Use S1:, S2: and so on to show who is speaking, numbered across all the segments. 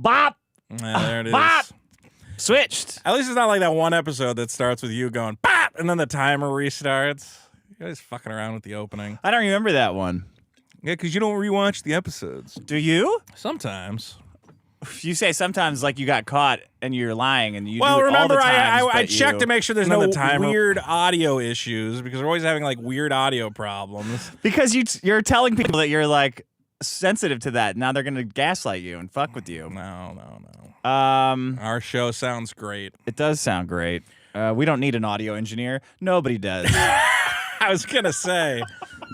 S1: Bop.
S2: There it is.
S1: Bop. Switched.
S2: At least it's not like that one episode that starts with you going bop, and then the timer restarts. You're just fucking around with the opening.
S1: I don't remember that one.
S2: Yeah, because you don't rewatch the episodes.
S1: Do you?
S2: Sometimes.
S1: You say sometimes like you got caught and you're lying and you
S2: Well,
S1: do it
S2: remember,
S1: all the times,
S2: I
S1: but
S2: checked to make sure there's
S1: none
S2: no
S1: of the timer.
S2: weird audio issues because we're always having like weird audio problems.
S1: Because you're telling people that you're like sensitive to that. Now they're gonna gaslight you and fuck with you.
S2: No.
S1: Our
S2: show sounds great.
S1: It does sound great. We don't need an audio engineer. Nobody does.
S2: I was gonna say,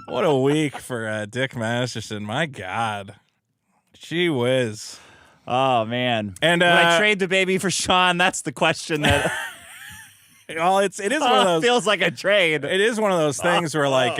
S2: what a week for Dick Masterson. My God, gee whiz.
S1: Oh man!
S2: And
S1: would I trade the baby for Sean? That's the question. That
S2: well, it is one of those.
S1: Feels like a trade.
S2: It is one of those things where, like, like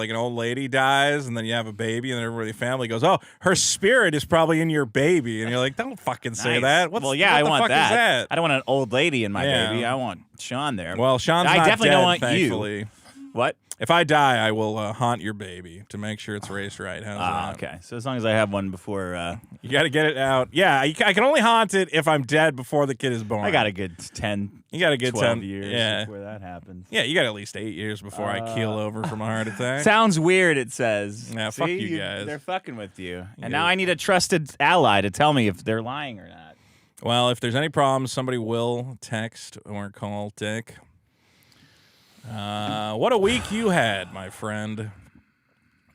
S2: an old lady dies, and then you have a baby, and then everybody in the family goes, "Oh, her spirit is probably in your baby," and you're like, "Don't fucking say that."
S1: Well,
S2: what
S1: I
S2: the
S1: want
S2: fuck
S1: that.
S2: Is that.
S1: I don't want an old lady in my
S2: Yeah.
S1: baby. I want Sean there.
S2: Well, Sean's
S1: I
S2: not
S1: definitely
S2: dead,
S1: don't want
S2: thankfully.
S1: you. What?
S2: If I die, I will haunt your baby to make sure it's raised right. How's that?
S1: Okay. So as long as I have one before...
S2: you got to get it out. Yeah, I can only haunt it if I'm dead before the kid is born.
S1: I got a good 10,
S2: You got a good
S1: 12
S2: 10
S1: years before that happens.
S2: Yeah, you got at least 8 years before I keel over from a heart attack.
S1: Sounds weird, it says.
S2: Yeah,
S1: See,
S2: fuck you guys.
S1: They're fucking with you. And now I need a trusted ally to tell me if they're lying or not.
S2: Well, if there's any problems, somebody will text or call Dick. What a week you had, my friend.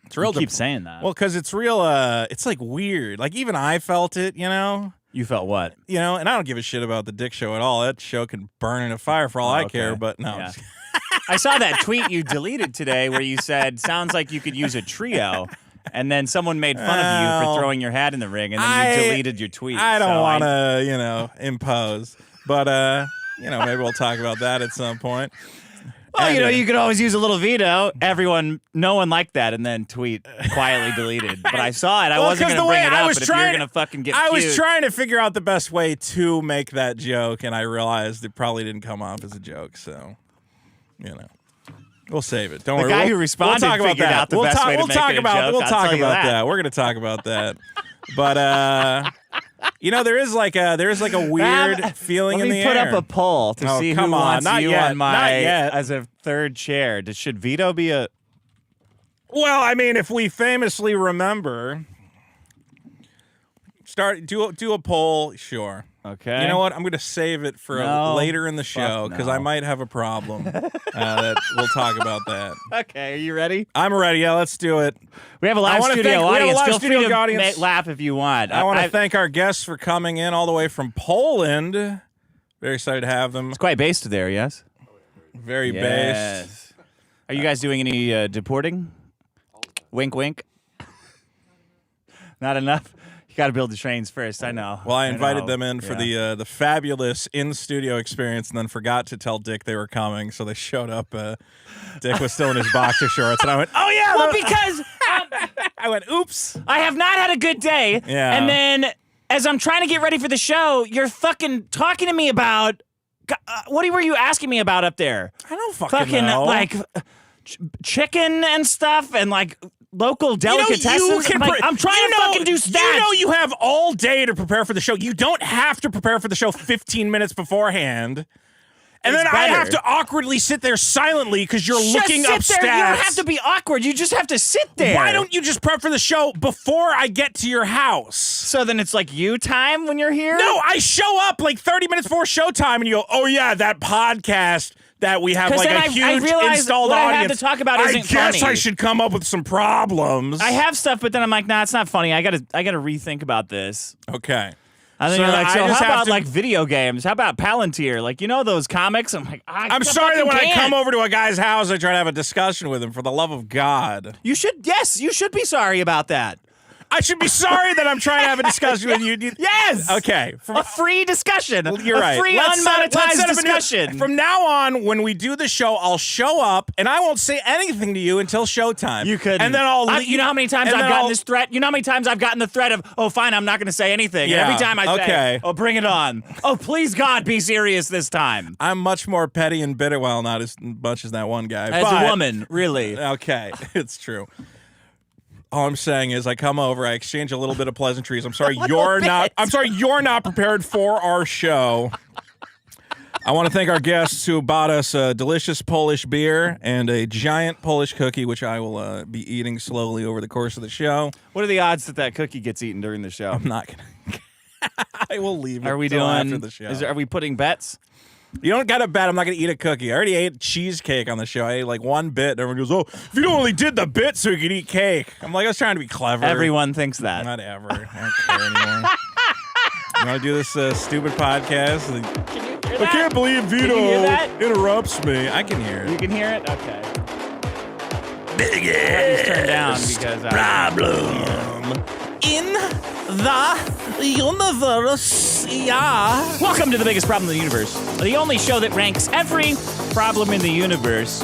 S2: It's real.
S1: You keep saying that.
S2: Well, because it's real. It's like weird. Like even I felt it. You know.
S1: You felt what?
S2: You know, and I don't give a shit about the Dick Show at all. That show can burn in a fire for all I
S1: okay.
S2: care. But no.
S1: Yeah. I saw that tweet you deleted today where you said, "Sounds like you could use a trio." And then someone made fun of you for throwing your hat in the ring, and then you deleted your tweet.
S2: I don't want to, impose. But maybe we'll talk about that at some point.
S1: Well, you could always use a little veto. No one liked that, and then tweet quietly deleted. But I saw it. I wasn't going to bring it up, but if you're going to fucking get
S2: I
S1: cute.
S2: was trying to figure out the best way to make that joke, and I realized it probably didn't come off as a joke, so, we'll save it. Don't worry.
S1: The guy who responded
S2: we'll talk about
S1: figured
S2: that.
S1: out the best way to make it a joke.
S2: We'll
S1: I'll
S2: talk
S1: tell you
S2: about
S1: that.
S2: that. We're going to talk about that. But, there is like a weird feeling in the air.
S1: Let me put up a poll to see who wants
S2: not
S1: you
S2: yet.
S1: on my
S2: Not yet.
S1: as a third chair. Should Vito be a...
S2: Well, I mean, if we famously remember, do a poll, sure.
S1: Okay.
S2: You know what? I'm going to save it for later in the show because I might have a problem. That we'll talk about that.
S1: Okay, are you ready?
S2: I'm ready. Yeah, let's do it.
S1: We have a live studio audience. Feel free to
S2: audience.
S1: laugh if you want.
S2: I want to thank our guests for coming in all the way from Poland. Very excited to have them.
S1: It's quite based there, yes?
S2: Very based.
S1: Are you guys doing any deporting? Wink, wink. Not enough? You got to build the trains first, I know.
S2: Well, I invited them in for the fabulous in-studio experience and then forgot to tell Dick they were coming, so they showed up. Dick was still in his boxer shorts, and I went, oh, yeah.
S1: Well, because...
S2: I went, oops.
S1: I have not had a good day.
S2: Yeah.
S1: And then, as I'm trying to get ready for the show, you're fucking talking to me about... what were you asking me about up there?
S2: I don't fucking know.
S1: Like, chicken and stuff, and, like... local delicatessens. I'm trying to fucking do stats.
S2: You have all day to prepare for the show. You don't have to prepare for the show 15 minutes beforehand. And then I have to awkwardly sit there silently because you're looking up stats.
S1: You don't have to be awkward. You just have to sit there.
S2: Why don't you just prep for the show before I get to your house?
S1: So then it's like you time when you're here?
S2: No, I show up like 30 minutes before showtime and you go, oh yeah, that podcast that we have like a huge installed
S1: what
S2: audience.
S1: I have to talk about isn't funny.
S2: I guess I should come up with some problems.
S1: I have stuff, but then I'm like, nah, it's not funny. I gotta rethink about this.
S2: Okay.
S1: And then
S2: So
S1: you're like,
S2: I
S1: so
S2: just
S1: how
S2: have
S1: about
S2: to-
S1: like video games? How about Palantir? Like, you know those comics? I'm like,
S2: I'm sorry that when I come over to a guy's house, I try to have a discussion with him. For the love of God,
S1: you should be sorry about that.
S2: I should be sorry that I'm trying to have a discussion with you.
S1: Yes.
S2: Okay.
S1: A free discussion.
S2: You're right.
S1: A free
S2: Let's
S1: unmonetized
S2: set up a new-
S1: discussion.
S2: From now on, when we do the show, I'll show up and I won't say anything to you until showtime.
S1: You could.
S2: And then I'll leave.
S1: You know how many times I've gotten this threat? You know how many times I've gotten the threat of, oh, fine, I'm not going to say anything.
S2: Yeah,
S1: And every time I say,
S2: okay.
S1: oh, bring it on. Oh, please, God, be serious this time.
S2: I'm much more petty and bitter. Well, not as much as that one guy.
S1: As
S2: but,
S1: a woman, really.
S2: Okay, it's true. All I'm saying is I come over, I exchange a little bit of pleasantries. I'm sorry you're not prepared for our show. I want to thank our guests who bought us a delicious Polish beer and a giant Polish cookie, which I will be eating slowly over the course of the show.
S1: What are the odds that that cookie gets eaten during the show?
S2: I'm not going to. I will leave it
S1: Are we
S2: till
S1: doing
S2: after the show.
S1: Are we putting bets?
S2: You don't got to bet I'm not going to eat a cookie. I already ate cheesecake on the show. I ate like one bit, and everyone goes, oh, if you only did the bit so you could eat cake. I'm like, I was trying to be clever.
S1: Everyone thinks that.
S2: Whatever. I don't care anymore. You want to do this stupid podcast?
S1: Can you hear that?
S2: I can't believe Vito
S1: hear that?
S2: interrupts me. I can hear it.
S1: You can hear it? Okay.
S2: Biggest
S1: Turn down because
S2: problem in the universe. Yeah.
S1: Welcome to the biggest problem in the universe, the only show that ranks every problem in the universe,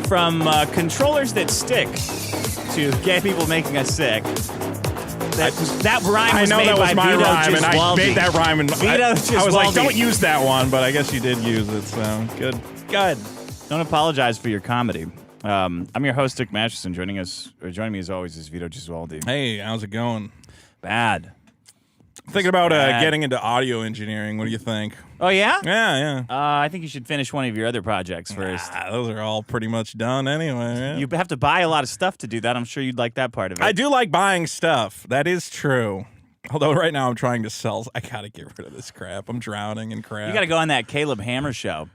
S1: from controllers that stick to gay people making us sick. That rhyme was made by
S2: my
S1: Vito
S2: rhyme, and I
S1: Giswaldi.
S2: made that rhyme. And I was like,
S1: Giswaldi.
S2: don't use that one, but I guess you did use it, so good. Good.
S1: Don't apologize for your comedy. I'm your host, Dick Masterson. Joining me as always is Vito Giswaldi.
S2: Hey, how's it going?
S1: Bad.
S2: Thinking about
S1: bad.
S2: getting into audio engineering. What do you think?
S1: Oh, yeah?
S2: Yeah.
S1: I think you should finish one of your other projects first.
S2: Those are all pretty much done anyway. Right?
S1: You have to buy a lot of stuff to do that. I'm sure you'd like that part of it.
S2: I do like buying stuff. That is true. Although right now I'm trying to sell. I gotta get rid of this crap. I'm drowning in crap.
S1: You got to go on that Caleb Hammer show.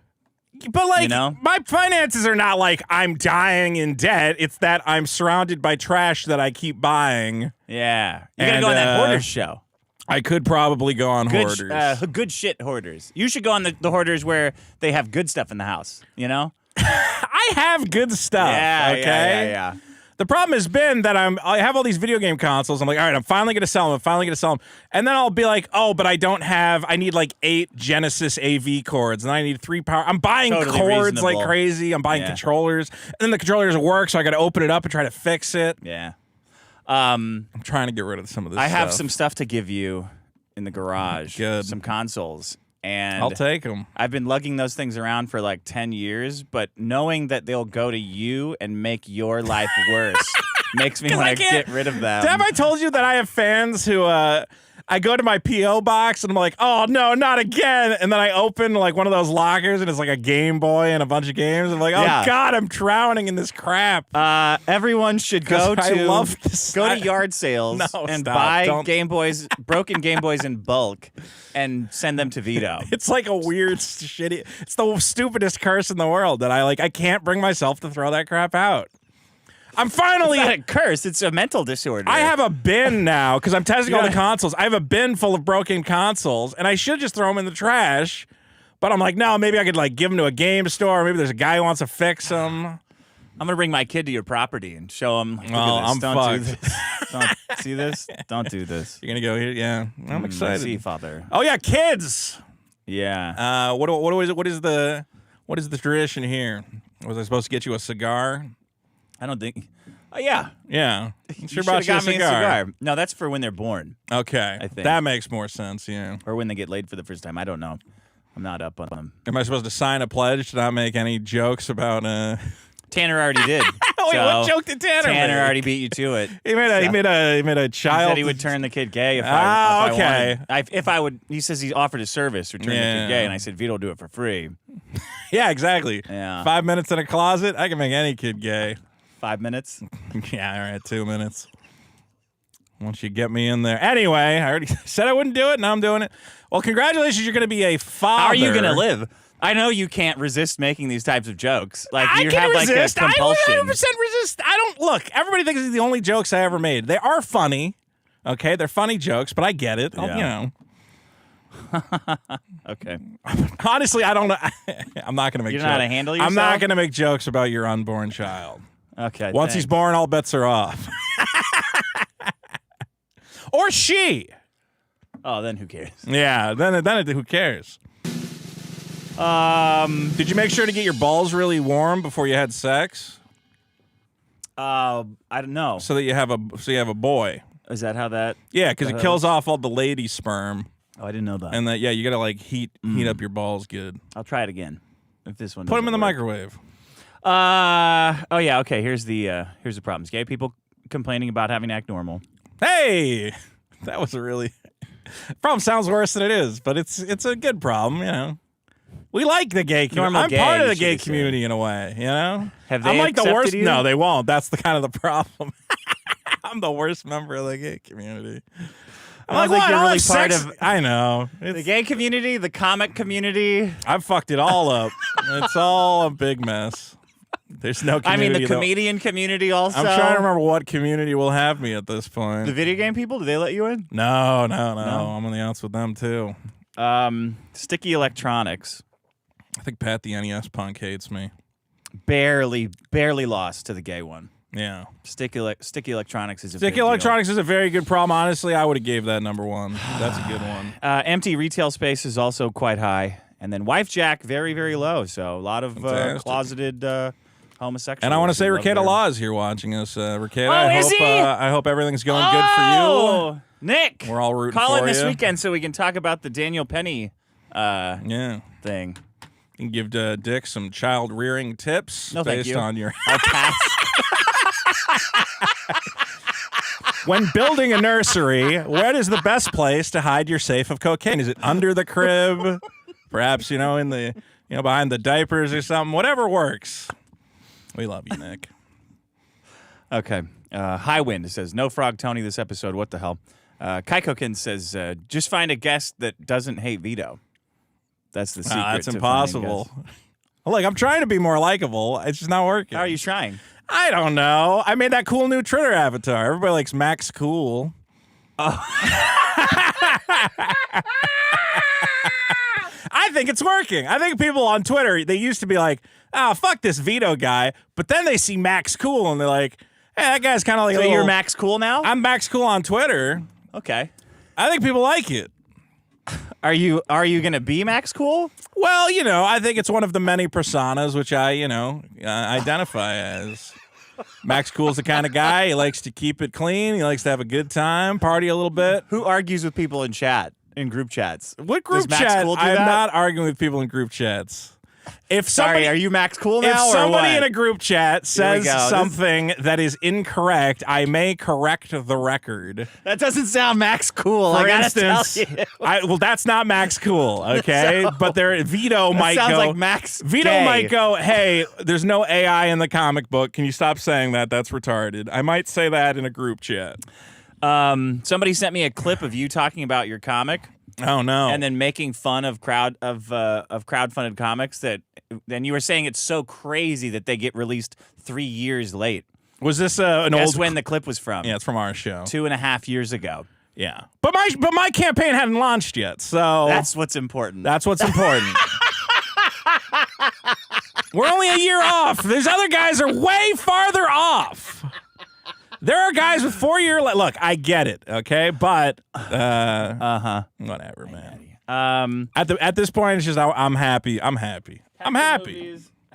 S2: But like,
S1: you know?
S2: my finances are not like I'm dying in debt. It's that I'm surrounded by trash that I keep buying.
S1: Yeah. You got to
S2: And,
S1: go on that Hoarders show.
S2: I could probably go on Hoarders.
S1: Good shit Hoarders. You should go on the Hoarders where they have good stuff in the house, you know?
S2: I have good stuff.
S1: Yeah,
S2: okay?
S1: yeah.
S2: The problem has been that I have all these video game consoles. I'm like, all right, I'm finally going to sell them. And then I'll be like, oh, but I need like 8 Genesis AV cords, and I need 3 power. I'm buying
S1: Totally
S2: cords
S1: reasonable.
S2: like crazy. I'm buying controllers. And then the controller doesn't work, so I got to open it up and try to fix it.
S1: Yeah.
S2: I'm trying to get rid of some of this
S1: I
S2: stuff.
S1: have some stuff to give you in the garage.
S2: Good.
S1: Some consoles. And
S2: I'll take them.
S1: I've been lugging those things around for like 10 years, but knowing that they'll go to you and make your life worse makes me want to get rid of them.
S2: Have I told you that I have fans who I go to my P.O. box and I'm like, oh, no, not again. And then I open like one of those lockers and it's like a Game Boy and a bunch of games. I'm like, oh, God, I'm drowning in this crap.
S1: Everyone should go to yard sales and buy Game Boys, broken Game Boys in bulk and send them to Vito.
S2: It's like a weird, shitty, it's the stupidest curse in the world that I can't bring myself to throw that crap out. I'm finally.
S1: It's not a curse. It's a mental disorder.
S2: I have a bin now because I'm testing all the consoles. I have a bin full of broken consoles, and I should just throw them in the trash. But I'm like, no, maybe I could like give them to a game store. Or maybe there's a guy who wants to fix them.
S1: I'm gonna bring my kid to your property and show him. Like,
S2: I'm
S1: Don't
S2: fucked.
S1: do this. Don't see this. Don't do this.
S2: You're gonna go here, yeah. I'm excited.
S1: I see, Father.
S2: Oh yeah, kids.
S1: Yeah.
S2: What is the tradition here? Was I supposed to get you a cigar?
S1: I don't think. Oh yeah.
S2: Yeah.
S1: You
S2: Sure
S1: should
S2: bought
S1: have
S2: you a
S1: got me a
S2: cigar.
S1: cigar. No, that's for when they're born.
S2: Okay.
S1: I think
S2: that makes more sense. Yeah.
S1: Or when they get laid for the first time. I don't know. I'm not up on them.
S2: Am I supposed to sign a pledge to not make any jokes about?
S1: Tanner already did.
S2: Wait, what joke did Tanner make?
S1: Tanner already beat you to it.
S2: He made a child.
S1: He said he would turn the kid gay if I would. He says he offered his service to turn the kid gay, and I said Vito will do it for free.
S2: Yeah, exactly.
S1: Yeah.
S2: 5 minutes in a closet, I can make any kid gay.
S1: 5 minutes?
S2: Yeah, all right, 2 minutes. Once you get me in there. Anyway, I already said I wouldn't do it, now I'm doing it. Well, congratulations, you're going to be a father.
S1: How are you going to live? I know you can't resist making these types of jokes. Like
S2: I
S1: you
S2: can
S1: have
S2: resist.
S1: like a compulsion.
S2: I 100% resist. I don't look. Everybody thinks it's the only jokes I ever made. They are funny. Okay, they're funny jokes, but I get it.
S1: Yeah. Okay.
S2: Honestly, I don't know. I'm not going to make.
S1: You
S2: jokes.
S1: know how to handle yourself?
S2: I'm not going to make jokes about your unborn child.
S1: Okay.
S2: Once he's born, all bets are off. Or she.
S1: Oh, then who cares?
S2: Yeah. Then who cares? Did you make sure to get your balls really warm before you had sex?
S1: I don't know.
S2: So that you have a boy.
S1: Is that how that?
S2: Yeah, because it kills off all the lady sperm.
S1: Oh, I didn't know that.
S2: And you got to like heat up your balls good.
S1: I'll try it again. If this one
S2: put them in the
S1: work.
S2: microwave.
S1: Oh yeah. Okay. Here's the problems. Gay people complaining about having to act normal.
S2: Hey, that was a really problem. Sounds worse than it is, but it's a good problem. You know, we like the gay community. I'm part of the gay community in a way. You know,
S1: have they
S2: I'm like the
S1: accepted
S2: worst.
S1: you?
S2: No, they won't. That's the kind of the problem. I'm the worst member of the gay community.
S1: I don't think you're really part of
S2: I know.
S1: the gay community, the comic community.
S2: I've fucked it all up. It's all a big mess. There's no community.
S1: I mean, the comedian community also.
S2: I'm trying to remember what community will have me at this point.
S1: The video game people, do they let you in?
S2: No. I'm on the outs with them, too.
S1: Sticky Electronics.
S2: I think Pat the NES punk hates me.
S1: Barely lost to the gay one.
S2: Yeah.
S1: Sticky Electronics is a
S2: Sticky
S1: big
S2: Electronics is a very good problem. Honestly, I would have gave that number one. That's a good one.
S1: Empty retail space is also quite high. And then Wife Jack, very, very low. So a lot of closeted homosexuals.
S2: And I want to say Ricada Law is here watching us. Ricada, I hope everything's going good for you.
S1: Nick!
S2: We're all rooting
S1: Call
S2: for
S1: in this
S2: you.
S1: weekend so we can talk about the Daniel Penny thing.
S2: You can give Dick some child rearing tips based on your
S1: I'll pass.
S2: When building a nursery, what is the best place to hide your safe of cocaine? Is it under the crib? Perhaps, in the, behind the diapers or something. Whatever works. We love you, Nick.
S1: Okay. High Wind says, no Frog Tony this episode. What the hell? Kaikokin says, just find a guest that doesn't hate Vito. That's the secret.
S2: That's impossible. Look, I'm trying to be more likable. It's just not working.
S1: How are you trying?
S2: I don't know. I made that cool new Twitter avatar. Everybody likes Max Cool. Oh. I think it's working. I think people on Twitter, they used to be like, oh, fuck this Vito guy. But then they see Max Cool and they're like, hey, that guy's kind of like
S1: So you're Max Cool now?
S2: I'm Max Cool on Twitter.
S1: Okay.
S2: I think people like it.
S1: Are you going to be Max Cool?
S2: Well, I think it's one of the many personas which I, identify as. Max Cool's the kind of guy. He likes to keep it clean. He likes to have a good time, party a little bit.
S1: Who argues with people in chat, in group chats?
S2: What group
S1: Does Max
S2: chat?
S1: Cool do
S2: I'm
S1: that?
S2: not arguing with people in group chats. If
S1: Sorry, are you Max Cool now?
S2: If
S1: or
S2: somebody
S1: what?
S2: in a group chat says something that is incorrect, I may correct the record.
S1: That doesn't sound Max Cool.
S2: For
S1: I gotta
S2: instance,
S1: tell you.
S2: well, that's not Max Cool, okay? But Vito might
S1: sounds
S2: go.
S1: like Max
S2: Vito
S1: Gay.
S2: might go. Hey, there's no AI in the comic book. Can you stop saying that? That's retarded. I might say that in a group chat.
S1: Somebody sent me a clip of you talking about your comic.
S2: Oh no!
S1: And then making fun of crowdfunded comics that. Then you were saying it's so crazy that they get released 3 years late.
S2: Was this an
S1: Guess
S2: old?
S1: when the clip was from?
S2: Yeah, it's from our show.
S1: 2.5 years ago.
S2: Yeah, but my campaign hadn't launched yet, so
S1: that's what's important.
S2: That's what's important. We're only a year off. These other guys are way farther off. There are guys with 4-year. Look, I get it, okay, but whatever, man. At this point, it's just I'm happy. I'm happy.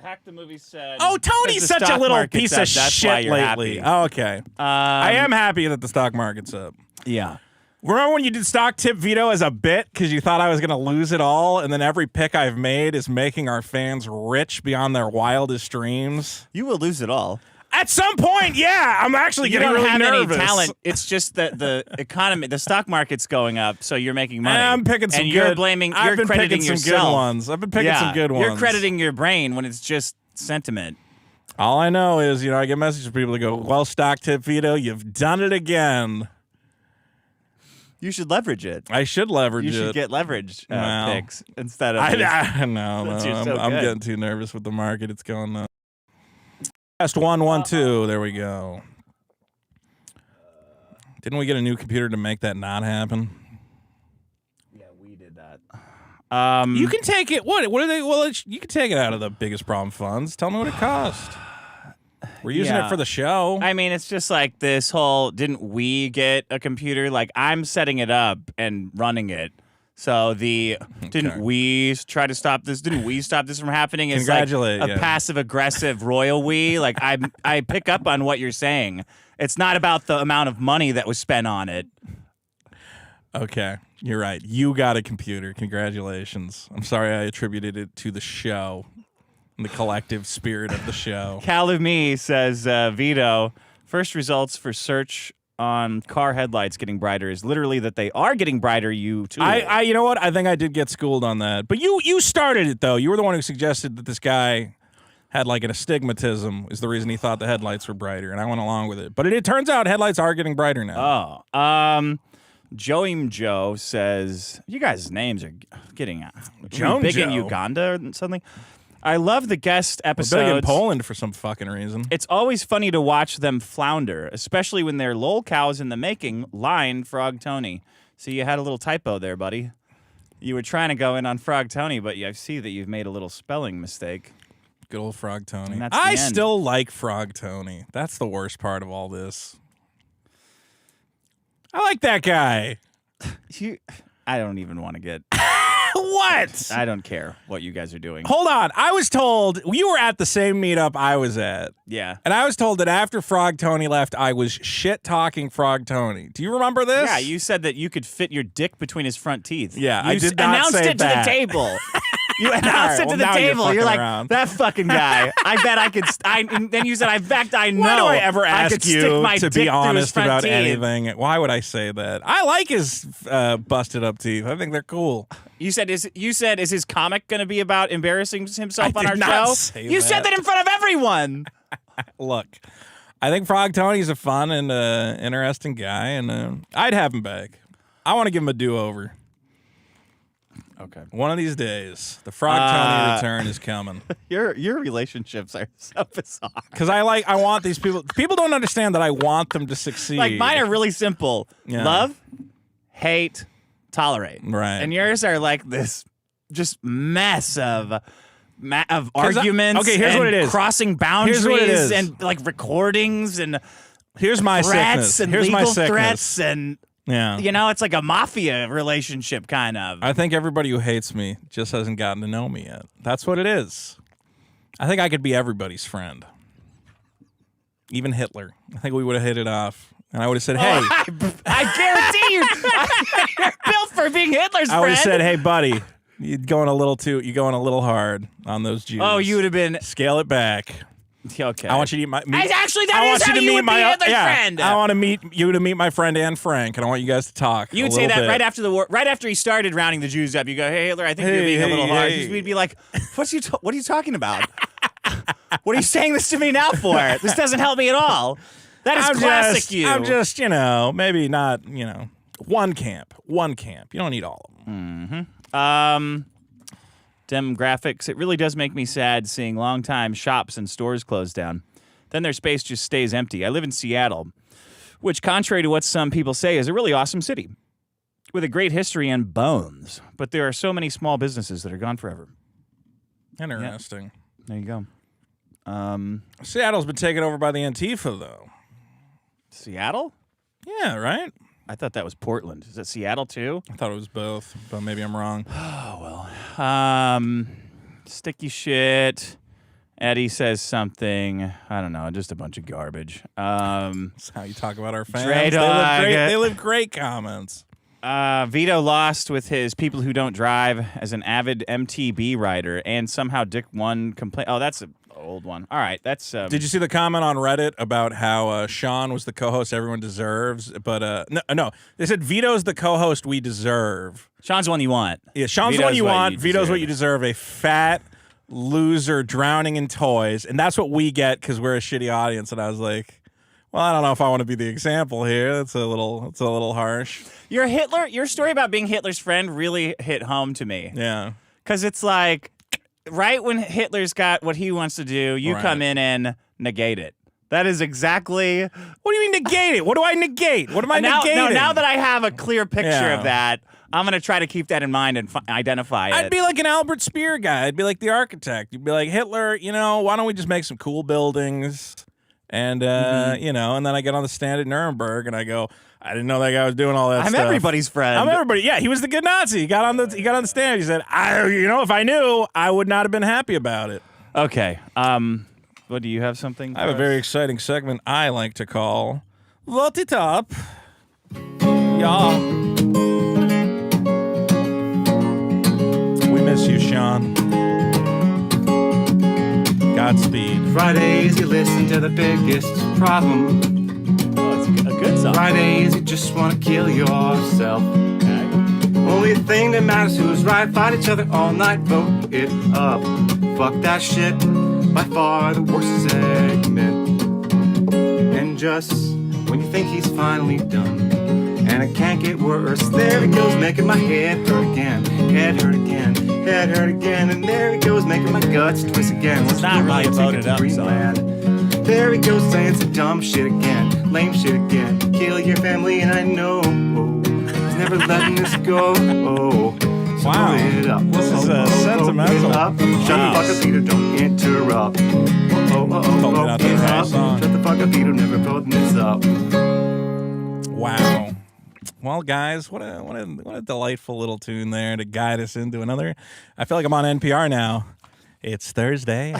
S1: Hack the Movies said.
S2: Oh, Tony's such a little piece of shit lately. Oh, okay. I am happy that the stock market's up.
S1: Yeah.
S2: Remember when you did stock tip Vito as a bit because you thought I was going to lose it all, and then every pick I've made is making our fans rich beyond their wildest dreams?
S1: You will lose it all.
S2: At some point, yeah. I'm actually getting really nervous. You don't have any talent.
S1: It's just that the economy, the stock market's going up, so you're making money.
S2: I'm picking some
S1: and
S2: good.
S1: You're blaming.
S2: I've been
S1: crediting
S2: picking some
S1: yourself.
S2: good ones. I've been picking some good ones.
S1: You're crediting your brain when it's just sentiment.
S2: All I know is, I get messages from people that go, "Well, stock tip Vito, you've done it again."
S1: You should leverage it.
S2: I should leverage it.
S1: You should get leverage picks instead of.
S2: No. I'm getting too nervous with the market. It's going up. Test 1, 1, 2. There we go. Didn't we get a new computer to make that not happen?
S1: Yeah, we did that.
S2: You can take it. What are they? Well, you can take it out of the biggest problem funds. Tell me what it cost. We're using it for the show.
S1: I mean, it's just like this whole. Didn't we get a computer? Like I'm setting it up and running it. So didn't we try to stop this? Didn't we stop this from happening? It's like a passive aggressive royal we. Like I pick up on what you're saying. It's not about the amount of money that was spent on it.
S2: Okay, you're right. You got a computer. Congratulations. I'm sorry I attributed it to the show, and the collective spirit of the show.
S1: Calumi says, Vito, First results for search on car headlights getting brighter is literally that they are getting brighter. You too.
S2: You know what? I think I did get schooled on that. But you started it though. You were the one who suggested that this guy had like an astigmatism is the reason he thought the headlights were brighter, and I went along with it. But it turns out headlights are getting brighter now.
S1: Joe says, you guys' names are getting
S2: Joan
S1: big in
S2: Joe.
S1: Uganda or something. I love the guest episodes.
S2: We're big in Poland for some fucking reason.
S1: It's always funny to watch them flounder, especially when they're lol cows in the making. Line Frog Tony. See, you had a little typo there, buddy. You were trying to go in on Frog Tony, but I see that you've made a little spelling mistake.
S2: Good old Frog Tony.
S1: And that's the
S2: I
S1: end.
S2: still like Frog Tony. That's the worst part of all this. I like that guy.
S1: I don't even want to get...
S2: What?
S1: I don't care what you guys are doing.
S2: Hold on. I was told you were at the same meetup I was at.
S1: Yeah.
S2: And I was told that after Frog Tony left, I was shit-talking Frog Tony. Do you remember this?
S1: Yeah, you said that you could fit your dick between his front teeth.
S2: Yeah,
S1: you
S2: I did not
S1: announced
S2: say
S1: it
S2: that.
S1: to the table. You announced it to the
S2: now you're
S1: table.
S2: fucking
S1: You're like,
S2: around.
S1: that fucking guy. I bet I could. And then you said, in fact, I know.
S2: Why do I ever
S1: I could
S2: ask
S1: stick
S2: you
S1: my
S2: to
S1: dick
S2: be
S1: through his
S2: honest
S1: front
S2: about
S1: teeth.
S2: anything? Why would I say that? I like his busted up teeth. I think they're cool.
S1: You said, is his comic going to be about embarrassing himself
S2: I
S1: on our
S2: did not
S1: show?
S2: say
S1: You said that in front of everyone.
S2: Look, I think Frog Tony's a fun and interesting guy, and I'd have him back. I want to give him a do-over. Okay. One of these days, the Frog Tony return is coming.
S1: Your relationships are so bizarre.
S2: Because I want these people. People don't understand that I want them to succeed.
S1: Like mine are really simple.
S2: Yeah.
S1: Love, hate, tolerate.
S2: Right.
S1: And yours are like this just mess of arguments.
S2: Okay, here's
S1: and
S2: what it is.
S1: Crossing boundaries
S2: Here's what it is.
S1: and like recordings and
S2: Here's my
S1: threats
S2: sickness.
S1: and
S2: Here's
S1: legal
S2: my sickness.
S1: threats and
S2: Yeah.
S1: you know, it's like a mafia relationship kind of.
S2: I think everybody who hates me just hasn't gotten to know me yet. That's what it is. I think I could be everybody's friend. Even Hitler. I think we would have hit it off. And I would have said, hey.
S1: I guarantee you're built for being Hitler's
S2: I would
S1: friend.
S2: have said, hey, buddy, you're going a little hard on those Jews.
S1: Oh, you would have been
S2: Scale it back.
S1: okay.
S2: I want you to meet
S1: Actually, that is how you would be Hitler's friend.
S2: I want to meet you to meet my friend Anne Frank, and I want you guys to talk.
S1: You would say that right after the war, right after he started rounding the Jews up. You go, "Hey Hitler, I think you're being a little hard." We'd be like, what are you talking about? What are you saying this to me now for? This doesn't help me at all. That is classic you.
S2: I'm just, maybe not, one camp. You don't need all of them.
S1: Demographics. It really does make me sad seeing longtime shops and stores close down. Then their space just stays empty. I live in Seattle, which, contrary to what some people say, is a really awesome city with a great history and bones. But there are so many small businesses that are gone forever.
S2: Interesting.
S1: There you go.
S2: Seattle's been taken over by the Antifa, though.
S1: Seattle?
S2: Yeah, right?
S1: I thought that was Portland. Is it Seattle too?
S2: I thought it was both, but maybe I'm wrong.
S1: Sticky shit. Eddie says something. I don't know. Just a bunch of garbage.
S2: That's how you talk about our fans.
S1: Dre
S2: They
S1: Dog.
S2: live great comments.
S1: Vito lost with his people who don't drive as an avid MTB rider, and somehow Dick won complaint. Oh, that's an old one. All right, that's.
S2: Did you see the comment on Reddit about how Sean was the co-host everyone deserves? But no, they said Vito's the co-host we deserve.
S1: Sean's the one you want.
S2: Yeah, Sean's the one you want. Vito's what you deserve. A fat loser drowning in toys, and that's what we get because we're a shitty audience. And I was like, well, I don't know if I want to be the example here. That's a little harsh.
S1: Your story about being Hitler's friend really hit home to me.
S2: Yeah,
S1: because it's like right when Hitler's got what he wants to do, you come in and negate it. That is exactly.
S2: What do you mean negate it? What do I negate? What am I negating?
S1: No, now that I have a clear picture of that, I'm going to try to keep that in mind and identify it.
S2: I'd be like an Albert Speer guy. I'd be like the architect. You'd be like, Hitler, why don't we just make some cool buildings? And, and then I get on the stand at Nuremberg and I go, I didn't know that guy was doing all that stuff.
S1: I'm everybody's friend.
S2: I'm everybody. Yeah, he was the good Nazi. He got on the stand. He said, if I knew, I would not have been happy about it.
S1: Okay. What, do you have something?
S2: I have a very exciting segment I like to call Vote It Up. Y'all. We miss you, Sean. Godspeed.
S3: Fridays you listen to the biggest problem.
S1: a good song.
S3: Fridays, you just want to kill yourself. Only thing that matters who's right. Fight each other all night, vote it up. Fuck that shit, by far the worst segment. And just when you think he's finally done, and it can't get worse, there he goes, making my head hurt again. Head hurt again, head hurt again. And there he goes, making my guts twist again.
S1: It's not really a voted up song.
S3: There he goes, saying some dumb shit again. Lame shit again. Kill your family, and I know he's never letting this go. So
S2: Wow.
S3: blow it up.
S2: This is
S3: Blow
S2: sentimental.
S3: it up. Shut the fuck up, Peter, don't interrupt.
S2: Told me not to
S3: Get
S2: write a
S3: up.
S2: song.
S3: Shut the fuck up, Peter, never voting this up.
S2: Wow. Well, guys, what a delightful little tune there to guide us into another. I feel like I'm on NPR now. It's Thursday.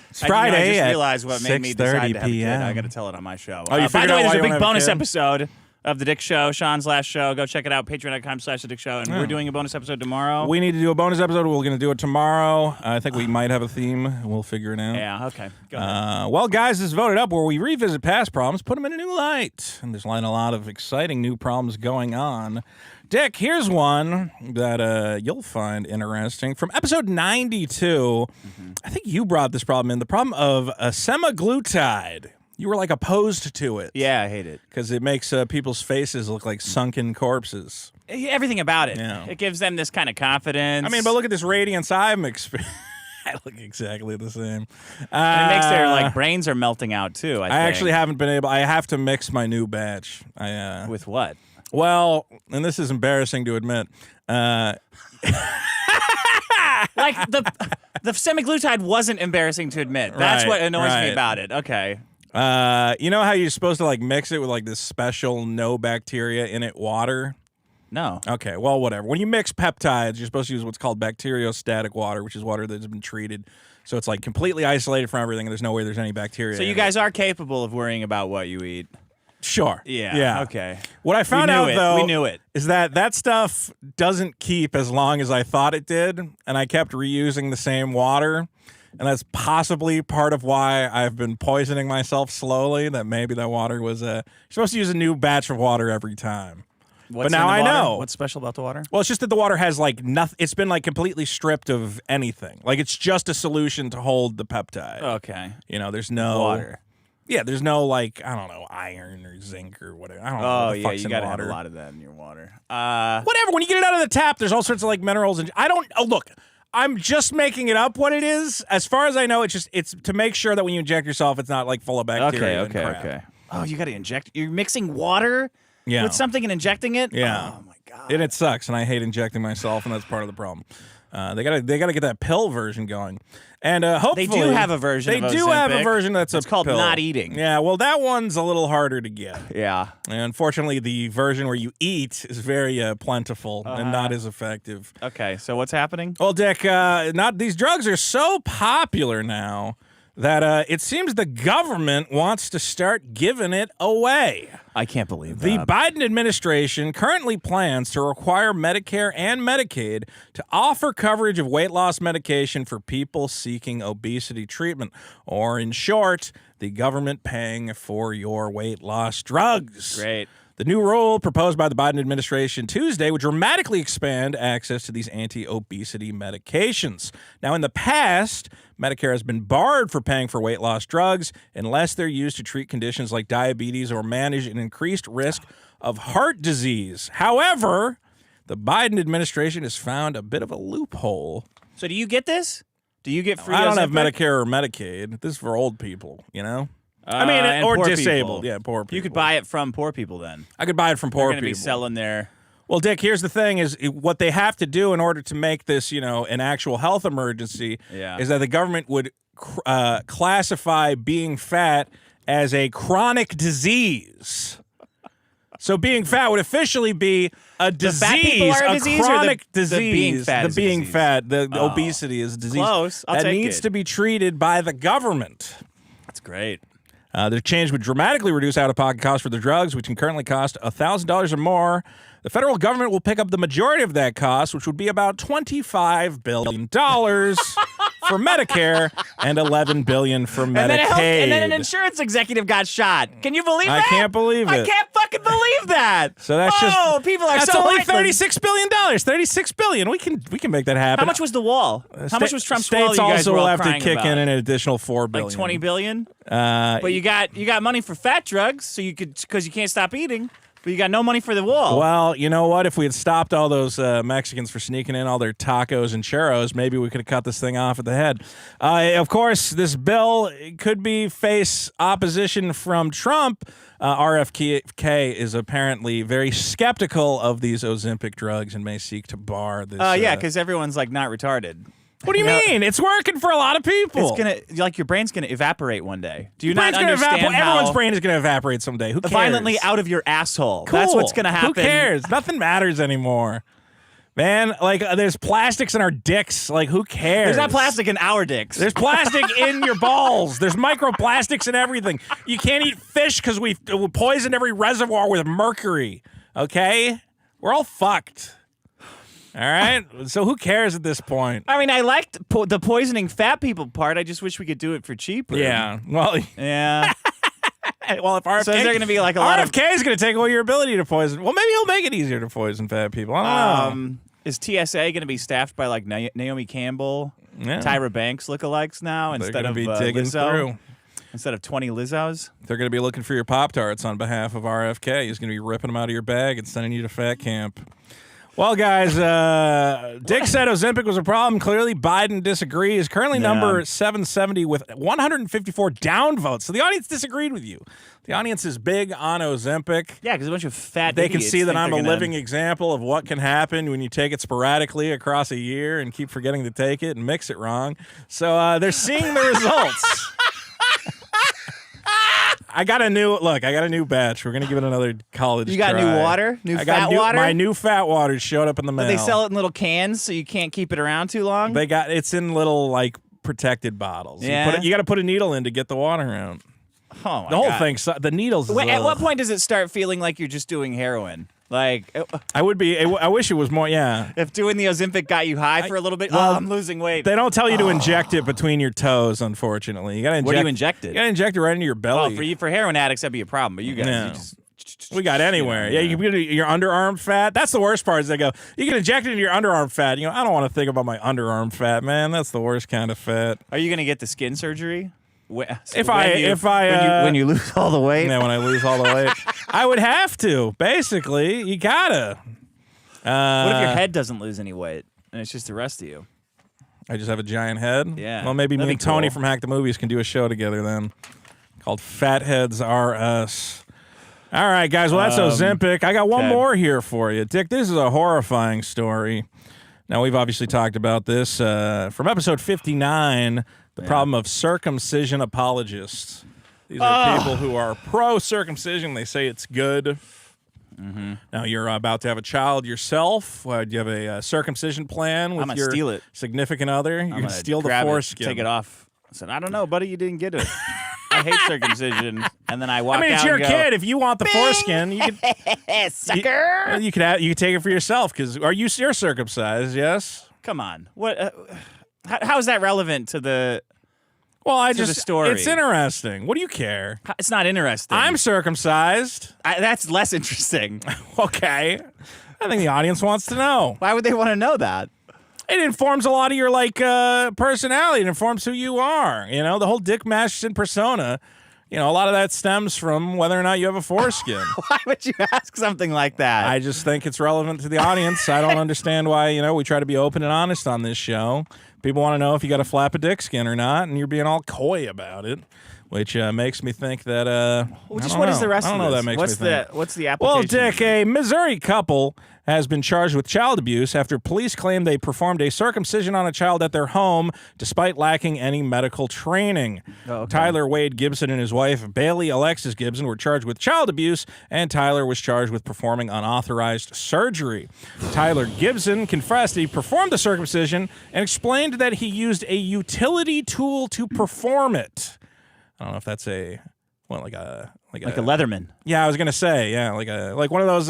S2: It's Friday
S1: I just
S2: at
S1: realized what made me decide
S2: 6:30
S1: to have a kid.
S2: p.m.
S1: I got to tell it on my show.
S2: Oh, you
S1: by
S2: figured
S1: the
S2: out
S1: way,
S2: why
S1: there's
S2: you
S1: a big
S2: wanna have a
S1: bonus
S2: kid?
S1: episode of The Dick Show, Sean's last show. Go check it out, patreon.com/The Dick Show. And we're doing a bonus episode tomorrow.
S2: We need to do a bonus episode. We're going to do it tomorrow. I think we might have a theme. We'll figure it out.
S1: Yeah, okay. Go ahead.
S2: Well, guys, this is Voted Up, where we revisit past problems, put them in a new light. And there's a lot of exciting new problems going on. Dick, here's one that you'll find interesting. From episode 92, I think you brought this problem in, the problem of semaglutide. You were like opposed to it.
S1: Yeah, I hate it.
S2: Because it makes people's faces look like sunken corpses.
S1: Everything about it.
S2: Yeah.
S1: It gives them this kind of confidence.
S2: I mean, but look at this radiance I'm experiencing. I look exactly the same.
S1: And it makes their like brains are melting out too. I think.
S2: actually haven't been able. I have to mix my new batch.
S1: With what?
S2: Well, and this is embarrassing to admit.
S1: Like the semaglutide wasn't embarrassing to admit. That's
S2: Right,
S1: what annoys
S2: right.
S1: me about it. Okay.
S2: You know how you're supposed to like mix it with like this special no bacteria in it water?
S1: No.
S2: Okay, well, whatever. When you mix peptides, you're supposed to use what's called bacteriostatic water, which is water that's been treated. So it's like completely isolated from everything, and there's no way there's any bacteria.
S1: So you
S2: in
S1: guys are capable of worrying about what you eat.
S2: it. Sure.
S1: Yeah.
S2: Yeah.
S1: Okay.
S2: What I found
S1: We knew
S2: out,
S1: it.
S2: though,
S1: We knew it.
S2: is that stuff doesn't keep as long as I thought it did, and I kept reusing the same water. And that's possibly part of why I've been poisoning myself slowly, that maybe that water was you're supposed to use a new batch of water every time.
S1: What's
S2: now
S1: in the
S2: I
S1: water?
S2: know.
S1: What's special about the water?
S2: Well, it's just that the water has like nothing. It's been like completely stripped of anything. Like it's just a solution to hold the peptide.
S1: Okay.
S2: You know, there's no
S1: Water.
S2: Yeah, there's no like I don't know iron or zinc or whatever. I don't know.
S1: Oh
S2: what the
S1: yeah,
S2: fuck's
S1: you
S2: in
S1: gotta have
S2: water.
S1: a lot of that in your water.
S2: Whatever. When you get it out of the tap, there's all sorts of like minerals and I don't. Oh look. I'm just making it up what it is. As far as I know, it's to make sure that when you inject yourself, it's not like full of bacteria. and crap.
S1: Okay. Oh, you gotta inject. You're mixing water
S2: Yeah.
S1: with something and injecting it.
S2: Yeah.
S1: Oh my god.
S2: And it sucks, and I hate injecting myself, and that's part of the problem. They gotta get that pill version going, and hopefully
S1: They do have a version.
S2: They
S1: of
S2: do have a
S1: Ozempic.
S2: version that's
S1: It's
S2: a
S1: called
S2: pill.
S1: not eating.
S2: Yeah, well, that one's a little harder to get.
S1: Yeah.
S2: And unfortunately, the version where you eat is very plentiful and not as effective.
S1: Okay. So what's happening?
S2: Well, Dick, these drugs are so popular now that it seems the government wants to start giving it away.
S1: I can't believe
S2: The
S1: that.
S2: Biden administration currently plans to require Medicare and Medicaid to offer coverage of weight loss medication for people seeking obesity treatment, or in short, the government paying for your weight loss drugs.
S1: Great.
S2: The new rule proposed by the Biden administration Tuesday would dramatically expand access to these anti-obesity medications. Now, in the past, Medicare has been barred for paying for weight loss drugs unless they're used to treat conditions like diabetes or manage an increased risk of heart disease. However, the Biden administration has found a bit of a loophole.
S1: So do you get this? Do you get free?
S2: I don't have
S1: Ozempic?
S2: Medicare or Medicaid. This is for old people, you know?
S1: And
S2: or
S1: poor
S2: disabled.
S1: people.
S2: Yeah, poor people.
S1: You could buy it from poor people then.
S2: I could buy it from
S1: They're
S2: poor
S1: going to
S2: people.
S1: be selling their.
S2: Well, Dick, here's the thing: is what they have to do in order to make this, an actual health emergency,
S1: Yeah.
S2: is that the government would classify being fat as a chronic disease. So being fat would officially be a disease,
S1: fat people are a disease or the-
S2: chronic
S1: the
S2: disease.
S1: being fat
S2: The
S1: is a
S2: being
S1: disease?
S2: fat, the obesity is a disease.
S1: Close. I'll
S2: that
S1: take
S2: needs
S1: it.
S2: to be treated by the government.
S1: That's great.
S2: The change would dramatically reduce out-of-pocket costs for the drugs, which can currently cost $1,000 or more. The federal government will pick up the majority of that cost, which would be about $25 billion for Medicare and $11 billion for Medicaid.
S1: And then an insurance executive got shot. Can you believe that?
S2: I can't believe it.
S1: I can't fucking believe that.
S2: So that's just
S1: people are
S2: that's
S1: so
S2: only
S1: heartless.
S2: $36 billion. $36 billion. We can make that happen.
S1: How much was the wall? How much was Trump's wall?
S2: States
S1: You guys
S2: also
S1: were all
S2: will have to
S1: crying
S2: kick
S1: about?
S2: in an additional $4 billion.
S1: Like 20 billion. But you got money for fat drugs, so you could because you can't stop eating. But you got no money for the wall.
S2: Well, you know what? If we had stopped all those Mexicans for sneaking in all their tacos and churros, maybe we could have cut this thing off at the head. Of course, this bill could face opposition from Trump. RFK is apparently very skeptical of these Ozempic drugs and may seek to bar this.
S1: Yeah, because everyone's like not retarded.
S2: What do you mean? It's working for a lot of people.
S1: It's gonna your brain's gonna evaporate one day. Do you
S2: Brain's
S1: not
S2: gonna
S1: understand how
S2: everyone's brain is going to evaporate someday. Who cares?
S1: violently out of your asshole?
S2: Cool.
S1: That's what's gonna happen.
S2: Who cares? Nothing matters anymore. Man, like there's plastics in our dicks. Like who cares?
S1: There's not plastic in our dicks.
S2: There's plastic in your balls. There's microplastics in everything. You can't eat fish because we poisoned every reservoir with mercury. Okay? We're all fucked. All right? So who cares at this point?
S1: I mean, I liked the poisoning fat people part. I just wish we could do it for cheaper.
S2: Yeah. Well,
S1: Yeah.
S2: well, if RFK,
S1: So is there going to be like a lot of...
S2: RFK is going to take away your ability to poison. Well, maybe he'll make it easier to poison fat people. I don't know.
S1: Is TSA going to be staffed by like Naomi Campbell,
S2: Yeah.
S1: Tyra Banks lookalikes now
S2: They're
S1: instead
S2: going
S1: of
S2: to be digging
S1: Lizzo?
S2: through.
S1: Instead of 20 Lizzos?
S2: They're going to be looking for your Pop-Tarts on behalf of RFK. He's going to be ripping them out of your bag and sending you to fat camp. Well, guys, Dick said Ozempic was a problem. Clearly, Biden disagrees. Currently number 770 with 154 down votes. So the audience disagreed with you. The audience is big on Ozempic.
S1: Yeah, because a bunch of fat
S2: They can
S1: idiots
S2: see that
S1: think
S2: I'm a
S1: they're gonna-
S2: living example of what can happen when you take it sporadically across a year and keep forgetting to take it and mix it wrong. So they're seeing the results. I got a new batch. We're gonna give it another college.
S1: You got
S2: try.
S1: new water? New
S2: I
S1: fat
S2: got
S1: water?
S2: My new fat water showed up in the mail.
S1: They sell it in little cans so you can't keep it around too long?
S2: It's in little like protected bottles.
S1: Yeah.
S2: You got to put a needle in to get the water out.
S1: Oh, my
S2: The whole
S1: God.
S2: thing. The needles.
S1: Wait, at
S2: ugh.
S1: what point does it start feeling like you're just doing heroin? Like,
S2: I wish it was more. Yeah.
S1: if doing the Ozempic got you high for a little bit,
S2: well,
S1: I'm losing weight.
S2: They don't tell you to inject it between your toes. Unfortunately, you got to inject.
S1: Where do you inject it?
S2: You got to inject it right into your belly.
S1: For heroin addicts, that'd be a problem. But you guys,
S2: No.
S1: you just,
S2: We got anywhere. Yeah, you can put your underarm fat. That's the worst part. Is they go, you can inject it into your underarm fat. You know, I don't want to think about my underarm fat, man. That's the worst kind of fat.
S1: Are you gonna get the skin surgery? When you lose all the weight.
S2: Yeah, when I lose all the weight, I would have to. Basically, you gotta.
S1: What if your head doesn't lose any weight and it's just the rest of you?
S2: I just have a giant head.
S1: Yeah.
S2: Well, maybe
S1: That'd
S2: me
S1: be
S2: and Tony
S1: cool.
S2: from Hack the Movies can do a show together then, called Fatheads R Us. All right, guys. Well, that's Ozempic. I got one
S1: okay.
S2: more here for you, Dick. This is a horrifying story. Now, we've obviously talked about this from episode 59. The problem of circumcision apologists. These are people who are pro-circumcision. They say it's good. Mm-hmm. Now, you're about to have a child yourself. Do you have a circumcision plan with
S1: I'm gonna
S2: your
S1: steal it.
S2: significant other? You're going to steal the
S1: grab
S2: foreskin.
S1: Take it off. I said, I don't know, buddy. You didn't get it. I hate circumcision. And then I walk out
S2: I mean, it's your
S1: and go,
S2: kid. If you want the foreskin, you can
S1: sucker.
S2: you can take it for yourself. Because you're circumcised? Yes.
S1: Come on. What? How is that relevant to the?
S2: Well,
S1: the story?
S2: It's interesting. What do you care?
S1: It's not interesting.
S2: I'm circumcised.
S1: That's less interesting.
S2: Okay. I think the audience wants to know.
S1: Why would they want to know that?
S2: It informs a lot of your personality. It informs who you are. You know, the whole Dick Masterson persona. You know, a lot of that stems from whether or not you have a foreskin.
S1: Why would you ask something like that?
S2: I just think it's relevant to the audience. I don't understand why, we try to be open and honest on this show. People want to know if you got a flap of dick skin or not, and you're being all coy about it, which makes me think that,
S1: what is the rest
S2: I don't
S1: of
S2: know.
S1: this?
S2: That makes me think.
S1: What's the
S2: Well,
S1: application?
S2: Dick, a Missouri couple has been charged with child abuse after police claim they performed a circumcision on a child at their home despite lacking any medical training.
S1: Oh, okay.
S2: Tyler Wade Gibson and his wife, Bailey Alexis Gibson, were charged with child abuse, and Tyler was charged with performing unauthorized surgery. Tyler Gibson confessed he performed the circumcision and explained that he used a utility tool to perform it. I don't know if that's like
S1: Like a Leatherman.
S2: Yeah, I was gonna say, yeah, like one of those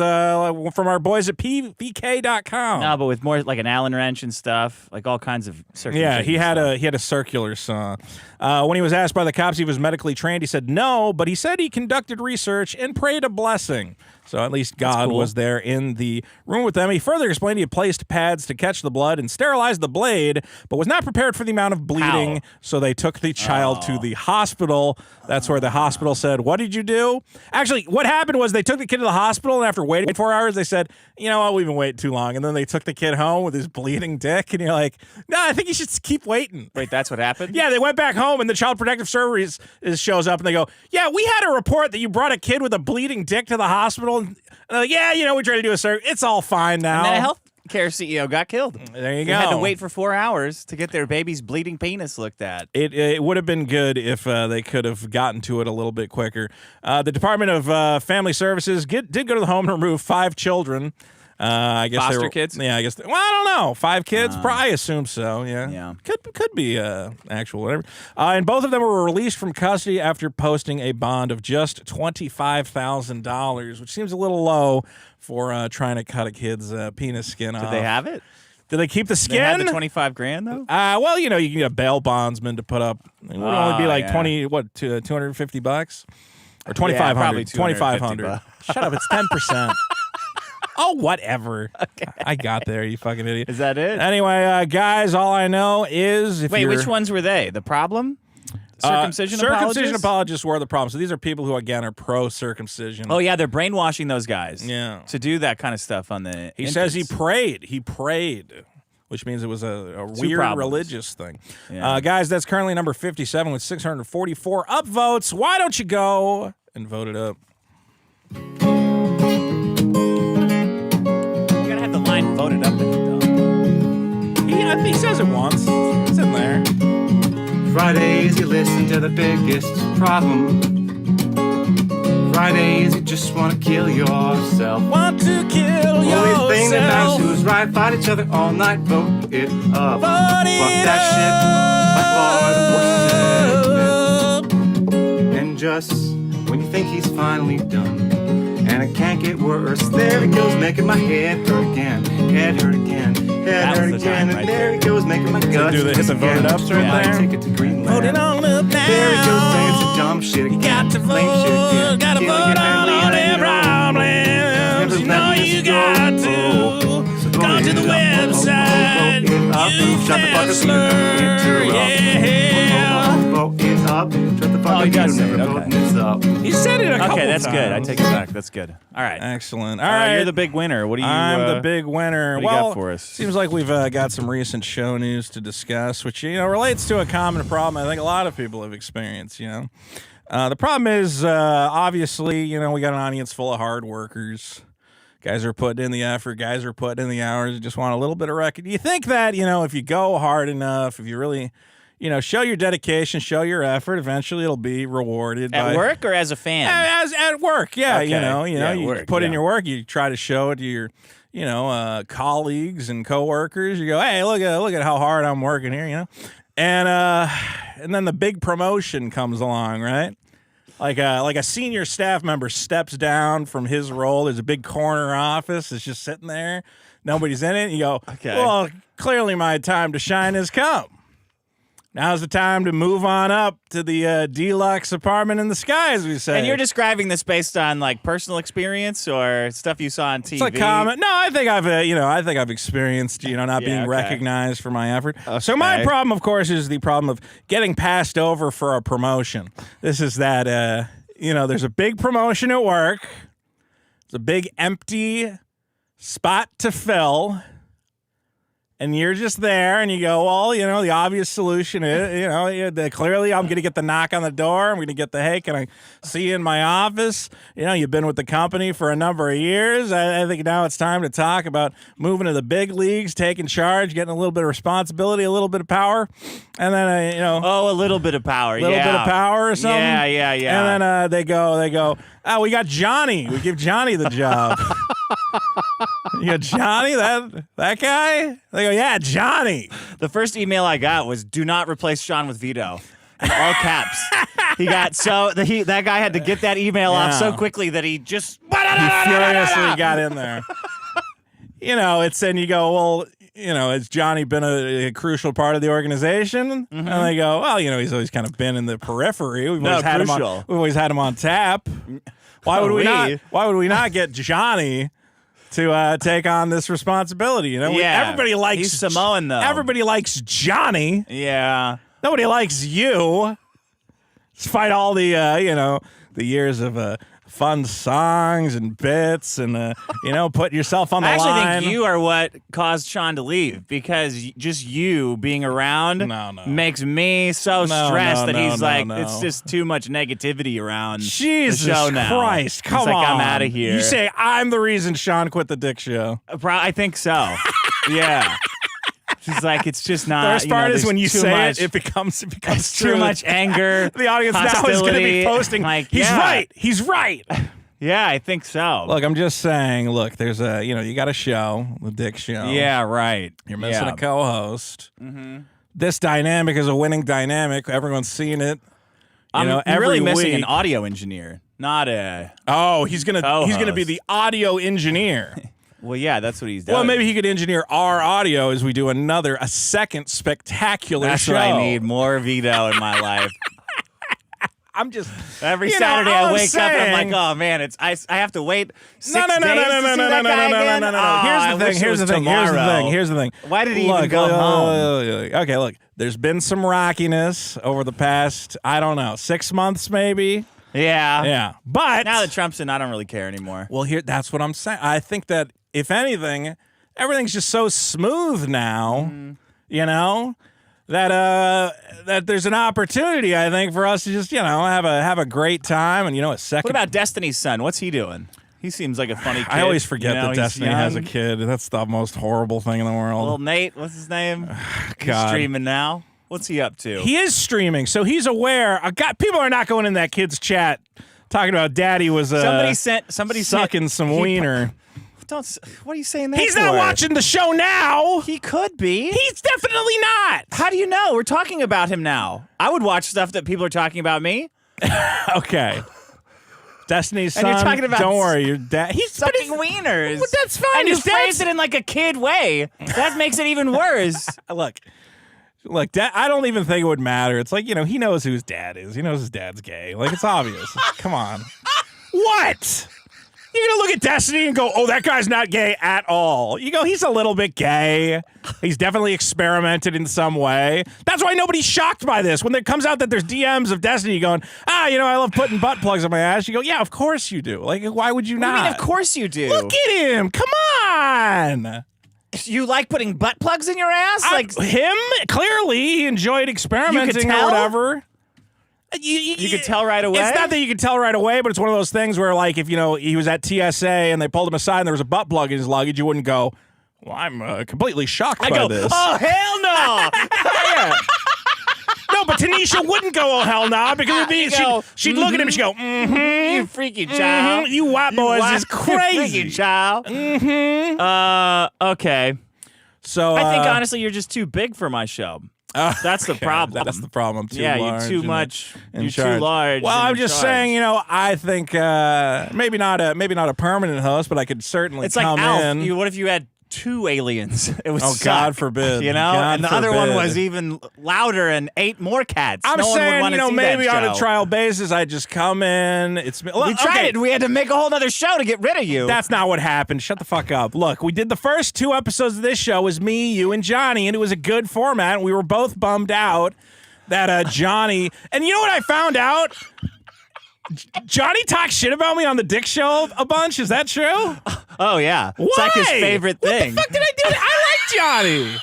S2: from our boys at PVK.com.
S1: No, but with more like an Allen wrench and stuff, like all kinds of circumcision.
S2: Yeah, he had
S1: stuff.
S2: a circular saw. When he was asked by the cops if he was medically trained, he said no, but he said he conducted research and prayed a blessing. So at least God was there in the room with them. He further explained he had placed pads to catch the blood and sterilized the blade, but was not prepared for the amount of bleeding.
S1: How?
S2: So they took the child to the hospital. That's where the hospital said, "What did you do?" Actually, what happened was they took the kid to the hospital, and after waiting 4 hours, they said, "You know what? We've been waiting too long." And then they took the kid home with his bleeding dick, and you're like, "No, I think you should keep waiting."
S1: Wait, that's what happened?
S2: Yeah, they went back home, and the Child Protective Service shows up, and they go, "Yeah, we had a report that you brought a kid with a bleeding dick to the hospital." And they're like, "Yeah, you know, we tried to do a search. It's all fine now."
S1: And then a healthcare CEO got killed.
S2: There you
S1: They
S2: go.
S1: had to wait for 4 hours to get their baby's bleeding penis looked at.
S2: It would have been good if they could have gotten to it a little bit quicker. The Department of Family Services did go to the home and remove 5 children. I guess
S1: Foster
S2: they were,
S1: kids?
S2: Yeah, I guess. Well, I don't know. 5 kids? I assume so. Yeah.
S1: Yeah.
S2: Could be actual whatever. And both of them were released from custody after posting a bond of just $25,000, which seems a little low for trying to cut a kid's penis skin off.
S1: Did they have it?
S2: Did they keep the skin?
S1: They had the 25 grand though.
S2: Well, you know, you can get a bail bondsman to put up. It would only be like
S1: yeah.
S2: $250 or $2,500.
S1: Yeah, probably
S2: $2,500. Shut up! It's 10%. Oh, whatever. Okay. I got there, you fucking idiot.
S1: Is that it?
S2: Anyway, guys, all I know is
S1: Wait, which ones were they? The problem? Circumcision
S2: apologists were the problem. So these are people who, again, are pro-circumcision.
S1: Oh, yeah, they're brainwashing those guys.
S2: Yeah.
S1: To do that kind of stuff on the
S2: He says he prayed. He prayed, which means it was a weird religious thing.
S1: Yeah.
S2: Guys, that's currently number 57 with 644 upvotes. Why don't you go and vote it up?
S1: Line voted up in it, though.
S2: He says it once. It's in there.
S3: Fridays you listen to the biggest problem. Fridays you just want to kill yourself.
S2: Want to kill yourself.
S3: Only thing that matters who's right. Fight each other all night. Vote it up.
S2: Vote
S3: Fuck that shit. By far the worst segment. And just when you think he's finally done, and it can't get worse, there he goes, making my head hurt again. Head hurt again. Head hurt again. And there he goes, making my guts
S2: do they hit the vote it ups right there?
S3: Ticket to Greenland.
S2: Vote it on up now.
S3: There he goes, saying some dumb shit again.
S2: You got to
S3: Lame shit again.
S2: vote. Got to
S3: Killing
S2: vote
S3: it
S2: on
S3: and
S2: all
S3: leaving
S2: their
S3: it
S2: problems. You know you got to.
S3: So
S2: Go to the website.
S3: Shut the fuck up. Vote it up. Shut the fuck up.
S1: Oh, you gotta say it,
S3: Never
S1: okay.
S3: voting this up.
S2: He said it a couple
S1: Okay, that's
S2: times.
S1: good. I take it back. That's good. All right.
S2: Excellent. All right.
S1: You're the big winner. What do you?
S2: I'm the big winner.
S1: what do you
S2: Well,
S1: got for us?
S2: seems like we've got some recent show news to discuss, which relates to a common problem I think a lot of people have experienced. The problem is obviously we got an audience full of hard workers. Guys are putting in the effort. Guys are putting in the hours. You just want a little bit of recognition. You think that if you go hard enough, if you really show your dedication, show your effort, eventually it'll be rewarded.
S1: At work or as a fan?
S2: As at work, yeah.
S1: Okay. Yeah,
S2: You
S1: work,
S2: put in
S1: yeah.
S2: your work. You try to show it to your, colleagues and coworkers. You go, hey, look at how hard I'm working here, and then the big promotion comes along, right? Like a senior staff member steps down from his role. There's a big corner office. It's just sitting there. Nobody's in it. You go,
S1: Okay.
S2: well, clearly my time to shine has come. Now's the time to move on up to the deluxe apartment in the sky, as we say.
S1: And you're describing this based on like personal experience or stuff you saw on TV?
S2: It's like comment. No, I think I've experienced, not being
S1: okay.
S2: recognized for my effort. So my problem, of course, is the problem of getting passed over for a promotion. This is that, there's a big promotion at work. It's a big empty spot to fill. And you're just there, and you go, well, the obvious solution is, clearly I'm going to get the knock on the door. I'm going to get the, hey, can I see you in my office? You've been with the company for a number of years. I think now it's time to talk about moving to the big leagues, taking charge, getting a little bit of responsibility, a little bit of power. And then,
S1: Oh, a little bit of power,
S2: a little bit of power or something.
S1: Yeah.
S2: And then they go, oh, we got Johnny. We give Johnny the job. You got Johnny, that guy? They go, yeah, Johnny.
S1: The first email I got was, do not replace Sean with Vito. all caps. He got that guy had to get that email off so
S2: Yeah.
S1: quickly that he just
S2: He furiously got in there. And you go, well, has Johnny been a crucial part of the organization? And they go, well, he's always kind of been in the periphery. We've always had him on tap. Why would we not get Johnny to take on this responsibility? Everybody likes
S1: he's Samoan though.
S2: Everybody likes Johnny.
S1: Yeah.
S2: Nobody likes you. Despite all the the years of fun songs and bits and putting yourself on the
S1: I actually
S2: line.
S1: think you are what caused Sean to leave, because just you being around makes me so stressed that he's it's just too much negativity around
S2: Jesus
S1: the show now.
S2: Christ, come
S1: He's like,
S2: on.
S1: I'm out of here.
S2: You say I'm the reason Sean quit the Dick Show.
S1: I think so. Yeah. She's like, it's just not.
S2: The worst part is when you say
S1: much,
S2: it becomes
S1: it's
S2: true.
S1: too much anger.
S2: The audience now is going to be posting.
S1: Like,
S2: he's right. He's right.
S1: Yeah, I think so.
S2: Look, I'm just saying. Look, there's you got a show, the Dick Show.
S1: Yeah, right.
S2: You're missing a co-host. This dynamic is a winning dynamic. Everyone's seen it.
S1: I'm
S2: every
S1: really missing
S2: week.
S1: an audio engineer, not a.
S2: Oh, he's gonna be the audio engineer.
S1: Well, yeah, that's what he's done.
S2: Well, maybe he could engineer our audio as we do a second spectacular
S1: That's
S2: show.
S1: what I need. More Vito in my life.
S2: I'm just
S1: every Saturday I wake up and I'm like, oh man, I have to wait 6 days to see that guy again?
S2: Here's the thing.
S1: Why did he even go home?
S2: Okay, look. There's been some rockiness over the past, I don't know, 6 months maybe.
S1: Yeah.
S2: But
S1: now that Trump's in, I don't really care anymore.
S2: Well, that's what I'm saying. I think that if anything, everything's just so smooth now, that there's an opportunity, I think, for us to just, have a great time and, a second.
S1: What about Destiny's son? What's he doing? He seems like a funny kid.
S2: I always forget that Destiny has a kid. That's the most horrible thing in the world.
S1: Little Nate, what's his name?
S2: God.
S1: He's streaming now. What's he up to?
S2: He is streaming, so he's aware. People are not going in that kid's chat talking about Daddy was somebody sucking some wiener.
S1: What are you saying that
S2: He's
S1: for?
S2: not watching the show now.
S1: He could be.
S2: He's definitely not.
S1: How do you know? We're talking about him now. I would watch stuff that people are talking about me.
S2: Okay. Destiny's son.
S1: And you're talking about
S2: don't worry, your dad. He's
S1: sucking wieners.
S2: Well, that's fine.
S1: And you
S2: His
S1: phrase
S2: dad's-
S1: it in like a kid way. That makes it even worse.
S2: Look, I don't even think it would matter. It's like, he knows who his dad is. He knows his dad's gay. Like, it's obvious. Come on. What? You're going to look at Destiny and go, oh, that guy's not gay at all. You go, he's a little bit gay. He's definitely experimented in some way. That's why nobody's shocked by this. When it comes out that there's DMs of Destiny going, I love putting butt plugs on my ass. You go, yeah, of course you do. Like, why would you not?
S1: What do you mean, of course you do?
S2: Look at him. Come on.
S1: You like putting butt plugs in your ass? Like
S2: him? Clearly, he enjoyed experimenting or whatever.
S1: You could tell right away?
S2: It's not that you could tell right away, but it's one of those things where, like, if, he was at TSA and they pulled him aside and there was a butt plug in his luggage, you wouldn't go, well, I'm completely shocked by this.
S1: Oh, hell no!
S2: No, but Tanisha wouldn't go, oh, hell no, because she'd look at him and she'd go,
S1: You freaky child.
S2: You white boys is crazy.
S1: Freaky child. Okay.
S2: So
S1: I think, honestly, you're just too big for my show. That's the problem.
S2: That's the problem. Too
S1: yeah,
S2: large
S1: you're too much. You're
S2: charge.
S1: too large.
S2: Well, I'm just saying, I think maybe not a permanent host, but I could certainly
S1: it's
S2: come
S1: like Alf.
S2: in.
S1: What if you had 2 aliens? It would suck,
S2: God forbid. God
S1: and the other one
S2: forbid.
S1: was even louder and 8 more cats.
S2: I'm
S1: no one would
S2: saying,
S1: want to see
S2: maybe
S1: that
S2: on
S1: show.
S2: a trial basis, I just come in.
S1: We tried it. We had to make a whole other show to get rid of you.
S2: That's not what happened. Shut the fuck up. Look, we did the first 2 episodes of this show was me, you, and Johnny, and it was a good format. And we were both bummed out that Johnny. And you know what I found out? Johnny talks shit about me on the Dick Show a bunch. Is that true?
S1: Oh, yeah.
S2: Why?
S1: It's like his favorite thing.
S2: What the fuck did I do? I like Johnny.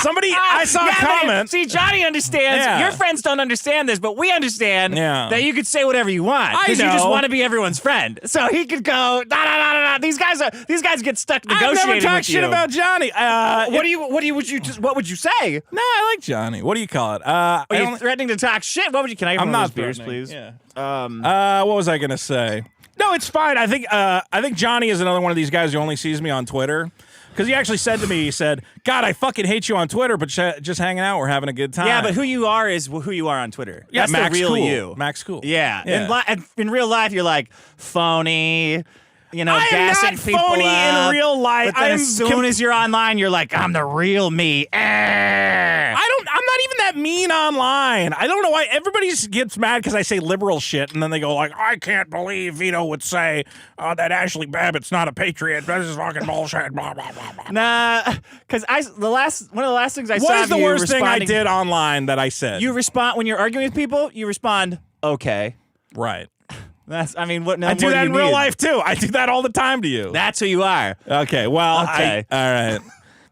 S2: I saw a comment.
S1: See, Johnny understands.
S2: Yeah.
S1: Your friends don't understand this, but we understand that you could say whatever you want because you just want to be everyone's friend. So he could go, nah. These guys get stuck negotiating
S2: I've never talked
S1: with
S2: shit
S1: you.
S2: about Johnny.
S1: What would you say?
S2: No, I like Johnny. What do you call it?
S1: Are you threatening to talk shit? What would you? Can I have
S2: I'm
S1: one of
S2: not
S1: those beers,
S2: threatening.
S1: please?
S2: Yeah. What was I gonna say? No, it's fine. I think Johnny is another one of these guys who only sees me on Twitter. Because he actually said to me, he said, God, I fucking hate you on Twitter, but just hanging out, we're having a good time.
S1: Yeah, but who you are is who you are on Twitter.
S2: Yeah,
S1: That's
S2: Max
S1: the real
S2: cool.
S1: you.
S2: Max cool.
S1: Yeah. In real life, you're like phony. You know,
S2: I am
S1: gassing
S2: not
S1: people
S2: phony
S1: up.
S2: in real life.
S1: But then as soon as you're online, you're like, I'm the real me.
S2: I'm not even that mean online. I don't know why everybody gets mad because I say liberal shit, and then they go like, I can't believe Vito would say that Ashley Babbitt's not a patriot. This is fucking bullshit. Blah, blah, blah, blah.
S1: Nah, because one of the last things I saw
S2: What is the
S1: of you
S2: worst thing I
S1: responding-
S2: did online that I said?
S1: You respond when you're arguing with people. You respond, okay.
S2: Right.
S1: That's. I mean, what?
S2: I do that in real life too. I do that all the time to you.
S1: That's who you are.
S2: Okay. Well.
S1: Okay.
S2: All right.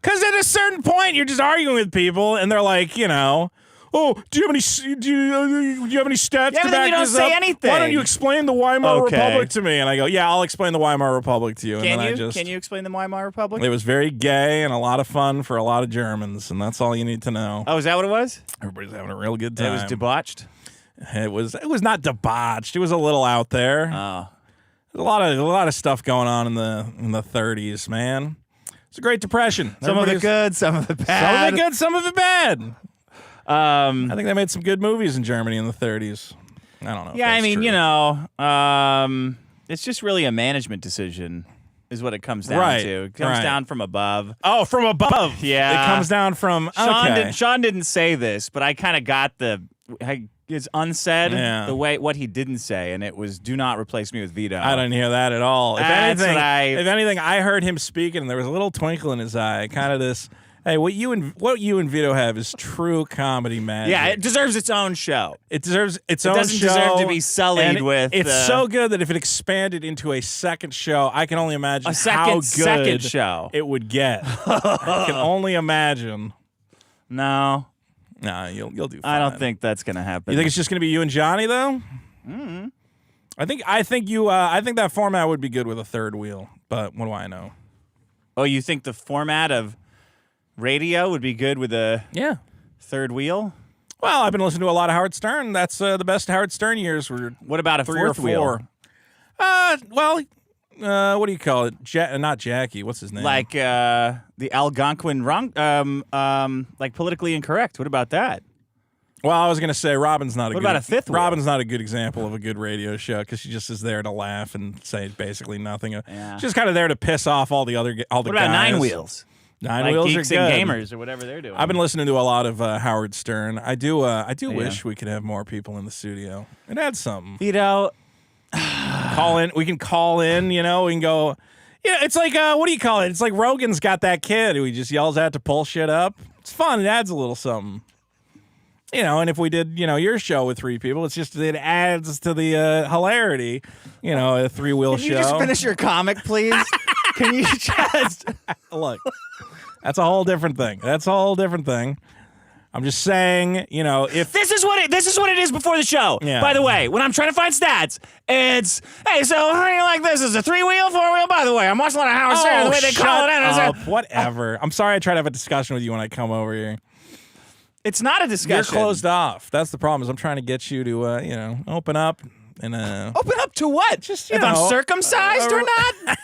S2: Because at a certain point, you're just arguing with people, and they're like, you know, oh, do you have any stats to
S1: but then
S2: back
S1: you don't
S2: this
S1: say
S2: up?
S1: anything.
S2: Why don't you explain the Weimar
S1: Okay.
S2: Republic to me? And I go, yeah, I'll explain the Weimar Republic to you. And
S1: Can
S2: then
S1: you? Can you explain the Weimar Republic?
S2: It was very gay and a lot of fun for a lot of Germans, and that's all you need to know.
S1: Oh, is that what it was?
S2: Everybody's having a real good time.
S1: It was debauched.
S2: It was not debauched. It was a little out there.
S1: Oh.
S2: There's a lot of stuff going on in the 30s, man. It's a Great Depression.
S1: Some of it good, some of it bad.
S2: Some of it good, some of it bad. I think they made some good movies in Germany in the 30s. I don't know.
S1: Yeah, I mean,
S2: true.
S1: you know, it's just really a management decision, is what it comes down to. It comes down from above.
S2: Oh, from above.
S1: Yeah.
S2: It comes down from. Okay.
S1: Sean didn't say this, but I kind of got it's unsaid
S2: Yeah.
S1: what he didn't say, and it was "Do not replace me with Vito."
S2: I didn't hear that at all. If
S1: That's
S2: anything, I heard him speaking, and there was a little twinkle in his eye, kind of this. Hey, what you and Vito have is true comedy magic.
S1: Yeah, it deserves its own show.
S2: It deserves its own
S1: doesn't
S2: show.
S1: deserve to be sullied
S2: and
S1: with.
S2: It's so good that if it expanded into a second show, I can only imagine
S1: a
S2: how good
S1: second show.
S2: it would get. I can only imagine.
S1: No,
S2: You'll do fine.
S1: I don't think that's gonna happen.
S2: You think it's just gonna be you and Johnny though? Mm-hmm. I think that format would be good with a third wheel, but what do I know?
S1: Oh, you think the format of radio would be good with a third wheel?
S2: Well, I've been listening to a lot of Howard Stern. That's the best Howard Stern years were.
S1: What about a
S2: 3 or
S1: fourth wheel?
S2: 4. What do you call it? Not Jackie. What's his name?
S1: Like the Algonquin like politically incorrect. What about that?
S2: Well, I was going to say Robin's not a
S1: What
S2: good.
S1: about a fifth wheel?
S2: Robin's not a good example of a good radio show because she just is there to laugh and say basically nothing.
S1: Yeah.
S2: She's kind of there to piss off all the guys.
S1: What about nine wheels?
S2: Nine
S1: like
S2: wheels
S1: Geeks
S2: are good.
S1: and Gamers or whatever they're doing.
S2: I've been listening to a lot of Howard Stern. I do wish we could have more people in the studio. It adds something.
S1: Vito.
S2: Call in. We can call in. You know, we can go. Yeah, it's like what do you call it? It's like Rogan's got that kid who he just yells at to pull shit up. It's fun. It adds a little something. You know, and if we did, your show with 3 people, it adds to the hilarity. You know, a 3-wheel show.
S1: Can you just finish your comic, please? Can you just
S2: look? That's a whole different thing. I'm just saying, if
S1: this is what it is before the show.
S2: Yeah.
S1: By the way, when I'm trying to find stats, it's hey, so how do you like this? Is it a 3-wheel, 4-wheel? By the way, I'm watching a lot of Howard Stern. The way they call it out.
S2: Whatever. I'm sorry. I try to have a discussion with you when I come over here.
S1: It's not a discussion.
S2: You're closed off. That's the problem. Is I'm trying to get you to, open up and
S1: open up to what?
S2: Just
S1: if I'm circumcised or not.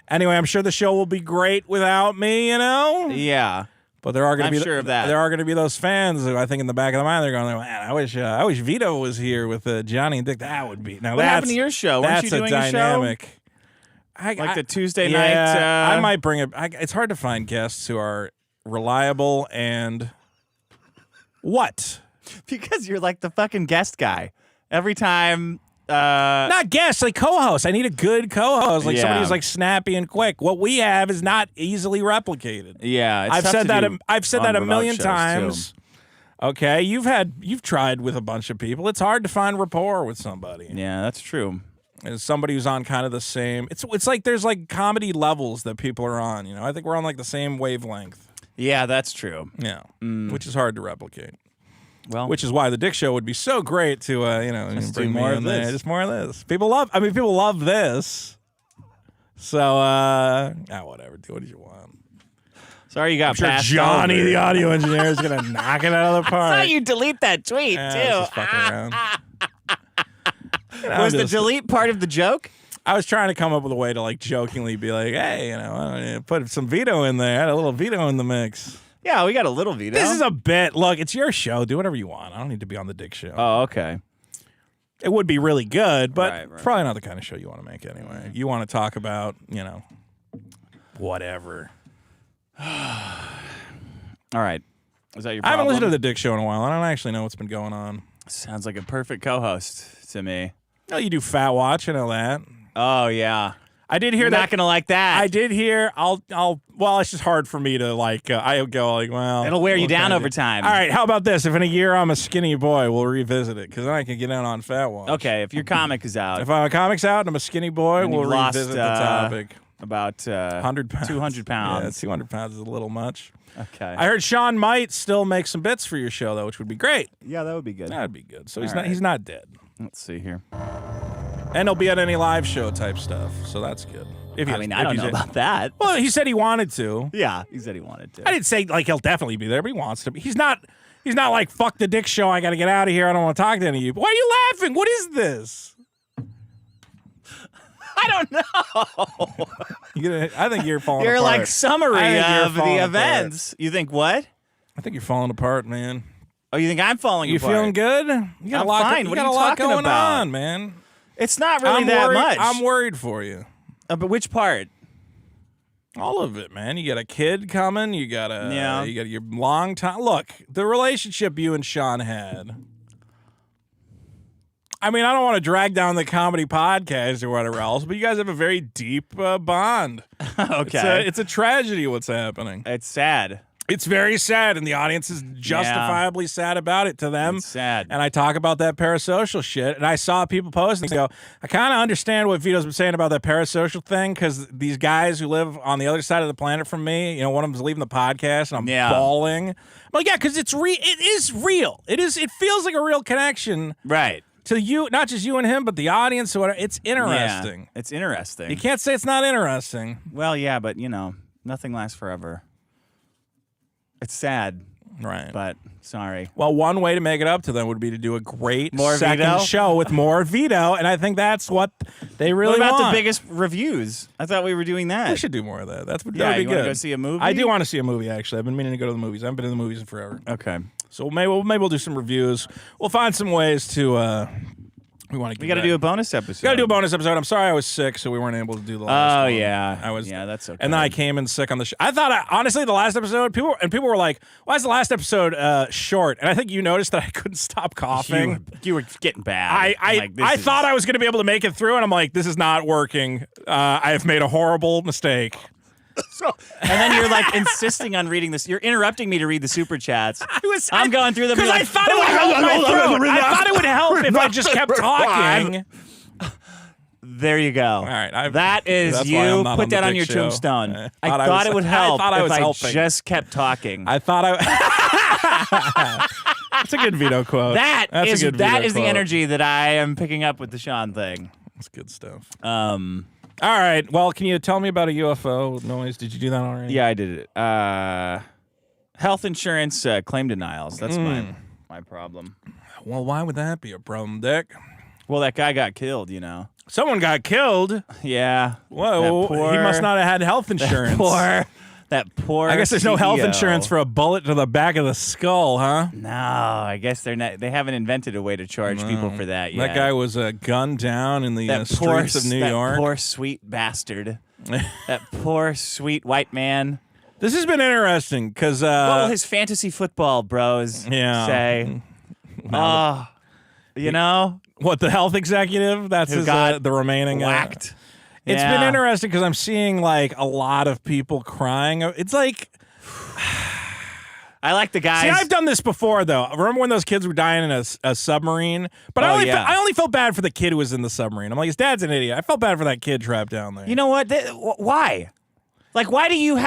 S2: Anyway, I'm sure the show will be great without me.
S1: Yeah.
S2: But there are going to be
S1: sure of that.
S2: There are going to be those fans who I think in the back of their mind they're going, man, I wish Vito was here with Johnny and Dick. That would be now.
S1: What happened to your show? Weren't you doing
S2: a dynamic.
S1: A show? Like the Tuesday night.
S2: I might bring it. It's hard to find guests who are reliable and what?
S1: Because you're like the fucking guest guy. Every time.
S2: Not guest, like co-host. I need a good co-host, like somebody who's like snappy and quick. What we have is not easily replicated.
S1: Yeah, it's
S2: I've
S1: tough
S2: said
S1: to
S2: that.
S1: do
S2: I've said
S1: on
S2: that a
S1: remote
S2: million
S1: shows,
S2: times.
S1: too.
S2: Okay, you've tried with a bunch of people. It's hard to find rapport with somebody.
S1: Yeah, that's true.
S2: As somebody who's on kind of the same. It's like there's like comedy levels that people are on. I think we're on like the same wavelength.
S1: Yeah, that's true.
S2: Yeah, which is hard to replicate.
S1: Well,
S2: Which is why the Dick Show would be so great to bring
S1: more
S2: me
S1: of
S2: in there.
S1: this.
S2: Just more of this. People love this. So whatever. Do what you want.
S1: sorry you got
S2: I'm sure
S1: passed
S2: Johnny,
S1: over.
S2: the audio engineer, is gonna knock it out of the park.
S1: I saw you delete that tweet
S2: Yeah,
S1: too.
S2: it's just fucking around.
S1: Was the delete part of the joke?
S2: I was trying to come up with a way to like jokingly be like, hey, you know, put some Vito in there. Add a little Vito in the mix.
S1: Yeah, we got a little Vito.
S2: This is a bit. Look, it's your show. Do whatever you want. I don't need to be on the Dick Show.
S1: Oh, okay.
S2: It would be really good, but
S1: Right.
S2: probably not the kind of show you want to make anyway. You want to talk about, you know, whatever.
S1: All right. Is that your problem?
S2: I haven't listened to the Dick Show in a while. I don't actually know what's been going on.
S1: Sounds like a perfect co-host to me.
S2: No, you do Fat Watch. I know that.
S1: Oh, yeah.
S2: I did hear
S1: You're
S2: that.
S1: not going to like that.
S2: I did hear. Well, it's just hard for me to like. I go like, well,
S1: It'll wear you
S2: what
S1: down
S2: can I
S1: over
S2: do?
S1: time.
S2: All right, how about this? If in a year I'm a skinny boy, we'll revisit it because then I can get in on Fat Watch.
S1: Okay, if your comic is out.
S2: If I'm a comic's out and I'm a skinny boy,
S1: And
S2: we'll
S1: you've lost,
S2: revisit the topic.
S1: About
S2: 100 pounds.
S1: 200 pounds.
S2: Yeah, 200 pounds is a little much.
S1: Okay.
S2: I heard Sean might still make some bits for your show though, which would be great.
S1: Yeah, that would be good.
S2: That'd be good. So
S1: All right.
S2: he's not dead,
S1: Let's see here.
S2: and he'll be at any live show type stuff. So that's good. If he
S1: I
S2: has-
S1: mean,
S2: if
S1: I don't
S2: he's
S1: know
S2: in-
S1: about that.
S2: Well, he said he wanted to.
S1: Yeah, he said he wanted to.
S2: I didn't say like he'll definitely be there, but he wants to be. He's not like fuck the Dick Show. I got to get out of here. I don't want to talk to any of you. Why are you laughing? What is this?
S1: I don't know.
S2: I think you're falling.
S1: You're
S2: apart.
S1: like summary
S2: I think you're
S1: of the
S2: falling
S1: events. You think what?
S2: I think you're falling apart, man.
S1: Oh, you think I'm falling
S2: You
S1: apart?
S2: feeling good? You got
S1: I'm
S2: a lot.
S1: fine.
S2: You
S1: What
S2: got
S1: are
S2: a
S1: you
S2: lot
S1: talking
S2: going
S1: about?
S2: on, man.
S1: It's not really
S2: I'm
S1: that
S2: worried,
S1: much.
S2: I'm worried for you.
S1: But which part?
S2: All of it, man. You got a kid coming. You got
S1: Yeah.
S2: You got your long time. Look, the relationship you and Sean had. I mean, I don't want to drag down the comedy podcast or whatever else, but you guys have a very deep bond.
S1: Okay.
S2: It's a tragedy what's happening.
S1: It's sad.
S2: It's very sad, and the audience is justifiably sad about it to them.
S1: It's sad.
S2: And I talk about that parasocial shit, and I saw people posting, go, I kind of understand what Vito's been saying about that parasocial thing, because these guys who live on the other side of the planet from me, you know, one of them's leaving the podcast, and I'm bawling. I'm like, yeah, because it is real. It feels like a real connection.
S1: Right.
S2: To you, not just you and him, but the audience. Or whatever. It's interesting.
S1: Yeah, it's interesting.
S2: You can't say it's not interesting.
S1: Well, yeah, but, you know, nothing lasts forever. It's sad,
S2: Right.
S1: but sorry.
S2: Well, one way to make it up to them would be to do a great
S1: More
S2: second
S1: Vito?
S2: show with more Vito, and I think that's what they really
S1: What about
S2: want.
S1: the biggest reviews? I thought we were doing that.
S2: We should do more of that. That would be
S1: you
S2: good.
S1: want to go see a movie?
S2: I do want to see a movie, actually. I've been meaning to go to the movies. I haven't been in the movies in forever.
S1: Okay.
S2: So maybe we'll do some reviews. We'll find some ways to. We want to.
S1: We got to do a bonus episode.
S2: Got to do a bonus episode. I'm sorry I was sick, so we weren't able to do the last one.
S1: Oh, yeah.
S2: I was.
S1: Yeah, that's okay.
S2: And then I came in sick on the show. I thought, honestly, the last episode, people were like, "Why is the last episode short?" And I think you noticed that I couldn't stop coughing.
S1: You were getting bad.
S2: I thought I was going to be able to make it through, and I'm like, this is not working. I have made a horrible mistake.
S1: And then you're like insisting on reading this. You're interrupting me to read the super chats. I'm going through them.
S2: Because
S1: Like,
S2: I thought it would help my throat. I thought it would help if I just kept talking.
S1: There you go. All
S2: right,
S1: that is
S2: that's why I'm
S1: you.
S2: not
S1: Put
S2: on the
S1: that on
S2: Dick
S1: your
S2: Show.
S1: tombstone.
S2: I
S1: I
S2: thought I
S1: thought
S2: was-
S1: it would
S2: I
S1: help
S2: thought I was
S1: if
S2: helping.
S1: I just kept talking.
S2: I thought That's a good Vito quote.
S1: That
S2: That's
S1: is
S2: a good
S1: that
S2: Vito
S1: is the
S2: quote.
S1: energy that I am picking up with the Sean thing.
S2: That's good stuff.
S1: All
S2: right. Well, can you tell me about a UFO noise? Did you do that already?
S1: Yeah, I did it. Health insurance claim denials. That's my problem.
S2: Well, why would that be a problem, Dick?
S1: Well, that guy got killed, you know.
S2: Someone got killed.
S1: Yeah.
S2: Whoa. He must not have had health insurance.
S1: That poor.
S2: I guess there's no health
S1: CEO.
S2: insurance for a bullet to the back of the skull, huh?
S1: No, I guess they're not. They haven't invented a way to charge people for that yet.
S2: That guy was gunned down in the streets of New York.
S1: That poor sweet bastard. That poor sweet white man.
S2: This has been interesting because
S1: What will his fantasy football bros say? You know?
S2: What, the health executive? That's
S1: Who
S2: his,
S1: got
S2: the remaining
S1: whacked.
S2: It's been interesting because I'm seeing like a lot of people crying. It's like
S1: I like the guys.
S2: See, I've done this before though. Remember when those kids were dying in a submarine? But
S1: Oh,
S2: I only felt bad for the kid who was in the submarine. I'm like, his dad's an idiot. I felt bad for that kid trapped down there.
S1: You know what? Why? Like, why do you?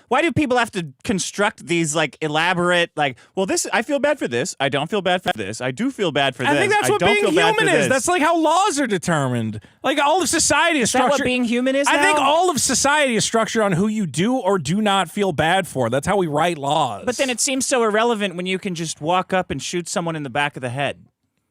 S1: Why do people have to construct these like elaborate like? Well, this I feel bad for this. I don't feel bad for this. I do feel bad for this.
S2: I think that's what
S1: don't
S2: being
S1: feel bad
S2: human
S1: for
S2: is.
S1: this.
S2: That's like how laws are determined. Like all of society is
S1: Is that
S2: structured.
S1: what being human is?
S2: I think
S1: now?
S2: all of society is structured on who you do or do not feel bad for. That's how we write laws.
S1: But then it seems so irrelevant when you can just walk up and shoot someone in the back of the head.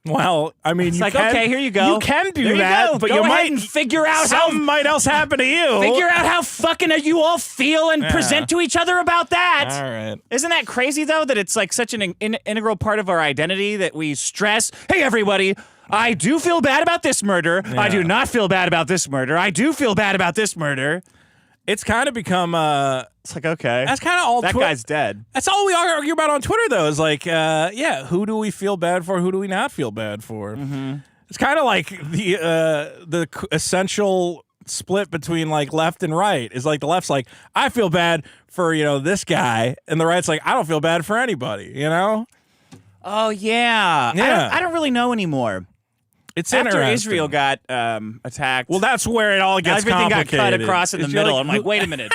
S2: Well, I mean,
S1: It's
S2: you
S1: like,
S2: can,
S1: okay, here you go.
S2: You can do
S1: There you
S2: that,
S1: go.
S2: but
S1: Go
S2: you
S1: ahead
S2: might
S1: and figure out
S2: something might else happen to you.
S1: Figure out how fucking you all feel and present to each other about that.
S2: All right.
S1: Isn't that crazy, though, that it's like such an integral part of our identity that we stress, hey, everybody, I do feel bad about this murder.
S2: Yeah.
S1: I do not feel bad about this murder. I do feel bad about this murder.
S2: It's kind of become
S1: It's like, okay.
S2: that's kind of all
S1: that guy's dead.
S2: That's all we argue about on Twitter, though, is like, who do we feel bad for? Who do we not feel bad for? Mm-hmm. It's kind of like the essential split between like left and right is like the left's like, I feel bad for, this guy. And the right's like, I don't feel bad for anybody,
S1: Oh, yeah.
S2: Yeah.
S1: I don't really know anymore.
S2: It's
S1: After
S2: interesting.
S1: Israel got attacked.
S2: Well, that's where it all gets
S1: everything
S2: complicated.
S1: got cut across in the
S2: It's
S1: middle.
S2: like,
S1: I'm like, wait a minute.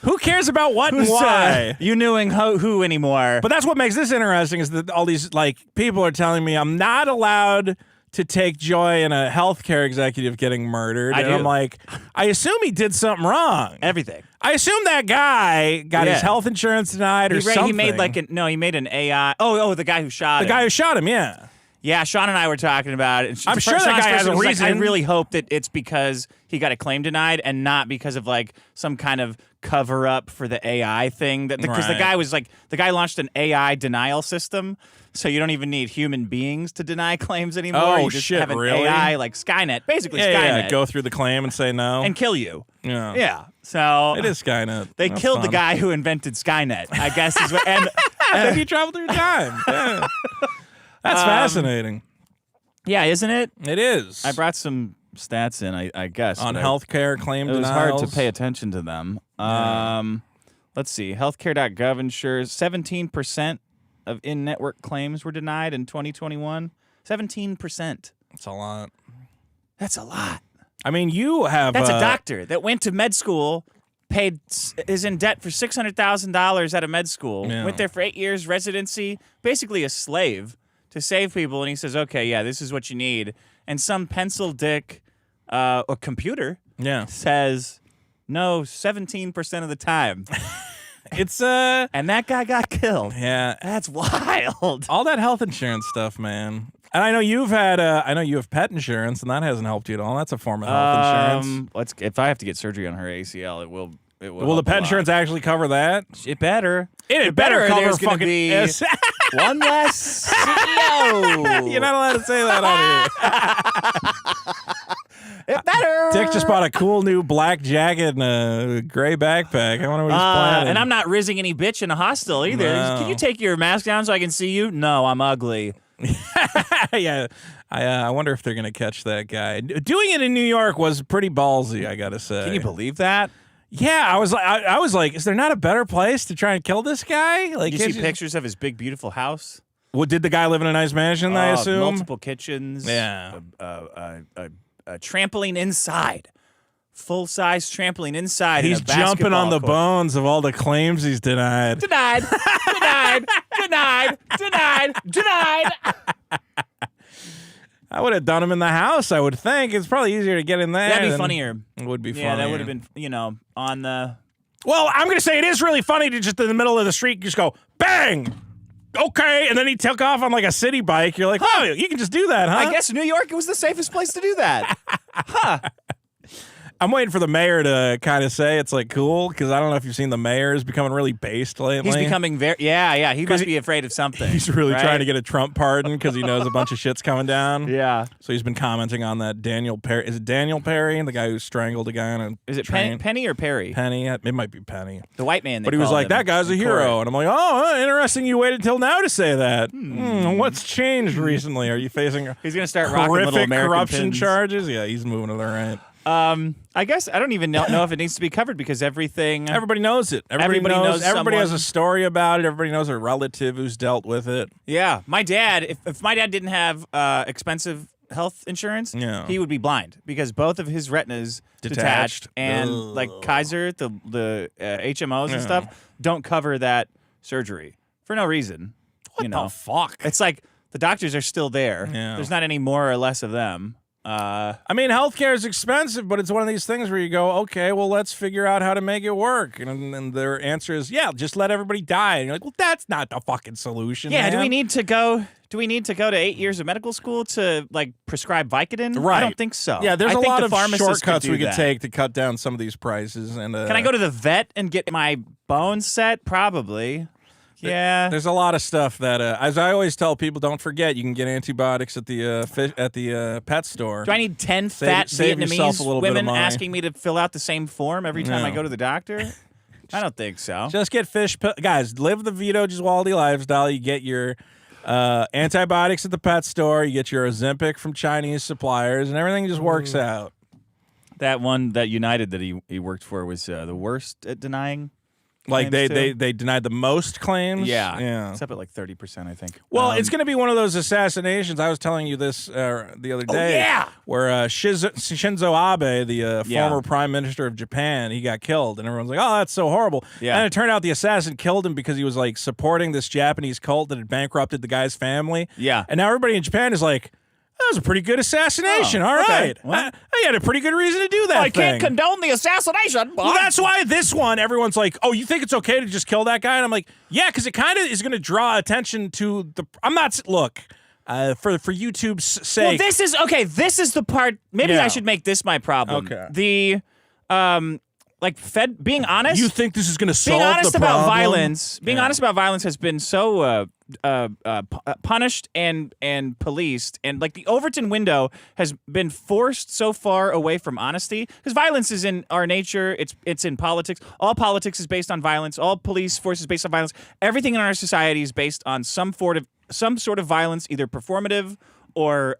S2: who cares about what and why?
S1: You knowing who anymore?
S2: But that's what makes this interesting is that all these like people are telling me I'm not allowed to take joy in a healthcare executive getting murdered.
S1: I
S2: and
S1: do.
S2: I'm like, I assume he did something wrong.
S1: Everything.
S2: I assume that guy got his health insurance denied or something.
S1: He made he made an AI. Oh, the guy who shot him.
S2: The guy who shot him, yeah.
S1: Yeah, Sean and I were talking about it. And
S2: I'm sure that
S1: Sean's
S2: guy has
S1: person
S2: a
S1: was like,
S2: reason.
S1: I really hope that it's because he got a claim denied and not because of like some kind of cover up for the AI thing. Because the
S2: Right.
S1: guy was like, the guy launched an AI denial system, so you don't even need human beings to deny claims anymore.
S2: Oh,
S1: you just
S2: shit,
S1: have an
S2: really?
S1: AI like Skynet, basically Skynet,
S2: Yeah, go through the claim and say no.
S1: and kill you.
S2: yeah.
S1: Yeah, so
S2: It is Skynet.
S1: They
S2: That's
S1: killed the
S2: fun.
S1: guy who invented Skynet, I guess. Is what, and
S2: Then you travel through time. Yeah. That's fascinating.
S1: yeah, isn't it?
S2: It is.
S1: I brought some stats in, I guess.
S2: on
S1: but
S2: healthcare claim
S1: It was
S2: denials.
S1: hard to pay attention to them. Let's see. Healthcare.gov ensures 17% of in-network claims were denied in 2021. 17%.
S2: It's a lot.
S1: That's a lot.
S2: I mean, you have.
S1: That's a doctor that went to med school, is in debt for $600,000 out of med school,
S2: Yeah.
S1: went there for 8 years residency, basically a slave to save people, and he says, okay, yeah, this is what you need. And some pencil dick or computer
S2: Yeah.
S1: says no 17% of the time.
S2: It's
S1: And that guy got killed.
S2: yeah.
S1: That's wild.
S2: All that health insurance stuff, man. And I know you've had you have pet insurance, and that hasn't helped you at all. That's a form of health insurance.
S1: If I have to get surgery on her ACL, it will. It will.
S2: Will the
S1: help a
S2: pet
S1: lot.
S2: insurance actually cover that?
S1: It better.
S2: It better cover
S1: There's gonna
S2: fucking.
S1: be
S2: Yes.
S1: one less CEO.
S2: You're not allowed to say that on here.
S1: It better.
S2: Dick just bought a cool new black jacket and a gray backpack. I wonder what he's planning.
S1: And I'm not rizzing any bitch in a hostel either.
S2: No.
S1: Can you take your mask down so I can see you? No, I'm ugly.
S2: Yeah, I wonder if they're gonna catch that guy. Doing it in New York was pretty ballsy, I gotta say.
S1: Can you believe that?
S2: Yeah, I was like, is there not a better place to try and kill this guy? Like,
S1: Did you
S2: can't
S1: see pictures of his big, beautiful house?
S2: Well, did the guy live in a nice mansion? I assume.
S1: Multiple kitchens.
S2: Yeah.
S1: A trampoline inside. Full-size trampoline inside.
S2: He's
S1: in a
S2: jumping on the
S1: basketball court.
S2: bones of all the claims he's denied.
S1: Denied. Denied. Denied. Denied. Denied.
S2: I would have done him in the house, I would think. It's probably easier to get in there.
S1: That'd be
S2: than-
S1: funnier.
S2: It would be funnier.
S1: Yeah, that would have been, on the...
S2: Well, I'm going to say it is really funny to just in the middle of the street just go, bang! Okay, and then he took off on like a city bike. You're like, oh, you can just do that, huh?
S1: I guess New York was the safest place to do that.
S2: I'm waiting for the mayor to kind of say it's like cool, because I don't know if you've seen the mayor is becoming really based lately.
S1: He's becoming very... Yeah. He must be afraid of something.
S2: He's really
S1: right?
S2: trying to get a Trump pardon because he knows a bunch of shit's coming down.
S1: Yeah.
S2: So he's been commenting on that Daniel Perry. Is it Daniel Perry, the guy who strangled a guy on a
S1: Is it
S2: train?
S1: Penny or Perry?
S2: Penny? It might be Penny.
S1: The white man.
S2: But he was like, that guy's a hero. And I'm like, oh, interesting you waited till now to say that. What's changed recently? Are you facing
S1: He's going to start rocking little
S2: horrific
S1: American
S2: corruption
S1: pins.
S2: charges? Yeah, he's moving to the right.
S1: I guess I don't even know if it needs to be covered because everything...
S2: Everybody knows it.
S1: Everybody knows
S2: Everybody has
S1: someone.
S2: a story about it. Everybody knows a relative who's dealt with it.
S1: Yeah. My dad, if my dad didn't have expensive health insurance,
S2: Yeah.
S1: he would be blind because both of his retinas detached and
S2: Ugh.
S1: like Kaiser, the HMOs and
S2: Yeah.
S1: stuff don't cover that surgery for no reason.
S2: What the fuck?
S1: It's like the doctors are still there.
S2: Yeah.
S1: There's not any more or less of them.
S2: I mean, healthcare is expensive, but it's one of these things where you go, okay, well, let's figure out how to make it work. And their answer is, yeah, just let everybody die. And you're like, well, that's not the fucking solution.
S1: Yeah, do
S2: man.
S1: we need to go Do we need to go to 8 years of medical school to like prescribe Vicodin?
S2: Right.
S1: I don't think so.
S2: Yeah, there's
S1: I
S2: a
S1: think
S2: lot
S1: the
S2: of
S1: pharmacist
S2: shortcuts
S1: could
S2: we
S1: do
S2: could
S1: that.
S2: take to cut down some of these prices. And
S1: Can I go to the vet and get my bones set? Probably. Yeah.
S2: There's a lot of stuff that, as I always tell people, don't forget you can get antibiotics at the pet store.
S1: Do I need 10
S2: Save-
S1: fat
S2: save yourself
S1: Vietnamese
S2: a little bit of
S1: women
S2: money.
S1: asking me to fill out the same form every time I
S2: No.
S1: go to the doctor? I don't think so.
S2: Just get guys, live the Vito Gesualdi lifestyle. You get your antibiotics at the pet store. You get your Ozempic from Chinese suppliers, and everything just works out.
S1: That United that he worked for was the worst at denying.
S2: Like
S1: claims,
S2: they denied the most claims. Yeah.
S1: It's up at like 30%, I think.
S2: Well, it's going to be one of those assassinations. I was telling you this the other day.
S1: yeah!
S2: Where Shinzo Abe, the former prime minister of Japan, he got killed, and everyone's like, "Oh, that's so horrible."
S1: Yeah.
S2: And it turned out the assassin killed him because he was like supporting this Japanese cult that had bankrupted the guy's family.
S1: Yeah.
S2: And now everybody in Japan is like, "That was a pretty good assassination. All
S1: okay.
S2: right,
S1: Well,
S2: I had a pretty good reason to do that.
S1: I can't
S2: thing."
S1: condone the assassination.
S2: Well, that's why this one, everyone's like, "Oh, you think it's okay to just kill that guy?" And I'm like, "Yeah, because it kind of is going to draw attention to the." I'm not look for YouTube's sake.
S1: Well, this is okay. This is the part. Maybe
S2: Yeah.
S1: I should make this my problem.
S2: Okay.
S1: The being honest.
S2: You think this is going to solve
S1: being honest
S2: the
S1: about
S2: problem?
S1: violence. Being
S2: Yeah.
S1: honest about violence has been so punished and policed, and like the Overton window has been forced so far away from honesty because violence is in our nature. It's in politics. All politics is based on violence. All police force is based on violence. Everything in our society is based on some sort of violence, either performative or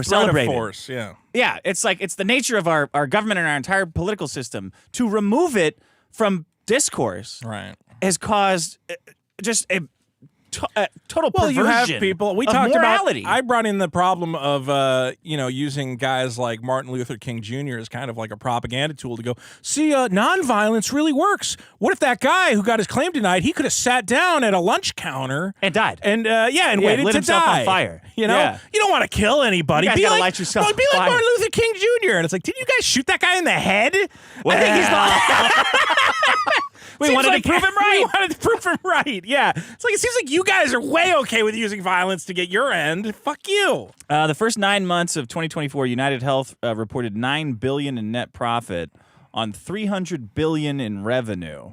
S1: celebrated.
S2: Force, yeah.
S1: Yeah, it's the nature of our government and our entire political system. To remove it from discourse
S2: Right.
S1: has caused just a total
S2: Well,
S1: perversion
S2: you have people. We
S1: of
S2: talked
S1: morality.
S2: about. I brought in the problem of using guys like Martin Luther King Jr. as kind of like a propaganda tool to go see. Nonviolence really works. What if that guy who got his claim denied? He could have sat down at a lunch counter
S1: and died.
S2: and waited
S1: lit
S2: to
S1: himself
S2: die.
S1: on fire.
S2: You know,
S1: Yeah.
S2: you don't want to kill anybody.
S1: You guys
S2: be
S1: gotta
S2: like,
S1: light yourself
S2: be
S1: on
S2: like
S1: fire.
S2: Martin Luther King Jr. And it's like, did you guys shoot that guy in the head?
S1: Well,
S2: I think he's not.
S1: we
S2: Seems
S1: wanted
S2: like
S1: to prove him right.
S2: We wanted to prove him right. Yeah. It's like it seems like you guys are way okay with using violence to get your end. Fuck you.
S1: The first 9 months of 2024, United Health reported $9 billion in net profit on $300 billion in revenue.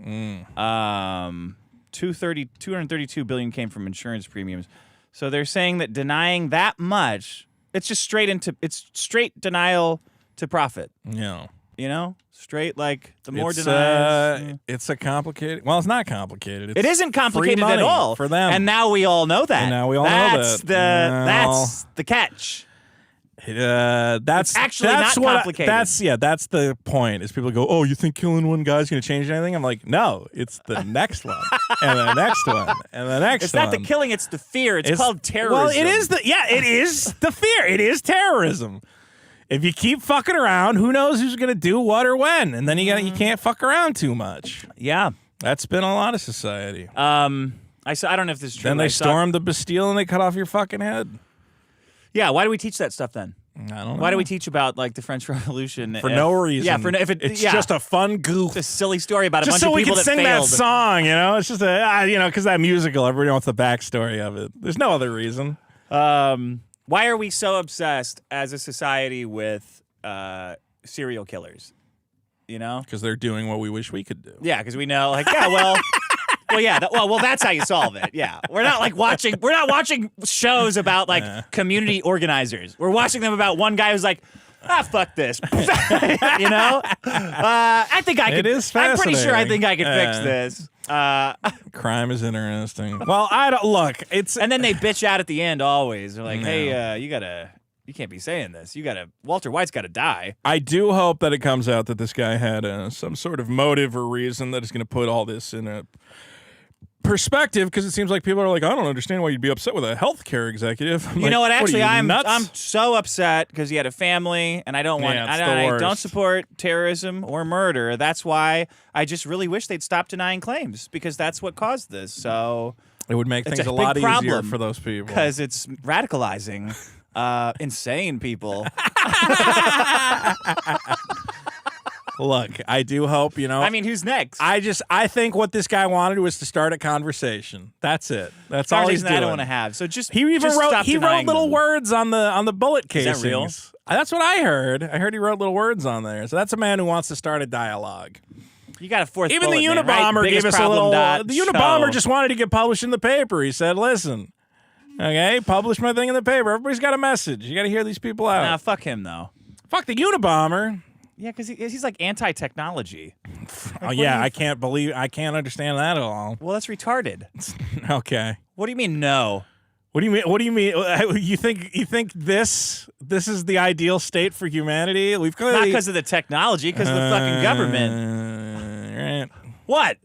S1: $232 billion came from insurance premiums. So they're saying that denying that much, it's straight denial to profit.
S2: Yeah.
S1: You know, straight like the more
S2: It's,
S1: denies.
S2: it's a complicated. Well, it's not complicated. It's
S1: It isn't complicated
S2: free
S1: at
S2: money
S1: all
S2: for them.
S1: and now we all know that.
S2: And now we all know
S1: that's
S2: that.
S1: That's the catch.
S2: That's
S1: actually
S2: that's
S1: not
S2: what
S1: complicated.
S2: That's the point. Is people go, "Oh, you think killing one guy is going to change anything?" I'm like, no, it's the next one, and the next one, and the next
S1: It's
S2: one.
S1: not the killing; it's the fear. It's called terrorism.
S2: Well, it is it is the fear. It is terrorism. If you keep fucking around, who knows who's going to do what or when, and then you can't fuck around too much.
S1: Yeah.
S2: That's been a lot of society.
S1: I don't know if this is true.
S2: Then they stormed the Bastille and they cut off your fucking head.
S1: Yeah. Why do we teach that stuff then?
S2: I don't know.
S1: Why do we teach about like the French Revolution
S2: For no reason.
S1: Yeah.
S2: It's just a fun goof.
S1: It's a silly story about a
S2: Just
S1: bunch
S2: so
S1: of
S2: we
S1: people
S2: can
S1: that
S2: sing
S1: failed.
S2: that song, you know? It's just because that musical, everybody wants the backstory of it. There's no other reason.
S1: Why are we so obsessed as a society with serial killers? You know?
S2: Because they're doing what we wish we could do.
S1: Yeah, because we know, like, yeah, well, that's how you solve it. Yeah, we're not watching shows about like community organizers. We're watching them about one guy who's like, fuck this. You know? I think I could.
S2: It is
S1: I'm pretty sure I
S2: fascinating.
S1: think I could fix this.
S2: Crime is interesting. Well, I don't look. It's
S1: And then they bitch out at the end always. They're like, hey, you can't be saying this. Walter White's got to die.
S2: I do hope that it comes out that this guy had some sort of motive or reason that is going to put all this in a perspective, because it seems like people are like, I don't understand why you'd be upset with a healthcare executive. I'm
S1: You
S2: like,
S1: know what? Actually,
S2: are you
S1: I'm
S2: nuts?
S1: so upset because he had a family, and I don't want.
S2: Yeah, it's
S1: I
S2: the
S1: don't
S2: worst.
S1: support terrorism or murder. That's why I just really wish they'd stop denying claims, because that's what caused this. So
S2: It would make
S1: it's
S2: things
S1: a
S2: a lot
S1: big
S2: easier
S1: problem
S2: for those people.
S1: because it's radicalizing insane people.
S2: Look, I do hope,
S1: I mean, who's next?
S2: I think what this guy wanted was to start a conversation. That's it. That's all he's
S1: Conversation
S2: doing.
S1: I don't want to have. So
S2: He even
S1: just
S2: wrote
S1: stop denying
S2: little
S1: them.
S2: words on the bullet casings.
S1: Is that real?
S2: That's what I heard. I heard he wrote little words on there. So that's a man who wants to start a dialogue.
S1: You got a fourth.
S2: Even
S1: bullet,
S2: the
S1: man, right?
S2: Unabomber
S1: Biggest
S2: gave us a
S1: problem
S2: little.
S1: dot
S2: The Unabomber
S1: show.
S2: just wanted to get published in the paper. He said, "Listen, okay, publish my thing in the paper. Everybody's got a message. You got to hear these people out."
S1: Nah, fuck him though.
S2: Fuck the Unabomber.
S1: Yeah, because he's like anti-technology.
S2: Oh yeah, I can't understand that at all.
S1: Well, that's retarded.
S2: Okay.
S1: What do you mean no?
S2: What do you mean? What do you mean? You think this is the ideal state for humanity? We've clearly
S1: Not because of the technology, because of the fucking government.
S2: Right.
S1: What?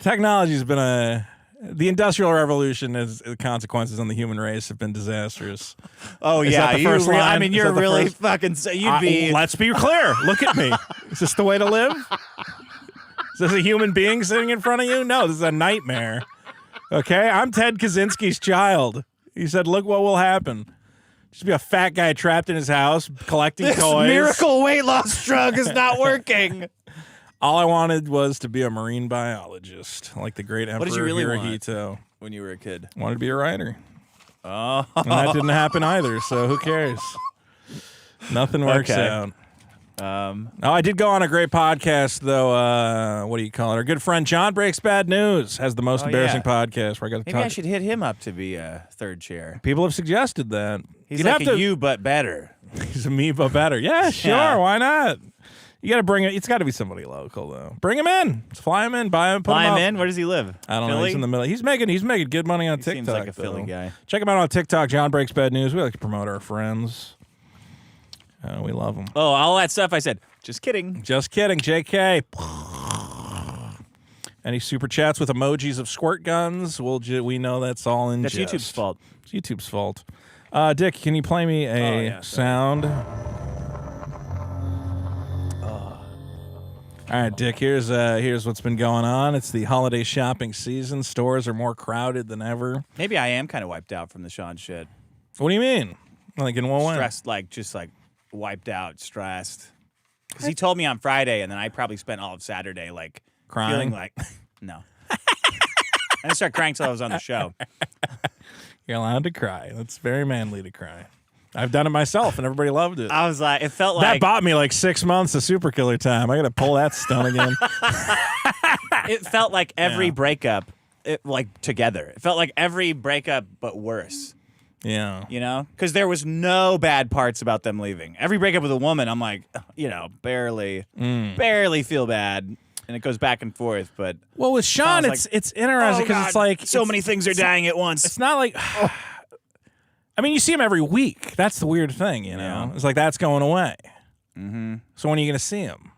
S2: Technology's been the Industrial Revolution, the consequences on the human race have been disastrous.
S1: Oh
S2: Is
S1: yeah,
S2: that the first line?
S1: I mean,
S2: Is
S1: you're
S2: that the
S1: really
S2: first?
S1: fucking. You'd be.
S2: Let's be clear. Look at me. Is this the way to live? Is this a human being sitting in front of you? No, this is a nightmare. Okay, I'm Ted Kaczynski's child. He said, "Look what will happen." Just be a fat guy trapped in his house collecting
S1: This
S2: toys.
S1: miracle weight loss drug is not working.
S2: All I wanted was to be a marine biologist, like the great Emperor
S1: What did you really want?
S2: Hirohito.
S1: When you were a kid.
S2: Wanted to be a writer.
S1: Oh.
S2: And that didn't happen either, so who cares? Nothing works
S1: Okay.
S2: out. I did go on a great podcast, though. What do you call it? Our good friend John Breaks Bad News has the most embarrassing podcast where I got to
S1: Maybe
S2: talk.
S1: I should hit him up to be a third chair.
S2: People have suggested that.
S1: He's
S2: You'd
S1: like
S2: have
S1: a
S2: to,
S1: you, but better.
S2: He's a me, but better. Yeah, sure.
S1: Yeah.
S2: Why not? You got to bring it. It's got to be somebody local, though. Bring him in. Just fly him in. Buy him. Put
S1: Fly
S2: him
S1: him
S2: up.
S1: in? Where does he live?
S2: I don't know.
S1: Philly?
S2: He's in the middle. He's making good money on
S1: He
S2: TikTok.
S1: seems like a Philly
S2: though.
S1: guy.
S2: Check him out on TikTok. John Breaks Bad News. We like to promote our friends. We love them.
S1: Oh, all that stuff I said. Just kidding.
S2: Just kidding, JK. Any super chats with emojis of squirt guns? We know that's all in
S1: That's
S2: jest.
S1: YouTube's fault.
S2: It's YouTube's fault. Dick, can you play me a sound? All right, Dick, here's what's been going on. It's the holiday shopping season. Stores are more crowded than ever.
S1: Maybe I am kind of wiped out from the Sean shit.
S2: What do you mean? Like in what way?
S1: Stressed, just wiped out, stressed. Because he told me on Friday, and then I probably spent all of Saturday
S2: Crying?
S1: feeling like no. I didn't start crying till I was on the show.
S2: You're allowed to cry. That's very manly to cry. I've done it myself, and everybody loved it.
S1: I was like, it felt
S2: That
S1: like
S2: bought me 6 months of Super Killer time. I got to pull that stunt again.
S1: it felt like every breakup, together. It felt like every breakup, but worse.
S2: Yeah.
S1: You know, because there was no bad parts about them leaving. Every breakup with a woman, I'm like, barely feel bad, and it goes back and forth. But
S2: Well, with Sean,
S1: Sounds
S2: it's interesting because it's like
S1: so many things are dying at once.
S2: It's not like. I mean, you see him every week. That's the weird thing, you know.
S1: Yeah.
S2: It's like that's going away. Mm-hmm. So when are you going to see him?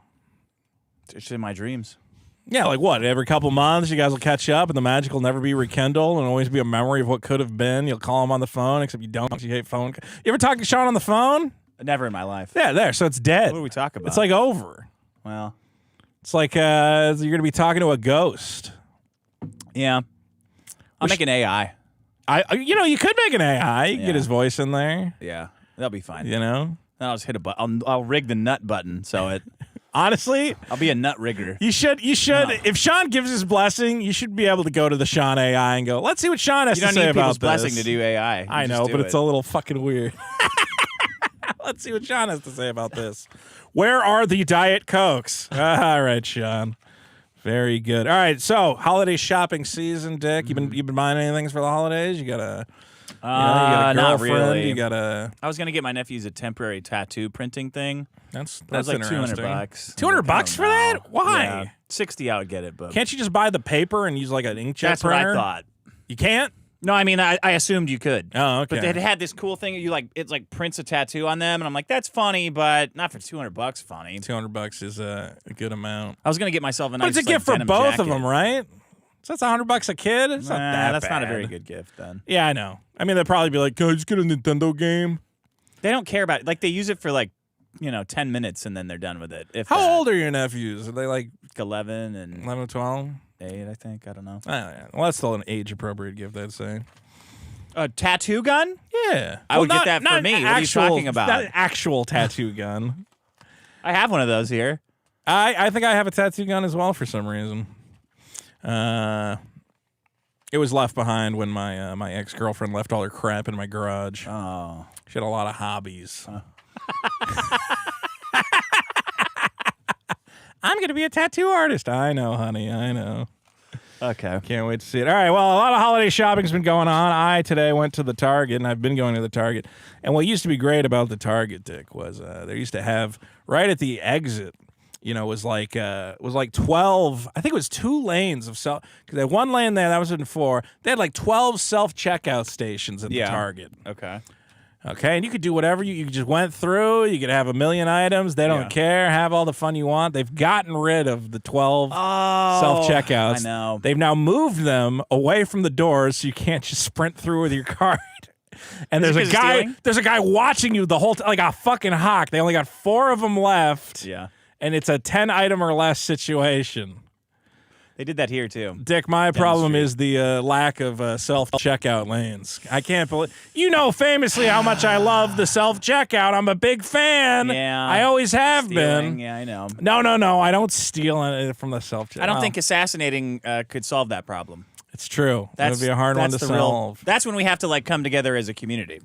S1: It's in my dreams.
S2: Yeah, like what? Every couple months, you guys will catch up, and the magic will never be rekindled, and always be a memory of what could have been. You'll call him on the phone, except you don't. 'Cause you hate phone. You ever talk to Sean on the phone?
S1: Never in my life.
S2: Yeah, there. So it's dead.
S1: What do we talk about?
S2: It's like over.
S1: Well,
S2: It's like you're going to be talking to a ghost.
S1: yeah. I'll make an AI.
S2: You could make an AI. You can
S1: Yeah.
S2: get his voice in there.
S1: Yeah, that'll be fine.
S2: You know.
S1: Then I'll just hit a button. I'll rig the nut button so
S2: Honestly,
S1: I'll be a nut rigger.
S2: You should. If Sean gives his blessing, you should be able to go to the Sean AI and go, let's see what Sean has
S1: You
S2: to
S1: don't
S2: say
S1: need
S2: about
S1: people's
S2: this.
S1: blessing to do AI.
S2: I know, but it's a little fucking weird. Let's see what Sean has to say about this. Where are the Diet Cokes? All right, Sean. Very good. All right, so holiday shopping season, Dick. You've been buying anything for the holidays? You got a you got a
S1: not
S2: girlfriend.
S1: really.
S2: You got a.
S1: I was gonna get my nephew's a temporary tattoo printing thing.
S2: That's
S1: That was like
S2: interesting.
S1: $200.
S2: $200 for that? Why?
S1: Yeah, 60 I would get it, but
S2: Can't you just buy the paper and use like an inkjet
S1: that's
S2: printer?
S1: what I thought.
S2: You can't.
S1: No, I mean I assumed you could.
S2: Oh, okay.
S1: But it had this cool thing. It's like prints a tattoo on them, and I'm like, that's funny, but not for $200. Funny.
S2: $200 is a good amount.
S1: I was gonna get myself a nice.
S2: But it's a gift for
S1: denim
S2: both
S1: jacket.
S2: of them, right? So that's $100 a kid. It's not that
S1: That's not a
S2: bad.
S1: very good gift then.
S2: Yeah, I know. I mean, they'll probably be like, "Can I just get a Nintendo game?"
S1: They don't care about it. They use it for 10 minutes and then they're done with it.
S2: How old are your nephews? Are they like
S1: 11 and
S2: 11 or 12?
S1: 8, I think. I don't know.
S2: Yeah. Well, that's still an age-appropriate gift, I'd say.
S1: A tattoo gun?
S2: Yeah.
S1: I would get that
S2: not
S1: for me.
S2: an
S1: What are you talking about?
S2: Not an actual tattoo gun.
S1: I have one of those here.
S2: I think I have a tattoo gun as well for some reason. It was left behind when my ex-girlfriend left all her crap in my garage.
S1: Oh.
S2: She had a lot of hobbies. I'm going to be a tattoo artist. I know, honey. I know.
S1: Okay.
S2: Can't wait to see it. All right, well, a lot of holiday shopping's been going on. I today went to the Target, and I've been going to the Target. And what used to be great about the Target, Dick, was they used to have right at the exit, was like 12. I think it was 2 lanes of self. Because they had 1 lane there. That was in 4. They had like 12 self checkout stations at the Target.
S1: Okay.
S2: Okay, and you could do whatever you just went through. You could have a million items. They don't care. Have all the fun you want. They've gotten rid of the 12 self-checkouts.
S1: I know.
S2: They've now moved them away from the doors so you can't just sprint through with your card. And there's a guy watching you the whole time, like a fucking hawk. They only got 4 of them left.
S1: Yeah.
S2: And it's a 10 item or less situation.
S1: They did that here, too.
S2: Dick, my problem is the lack of self-checkout lanes. I can't believe... famously how much I love the self-checkout. I'm a big fan.
S1: Yeah.
S2: I always have been.
S1: Yeah, I know.
S2: No. I don't steal it from the self-checkout.
S1: I don't think assassinating could solve that problem.
S2: It's true. That would be a hard one to solve.
S1: That's when we have to, come together as a community.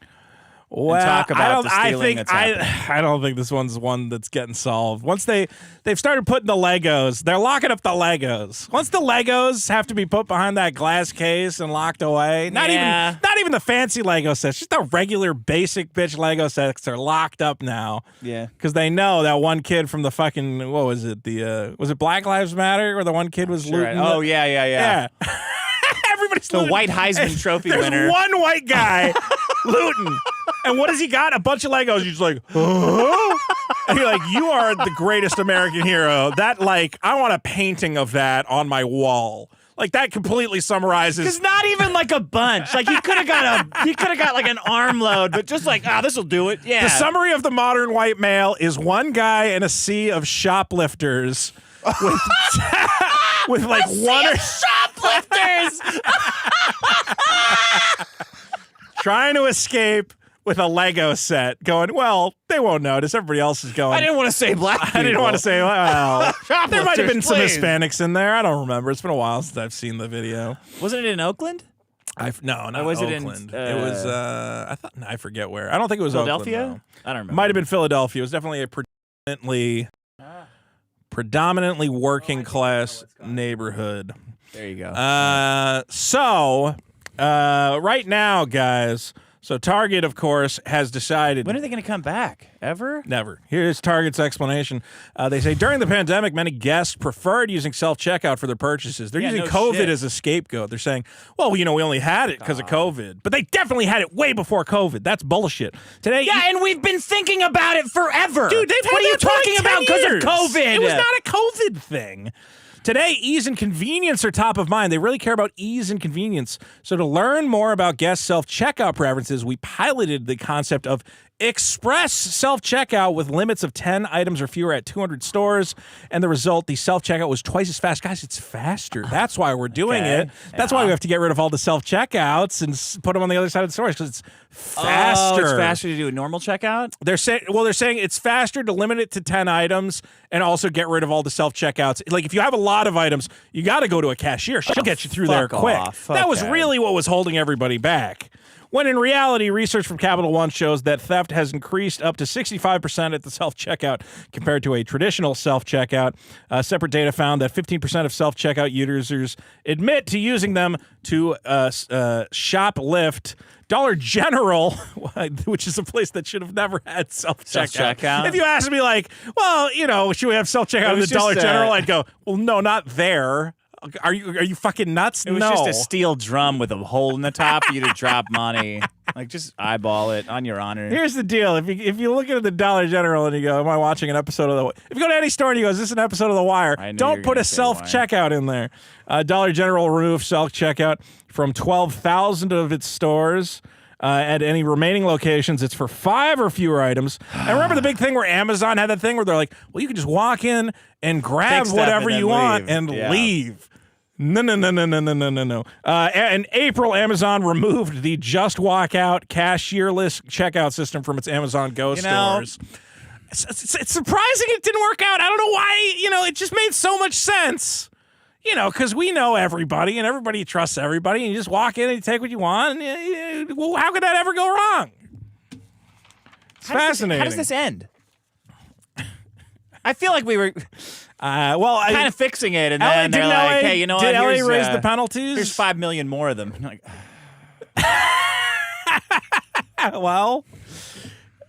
S2: Well,
S1: and talk about the stealing that's happening.
S2: I don't think this one's one that's getting solved. Once they've started putting the Legos, they're locking up the Legos. Once the Legos have to be put behind that glass case and locked away, not even the fancy Lego sets, just the regular basic bitch Lego sets are locked up now.
S1: Yeah,
S2: because they know that one kid from the fucking was it Black Lives Matter where the one kid was looting?
S1: Oh yeah.
S2: Everybody's
S1: the
S2: looting.
S1: white Heisman Trophy
S2: There's
S1: winner.
S2: One white guy looting. And what has he got? A bunch of Legos. He's like, huh? And you're like, you are the greatest American hero. That, I want a painting of that on my wall. That completely summarizes.
S1: Because not even a bunch. He could have got an armload, but just this will do it. Yeah.
S2: The summary of the modern white male is one guy in a sea of shoplifters with one or
S1: shoplifters
S2: trying to escape with a Lego set going, well, they won't notice. Everybody else is going.
S1: I didn't want to say black people.
S2: I didn't want to say, well, there might have been some
S1: please.
S2: Hispanics in there. I don't remember. It's been a while since I've seen the video.
S1: Wasn't it in Oakland?
S2: No, not
S1: was
S2: Oakland.
S1: It in,
S2: it was, I forget where. I don't think it was
S1: Philadelphia?
S2: Oakland, no.
S1: I don't remember.
S2: Might have been Philadelphia. It was definitely a predominantly working class neighborhood.
S1: There you go.
S2: Right now, guys, so Target, of course, has decided...
S1: When are they going to come back? Ever?
S2: Never. Here's Target's explanation. They say, during the pandemic, many guests preferred using self-checkout for their purchases. They're using COVID as a scapegoat. They're saying, well, we only had it because of COVID. But they definitely had it way before COVID. That's bullshit. Today,
S1: yeah, and we've been thinking about it forever.
S2: Dude, they've had
S1: What are you talking about because of COVID?
S2: It was not a COVID thing. Today, ease and convenience are top of mind. They really care about ease and convenience. So to learn more about guest self-checkout preferences, we piloted the concept of express self-checkout with limits of 10 items or fewer at 200 stores. And the result, the self-checkout was twice as fast. Guys, it's faster. That's why we're doing it. That's why we have to get rid of all the self-checkouts and put them on the other side of the stores, because it's faster.
S1: Oh, it's faster to do a normal checkout?
S2: They're saying it's faster to limit it to 10 items and also get rid of all the self-checkouts. If you have a lot of items, you got to go to a cashier. She'll get you through there quick. That was really what was holding everybody back. When in reality, research from Capital One shows that theft has increased up to 65% at the self-checkout compared to a traditional self-checkout. Separate data found that 15% of self-checkout users admit to using them to shoplift. Dollar General, which is a place that should have never had self-checkout. If you asked me, should we have self-checkout at the Dollar General? I'd go, well, no, not there. Are you fucking nuts?
S1: It was just a steel drum with a hole in the top for you to drop money. Just eyeball it on your honor.
S2: Here's the deal. If you look at the Dollar General and you go, am I watching an episode of if you go to any store and you go, is this an episode of The Wire? Don't put a self-checkout in there. Dollar General removed self-checkout from 12,000 of its stores. At any remaining locations, it's for 5 or fewer items. And remember the big thing where Amazon had that thing where they're like, well, you can just walk in and grab whatever you want and leave. No. In April, Amazon removed the Just Walk Out cashierless checkout system from its Amazon Go stores. It's surprising it didn't work out. I don't know why. It just made so much sense. Because we know everybody and everybody trusts everybody, and you just walk in and you take what you want. And, well, how could that ever go wrong? It's fascinating.
S1: How does this end? I feel like we were kind of fixing it, and then they're like, "Hey, you know what?
S2: Did LA raise the penalties?
S1: Here's 5 million more of them." Like,
S2: well,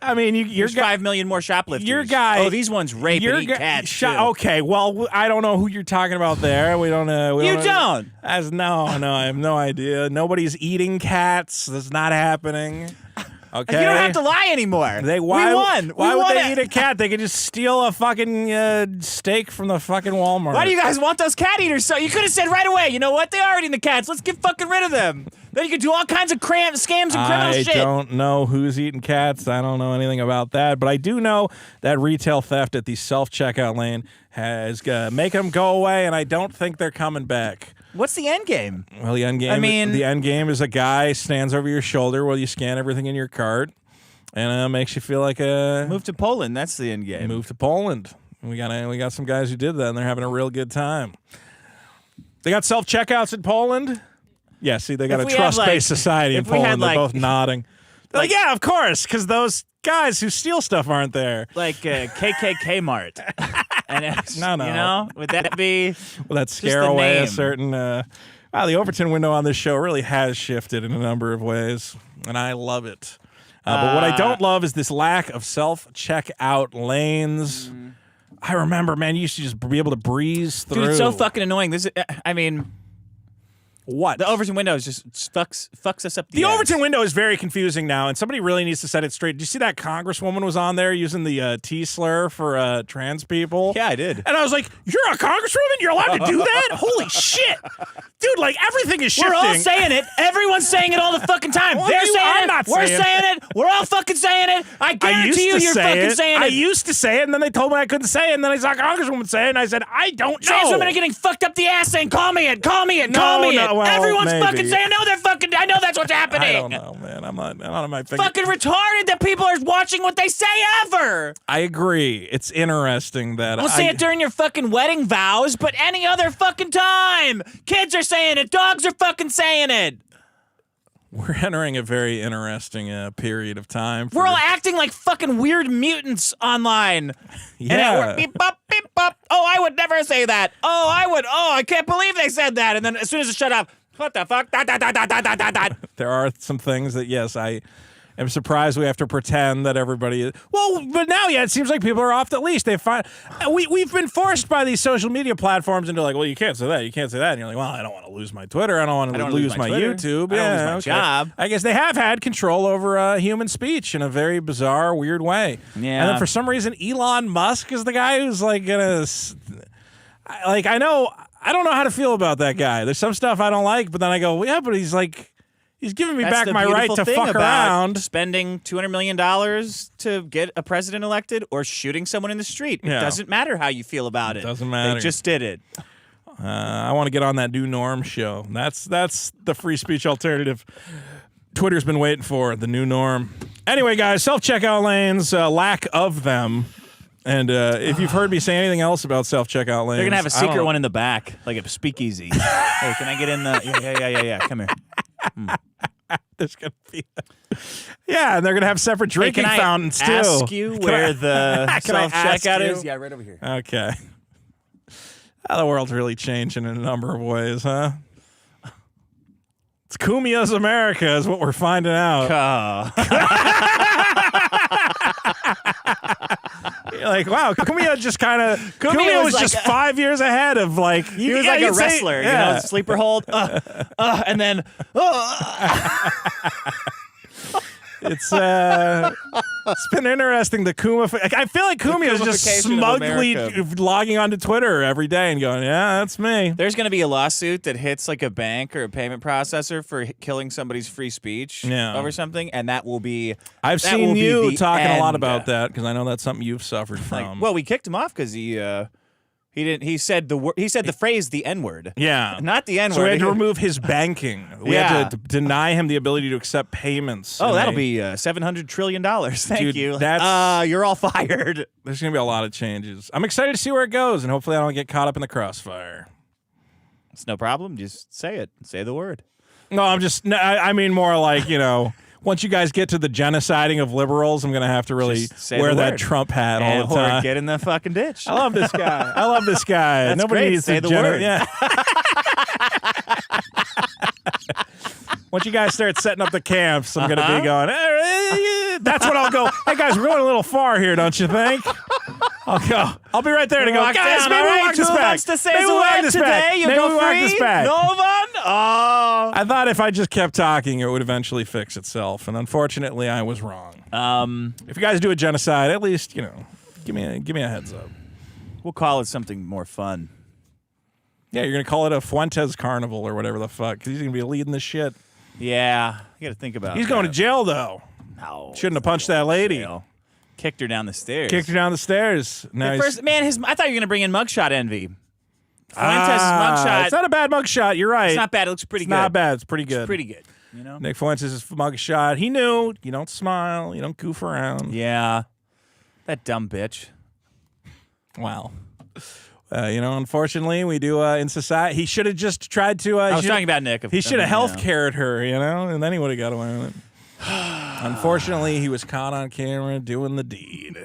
S2: I mean, you're
S1: 5 million more shoplifters.
S2: Your guy.
S1: Oh, these ones rape and eat cats. Too.
S2: Okay, well, I don't know who you're talking about there. We don't know.
S1: You don't.
S2: No, I have no idea. Nobody's eating cats. That's not happening. Okay.
S1: You don't have to lie anymore.
S2: We
S1: won.
S2: Why would they eat a cat? They could just steal a fucking steak from the fucking Walmart.
S1: Why do you guys want those cat eaters? So you could have said right away, you know what? They are eating the cats. Let's get fucking rid of them. Then you could do all kinds of scams and criminal shit.
S2: I don't know who's eating cats. I don't know anything about that. But I do know that retail theft at the self-checkout lane has make them go away, and I don't think they're coming back.
S1: What's the end game?
S2: Well, the end game is a guy stands over your shoulder while you scan everything in your cart, and makes you feel like a
S1: move to Poland. That's the end game.
S2: Move to Poland. We got some guys who did that, and they're having a real good time. They got self-checkouts in Poland. Yeah, see, they got a trust-based society in Poland. They're both nodding. They're like, yeah, of course, because those guys who steal stuff aren't there.
S1: Like KKK Mart. And
S2: no.
S1: Would that be?
S2: Well, that scare away a certain. The Overton window on this show really has shifted in a number of ways, and I love it. But what I don't love is this lack of self-checkout lanes. I remember, man, you used to just be able to breeze through.
S1: Dude, it's so fucking annoying.
S2: What?
S1: The Overton window just fucks us up the ass.
S2: Overton window is very confusing now, and somebody really needs to set it straight. Did you see that congresswoman was on there using the T slur for trans people?
S1: Yeah, I did.
S2: And I was like, you're a congresswoman? You're allowed to do that? Holy shit. Dude, like, everything is shifting.
S1: We're all saying it. Everyone's saying it all the fucking time.
S2: Well,
S1: They're saying it.
S2: Not
S1: We're saying it. We're all fucking saying it. I guarantee you're fucking saying it.
S2: I used to say it, and then they told me I couldn't say it, and then I saw a congresswoman say it, and I said, I don't know.
S1: Trans women are getting fucked up the ass saying, call me it, call me it, call me it. Well, everyone's fucking saying, no, they're fucking, I know that's what's happening.
S2: I don't know, man. I'm not on my finger.
S1: Fucking retarded that people are watching what they say ever.
S2: I agree. It's interesting that
S1: Don't say it during your fucking wedding vows, but any other fucking time. Kids are saying it. Dogs are fucking saying it.
S2: We're entering a very interesting period of time.
S1: We're all acting like fucking weird mutants online.
S2: Yeah.
S1: And beep, bop, beep, bop. Oh, I would never say that. Oh, I would. Oh, I can't believe they said that. And then as soon as it shut up, what the fuck?
S2: There are some things that, yes, I am surprised we have to pretend that everybody is. Well, but now, yeah, it seems like people are off the leash. We've been forced by these social media platforms into like, well, you can't say that, you can't say that. And you're like, well, I don't want to lose my Twitter. I don't want to lose my YouTube.
S1: I don't lose my job.
S2: I guess they have had control over human speech in a very bizarre, weird way.
S1: Yeah.
S2: And then for some reason, Elon Musk is the guy who's like going to... I don't know how to feel about that guy. There's some stuff I don't like, but then I go, well, yeah, but he's giving me back my right to fuck around.
S1: Spending $200 million to get a president elected or shooting someone in the street. It doesn't matter how you feel about it.
S2: Doesn't matter.
S1: They just did it.
S2: I want to get on that new norm show. That's the free speech alternative Twitter's been waiting for, the new norm. Anyway, guys, self-checkout lanes, lack of them. And if you've heard me say anything else about self-checkout lanes...
S1: They're going to have a secret one in the back, like a speakeasy. Hey, can I get in the... Yeah. Come here.
S2: There's going to be... Yeah, and they're going to have separate drinking fountains, too.
S1: Can I ask you where the self-checkout is?
S2: Yeah, right over here. Okay. The world's really changing in a number of ways, huh? It's Kumia's America is what we're finding out. You're like, wow, Kumia just kind of... Kumia was like just 5 years ahead of, like...
S1: He was like a wrestler, you know, sleeper hold, and then...
S2: It's been interesting. The Kuma... I feel like Kumia is just smugly logging onto Twitter every day and going, yeah, that's me.
S1: There's going to be a lawsuit that hits like a bank or a payment processor for killing somebody's free speech over something, and that will be...
S2: I've seen you talking a lot about that because I know that's something you've suffered from.
S1: Well, we kicked him off because he He didn't. He said the word. He said the phrase "the N-word."
S2: Yeah.
S1: Not the N-word.
S2: So we had to remove his banking. We had to deny him the ability to accept payments.
S1: Oh, that'll be $700 trillion. Thank
S2: Dude,
S1: you.
S2: that's-
S1: You're all fired.
S2: There's going to be a lot of changes. I'm excited to see where it goes, and hopefully I don't get caught up in the crossfire.
S1: It's no problem. Just say it. Say the word.
S2: No, I mean more like, once you guys get to the genociding of liberals, I'm going to have to really wear that Trump hat all the time.
S1: Or get in the fucking ditch.
S2: I love this guy.
S1: That's
S2: Nobody
S1: great.
S2: needs
S1: Say
S2: to
S1: the word.
S2: Yeah. Once you guys start setting up the camps, I'm going to be going, that's what I'll go. Hey, guys, we're going a little far here, don't you think? I'll be right there to go, guys, maybe we walk this back. Maybe we walk this back. Maybe we walk this back.
S1: No one? Oh.
S2: I thought if I just kept talking, it would eventually fix itself, and unfortunately, I was wrong. If you guys do a genocide, at least, give me a heads up.
S1: We'll call it something more fun.
S2: Yeah, you're going to call it a Fuentes Carnival or whatever the fuck, because he's going to be leading this shit.
S1: Yeah, you got to think about
S2: He's
S1: that.
S2: going to jail, though.
S1: No.
S2: Shouldn't have punched that lady.
S1: Jail. Kicked her down the stairs.
S2: Now
S1: I thought you were going to bring in mugshot envy. Fuentes' mugshot.
S2: It's not a bad mugshot. You're right.
S1: It's not bad. It looks pretty good.
S2: Not bad. It's pretty good.
S1: It's pretty good.
S2: Nick Fuentes' mugshot. He knew. You don't smile. You don't goof around.
S1: Yeah. That dumb bitch.
S2: Wow. Unfortunately, we do in society. He should have just tried to.
S1: I was talking about Nick.
S2: He should have health cared her, and then he would have got away with it. Unfortunately, he was caught on camera doing the deed.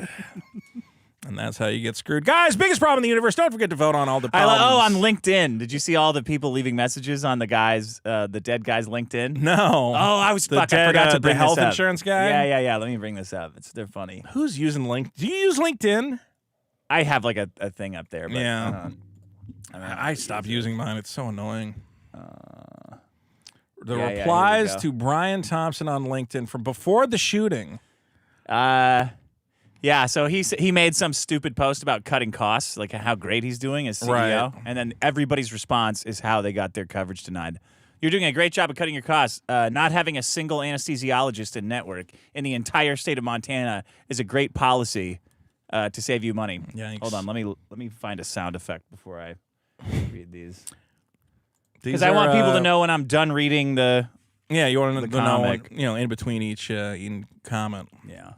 S2: And that's how you get screwed. Guys, biggest problem in the universe. Don't forget to vote on all the problems.
S1: On LinkedIn. Did you see all the people leaving messages on the dead guy's LinkedIn?
S2: No.
S1: Oh, I forgot to bring
S2: the health
S1: this up.
S2: insurance guy?
S1: Yeah. Let me bring this up. They're funny.
S2: Who's using LinkedIn? Do you use LinkedIn?
S1: I have like a thing up there. But
S2: yeah. I stopped using mine. It's so annoying. The replies to Brian Thompson on LinkedIn from before the shooting.
S1: Yeah, so he made some stupid post about cutting costs, like how great he's doing as CEO, and then everybody's response is how they got their coverage denied. You're doing a great job of cutting your costs. Not having a single anesthesiologist in network in the entire state of Montana is a great policy to save you money.
S2: Yikes.
S1: Hold on, let me find a sound effect before I read these. Because
S2: These
S1: I
S2: are,
S1: want people to know when I'm done reading the
S2: you want to know
S1: comic.
S2: when, in between each comment.
S1: Yeah.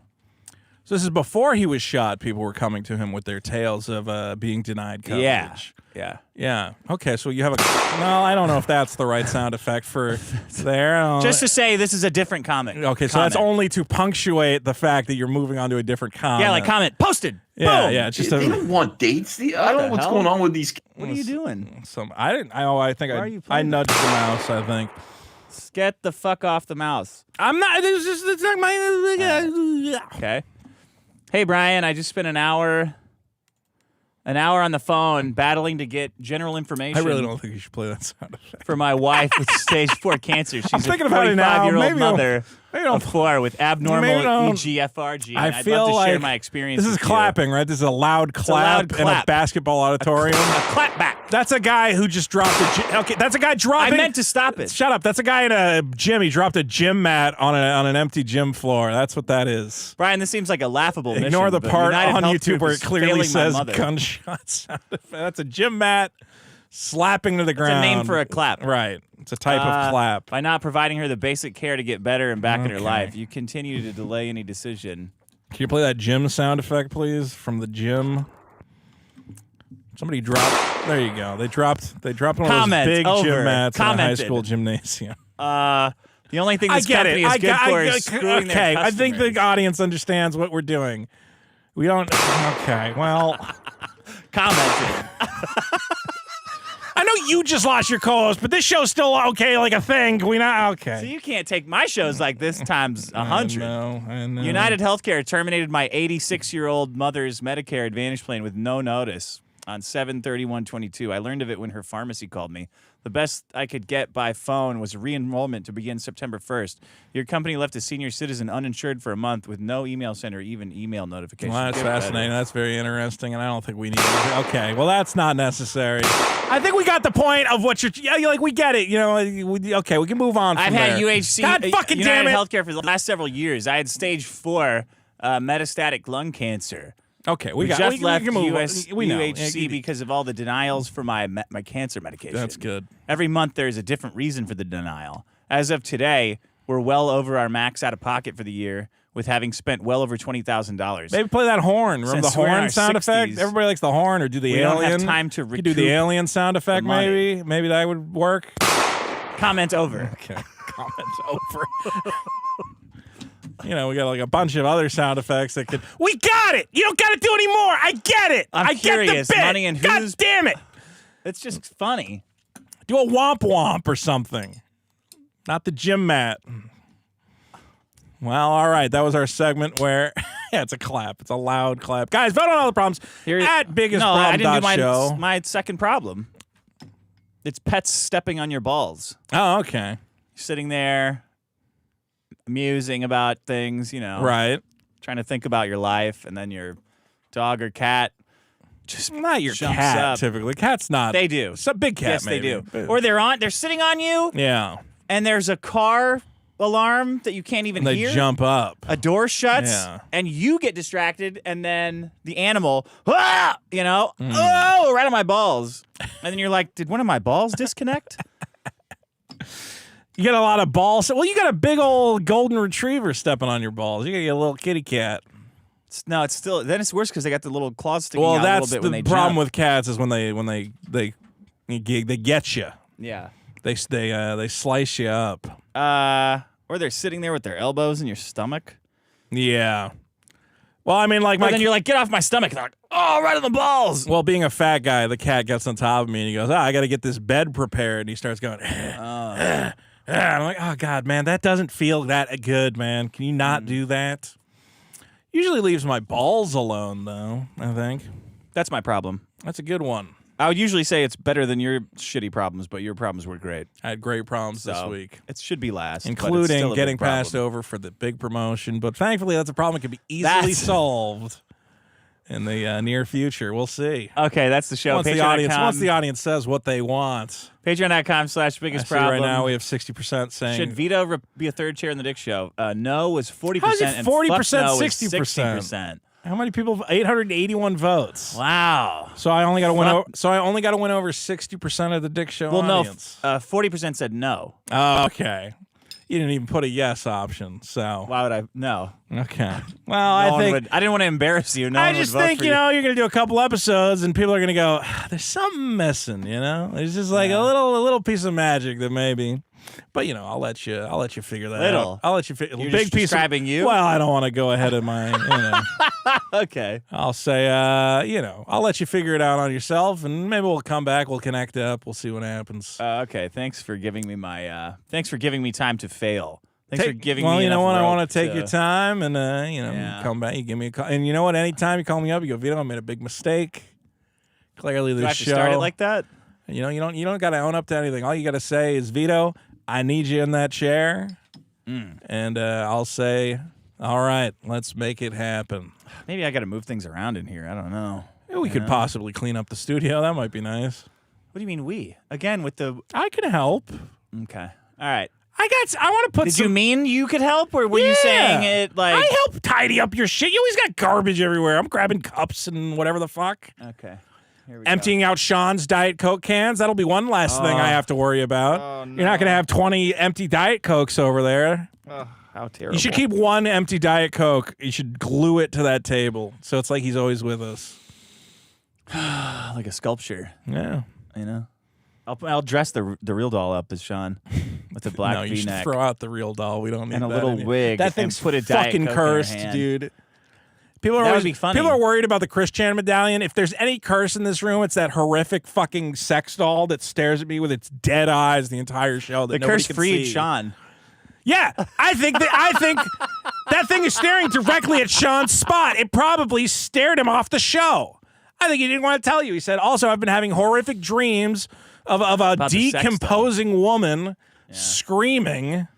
S2: So this is before he was shot. People were coming to him with their tales of being denied coverage. Yeah. Okay, so you have well, I don't know if that's the right sound effect for there.
S1: Just to say this is a different comic.
S2: Okay, so that's only to punctuate the fact that you're moving on to a different comment.
S1: Yeah, like comment posted.
S2: Yeah,
S1: Boom.
S2: yeah. It's just
S4: They don't want dates. I don't know what's going on with these.
S1: What are you doing?
S2: I didn't. I think I nudged the mouse. I think.
S1: Get the fuck off the mouse.
S2: I'm not. It's not my.
S1: Okay. Hey Brian, I just spent an hour on the phone battling to get general information.
S2: I really don't think you should play that sound effect.
S1: For my wife with stage 4 cancer. She's
S2: thinking
S1: a
S2: about it now.
S1: 45-year-old mother of 4 with abnormal
S2: maybe
S1: EGFR.
S2: I
S1: I'd
S2: feel
S1: love to
S2: like
S1: share my experience.
S2: This is
S1: with you.
S2: clapping, right? This is a loud clap in a basketball auditorium.
S1: A clap back.
S2: That's a guy who just dropped a. Okay, that's a guy dropping.
S1: I meant to stop it.
S2: Shut up. That's a guy in a gym. He dropped a gym mat on an empty gym floor. That's what that is.
S1: Brian, this seems like a laughable mission.
S2: Ignore the part
S1: United
S2: on
S1: Health
S2: YouTube
S1: Group
S2: where
S1: is
S2: it clearly
S1: failing my
S2: says
S1: mother.
S2: gunshot sound effect. That's a gym mat slapping to the ground.
S1: It's a name for a clap.
S2: Right. It's a type of clap.
S1: By not providing her the basic care to get better and back in her life, you continue to delay any decision.
S2: Can you play that gym sound effect, please, from the gym? Somebody dropped. There you go. They dropped one of those big gym mats in a high school gymnasium.
S1: The only thing this company is good for is screwing their
S2: I think the
S1: customers.
S2: audience understands what we're doing. We don't. Okay, well.
S1: Commented.
S2: I know you just lost your co-host, but this show's still okay, like a thing. Can we not? Okay.
S1: So you can't take my shows like this times 100.
S2: I know.
S1: United Healthcare terminated my 86-year-old mother's Medicare Advantage plan with no notice on 7/31/22. I learned of it when her pharmacy called me. The best I could get by phone was re-enrollment to begin September 1st. Your company left a senior citizen uninsured for a month with no email sent or even email notification.
S2: Well, that's fascinating. That's very interesting, and I don't think we need it. Okay, well, that's not necessary. I think we got the point of what you're... Yeah, like, we get it. You know, okay, we can move on from
S1: I've had
S2: there.
S1: UHC,
S2: God fucking damn
S1: United
S2: it.
S1: Healthcare for the last several years. I had stage 4 metastatic lung cancer.
S2: Okay,
S1: We
S2: got.
S1: just
S2: we
S1: left
S2: can move. We know.
S1: UHC because of all the denials for my cancer medication.
S2: That's good.
S1: Every month there's a different reason for the denial. As of today, we're well over our max out of pocket for the year, with having spent well over $20,000.
S2: Maybe play that horn. Remember
S1: Since
S2: the
S1: we're in
S2: horn
S1: our
S2: sound
S1: 60s,
S2: effect? Everybody likes the horn, or do the
S1: we
S2: alien.
S1: don't have time to
S2: You could do the alien sound effect,
S1: the money.
S2: maybe. Maybe that would work.
S1: Comment over.
S2: Okay, comments over. You know, we got like a bunch of other sound effects that could. We got it. You don't got to do any more. I get it.
S1: I'm curious,
S2: get the bit.
S1: money and
S2: God
S1: who's-
S2: damn it.
S1: It's just funny.
S2: Do a womp womp or something. Not the gym mat. Well, all right. That was our segment where, yeah, it's a clap. It's a loud clap. Guys, vote on all the problems at biggest
S1: No, I didn't do
S2: show.
S1: my second problem. It's pets stepping on your balls.
S2: Oh, okay.
S1: You're sitting there musing about things,
S2: Right.
S1: trying to think about your life, and then your dog or cat just
S2: Not your
S1: jumps
S2: cat,
S1: up.
S2: typically. Cat's not.
S1: They do.
S2: It's a big cat,
S1: Yes,
S2: maybe.
S1: they do. Or they're sitting on you,
S2: Yeah.
S1: and there's a car alarm that you can't even
S2: And they
S1: hear.
S2: jump up.
S1: A door shuts,
S2: Yeah.
S1: and you get distracted, and then the animal, oh,
S2: Mm.
S1: right on my balls. And then you're like, did one of my balls disconnect?
S2: You get a lot of balls. Well, you got a big old golden retriever stepping on your balls. You got a little kitty cat.
S1: It's still, then it's worse because they got the little claws sticking
S2: Well,
S1: out a
S2: that's
S1: little bit when
S2: the
S1: they
S2: problem
S1: jump.
S2: with cats is when they get you.
S1: Yeah.
S2: They slice you up.
S1: Or they're sitting there with their elbows in your stomach.
S2: Yeah. Well, I mean, like
S1: But then you're like, get off my stomach. And they're like, oh, right on the balls.
S2: Well, being a fat guy, the cat gets on top of me and he goes, I got to get this bed prepared. And he starts going, and I'm like, oh, God, man, that doesn't feel that good, man. Can you not do that? Usually leaves my balls alone, though, I think.
S1: That's my problem.
S2: That's a good one.
S1: I would usually say it's better than your shitty problems, but your problems were great.
S2: I had great problems this
S1: So,
S2: week.
S1: It should be last. but it's
S2: Including
S1: still a
S2: getting
S1: big problem.
S2: passed over for the big promotion. But thankfully, that's a problem that can be easily solved in the near future. We'll see.
S1: Okay, that's the show.
S2: Once the audience says what they want.
S1: Patreon.com/biggest
S2: I see
S1: problem.
S2: right now we have 60% saying.
S1: Should Vito be a third chair in the Dick Show? No was 40%.
S2: How's it
S1: and
S2: 40%,
S1: fuck no is
S2: 60%?
S1: 60%.
S2: How many people? 881 votes.
S1: Wow.
S2: So I only got to win. I only got to win over 60% of the Dick Show audience.
S1: No, 40% said no.
S2: Oh, okay. You didn't even put a yes option. So
S1: Why would I? No.
S2: okay. Well, I think
S1: I didn't want to embarrass you. No
S2: I
S1: one
S2: just
S1: would vote
S2: think
S1: for
S2: you're going to do a couple episodes and people are going to go, there's something missing. There's just like a little piece of magic that maybe. But I'll let you figure that out. I'll let you figure.
S1: You're
S2: big
S1: just
S2: piece
S1: describing you?
S2: Well, I don't want to go ahead of my.
S1: Okay.
S2: I'll say, I'll let you figure it out on yourself, and maybe we'll come back. We'll connect up. We'll see what happens.
S1: Okay. Thanks for giving me Thanks for giving me time to fail. Thanks for giving me.
S2: Well, you know what? I want
S1: to
S2: to take your time, and come back. You give me a call, and you know what? Anytime you call me up, you go, Vito, I made a big mistake. Clearly,
S1: Do I
S2: this
S1: have to
S2: show.
S1: start it like that?
S2: You don't got to own up to anything. All you got to say is, Vito, I need you in that chair, and I'll say, all right, let's make it happen.
S1: Maybe I got to move things around in here. I don't know.
S2: We could possibly clean up the studio. That might be nice.
S1: What do you mean we? Again with the.
S2: I can help.
S1: Okay. All right.
S2: I want to put
S1: Did
S2: some.
S1: you mean you could help, or were you saying it like?
S2: I help tidy up your shit. You always got garbage everywhere. I'm grabbing cups and whatever the fuck.
S1: Okay. Here we
S2: Emptying out Sean's Diet Coke cans. That'll be one last thing I have to worry about.
S1: Oh,
S2: You're not going to have 20 empty Diet Cokes over there.
S1: go. How terrible.
S2: You should keep one empty Diet Coke. You should glue it to that table so it's like he's always with us.
S1: like a sculpture.
S2: Yeah.
S1: I'll dress the real doll up as Sean with a black
S2: No, you should
S1: V-neck
S2: throw out the real doll. We don't need
S1: and a
S2: that
S1: little
S2: in here.
S1: wig.
S2: That
S1: and
S2: thing's
S1: put a Diet
S2: fucking
S1: Coke in her
S2: cursed,
S1: hand.
S2: dude. People are
S1: That would
S2: always,
S1: be funny.
S2: People are worried about the Christian medallion. If there's any curse in this room, it's that horrific fucking sex doll that stares at me with its dead eyes the entire show. That
S1: The
S2: nobody
S1: curse
S2: can
S1: freed
S2: see.
S1: Sean.
S2: Yeah, I think that thing is staring directly at Sean's spot. It probably stared him off the show. I think he didn't want to tell you. He said, also, I've been having horrific dreams of a
S1: About the sex
S2: decomposing woman screaming,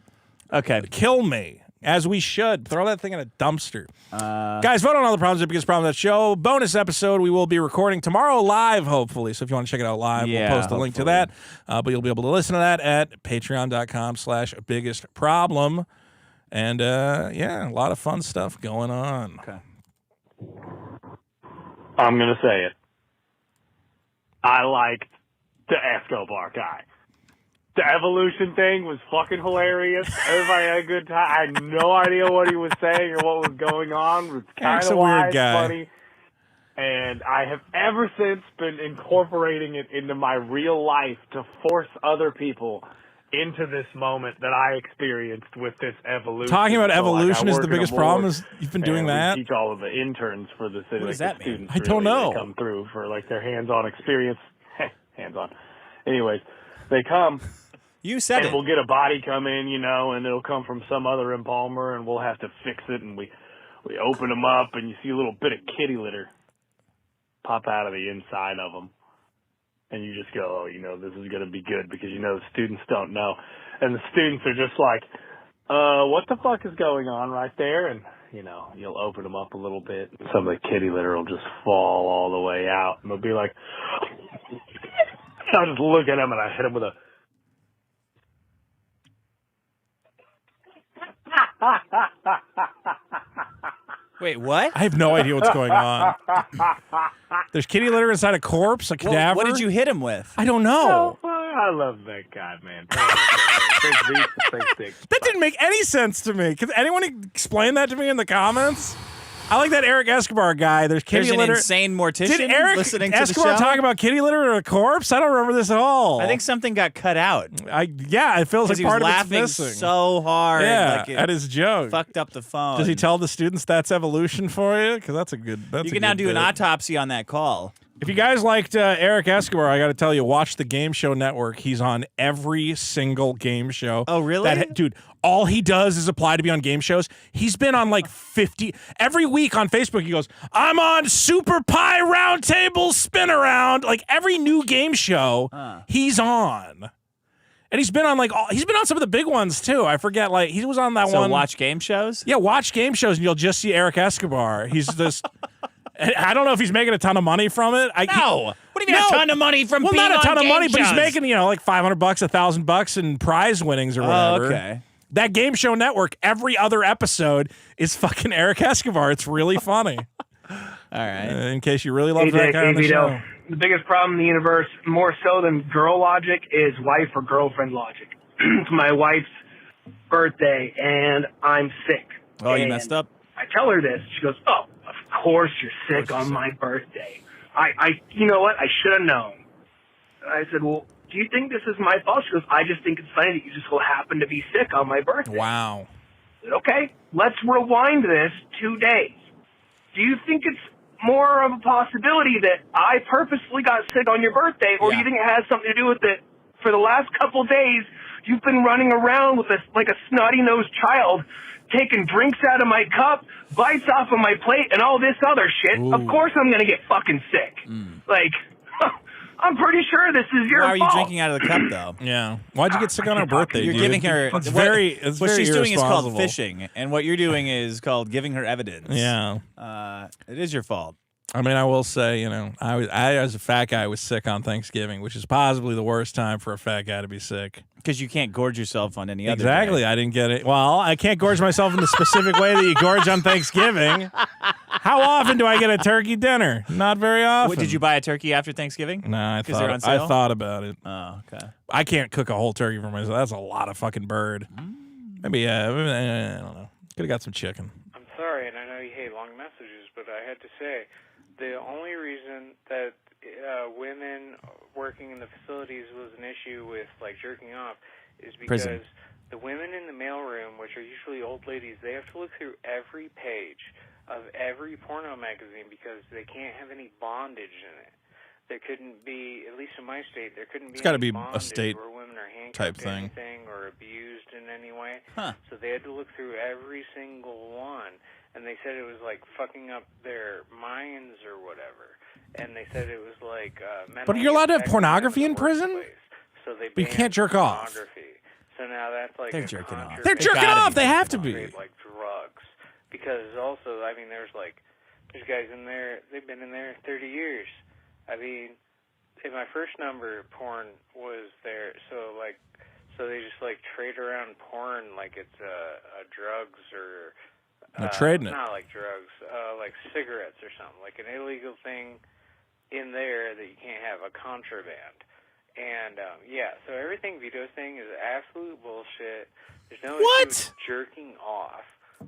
S1: Okay.
S2: kill me, as we should. Throw that thing in a dumpster. Guys, vote on all the problems, the biggest problem of that show. Bonus episode we will be recording tomorrow live, hopefully. So if you want to check it out live,
S1: Yeah,
S2: we'll post a link to that. But you'll be able to listen to that at patreon.com/biggestproblem. And, a lot of fun stuff going on.
S1: Okay.
S5: I'm going to say it. I liked the Escobar guy. The evolution thing was fucking hilarious. Everybody had a good time. I had no idea what he was saying or what was going on. It was kind
S2: Eric's
S5: of
S2: a weird
S5: wise,
S2: guy.
S5: funny. And I have ever since been incorporating it into my real life to force other people into this moment that I experienced with this evolution.
S2: Talking about
S5: So,
S2: evolution
S5: I
S2: is
S5: work
S2: the
S5: in a
S2: biggest
S5: ward,
S2: problem. Is you've been doing
S5: and
S2: that?
S5: We teach all of the interns for the city.
S1: What does that mean?
S5: Students,
S2: I don't
S5: really,
S2: know.
S5: They come through for like their hands-on experience. Hands-on. Anyways, they come.
S1: You said
S5: and
S1: it.
S5: we'll get a body come in, and it'll come from some other embalmer, and we'll have to fix it, and we open them up, and you see a little bit of kitty litter pop out of the inside of them. And you just go, this is going to be good because, the students don't know. And the students are just like, what the fuck is going on right there? And, you'll open them up a little bit. And some of the kitty litter will just fall all the way out. And they'll be like, I'll just look at them and I hit them with a,
S1: Wait, what?
S2: I have no idea what's going on. There's kitty litter inside a corpse, a cadaver.
S1: What did you hit him with?
S2: I don't know.
S5: I love that guy, man.
S2: That didn't make any sense to me. Can anyone explain that to me in the comments? I like that Eric Escobar guy. There's kitty
S1: There's
S2: litter.
S1: an insane mortician
S2: Did Eric
S1: listening to
S2: Escobar
S1: the show?
S2: talk about kitty litter or a corpse? I don't remember this at all.
S1: I think something got cut out.
S2: It feels like
S1: He was
S2: part of it's
S1: laughing
S2: missing.
S1: so hard.
S2: Yeah,
S1: like it
S2: at his joke.
S1: fucked up the phone.
S2: Does he tell the students that's evolution for you? Because that's a good.
S1: You can now do an autopsy on that call.
S2: If you guys liked Eric Escobar, I got to tell you, watch the Game Show Network. He's on every single game show.
S1: Oh, really?
S2: Dude, all he does is apply to be on game shows. He's been on like 50. Every week on Facebook, he goes, I'm on Super Pie Roundtable Spin Around. Like every new game show, he's on. And he's been on he's been on some of the big ones too. I forget, he was on that one.
S1: So watch game shows?
S2: Yeah, watch game shows and you'll just see Eric Escobar. He's this. I don't know if he's making a ton of money from it.
S1: No. What do you mean a ton of money from being
S2: not a ton
S1: on
S2: of money,
S1: game
S2: but he's
S1: shows?
S2: making, like $500, $1,000 in prize winnings or whatever.
S1: Oh, okay.
S2: That Game Show Network, every other episode is fucking Eric Escobar. It's really funny.
S1: All right.
S2: In case you really love that guy on the show.
S6: The biggest problem in the universe, more so than girl logic, is wife or girlfriend logic. It's my wife's birthday, and I'm sick.
S1: Oh, you
S6: And
S1: messed up?
S6: I tell her this. She goes, oh, of course you're sick on my birthday. You know what? I should have known. I said, well, do you think this is my fault? She goes, I just think it's funny that you just so happen to be sick on my birthday.
S2: Wow.
S6: I said, okay, let's rewind this 2 days. Do you think it's more of a possibility that I purposely got sick on your birthday, or do you think it has something to do with it? For the last couple of days, you've been running around with like a snotty-nosed child, taking drinks out of my cup, bites off of my plate, and all this other shit.
S2: Ooh.
S6: Of course I'm going to get fucking sick. Like, I'm pretty sure this is your
S1: Why are
S6: fault.
S1: you drinking out of the cup, though?
S2: Yeah. Why'd you get sick on her birthday,
S1: You're
S2: dude?
S1: giving her...
S2: It's
S1: what
S2: very
S1: she's doing is called
S2: irresponsible.
S1: fishing, and what you're doing is called giving her evidence.
S2: Yeah.
S1: It is your fault.
S2: I mean, I will say, I as a fat guy was sick on Thanksgiving, which is possibly the worst time for a fat guy to be sick.
S1: Because you can't gorge yourself on any other
S2: Exactly.
S1: day.
S2: I didn't get it. Well, I can't gorge myself in the specific way that you gorge on Thanksgiving. How often do I get a turkey dinner? Not very often.
S1: What, did you buy a turkey after Thanksgiving?
S2: No, I
S1: 'Cause they're on
S2: thought, I
S1: sale?
S2: thought about it.
S1: Oh, okay.
S2: I can't cook a whole turkey for myself. That's a lot of fucking bird. Maybe, I don't know. Could have got some chicken.
S7: I'm sorry, and I know you hate long messages, but I had to say, the only reason that women working in the facilities was an issue with, jerking off is because
S1: Prison.
S7: the women in the mailroom, which are usually old ladies, they have to look through every page of every porno magazine because they can't have any bondage in it. There couldn't be, at least in my state, there couldn't be
S2: It's gotta
S7: any
S2: be a
S7: bondage
S2: state
S7: where women are
S2: type
S7: handcuffed to
S2: thing.
S7: anything or abused in any way.
S1: Huh.
S7: So they had to look through every single one. And they said it was like fucking up their minds or whatever. And they said it was like
S2: But you're allowed to have pornography in prison?
S7: So they
S2: But you can't jerk off.
S7: pornography. So now that's like
S1: They're jerking off.
S2: They're jerking
S1: gotta
S2: off.
S1: be
S2: They have to be.
S7: like drugs. Because also, I mean, there's guys in there, they've been in there 30 years. I mean, in my first number, porn was there, so they just trade around porn like it's drugs or
S2: They're trading it.
S7: Not like drugs, like cigarettes or something, like an illegal thing in there that you can't have, a contraband. And, so everything Vito's saying is absolute bullshit. There's no issue with jerking off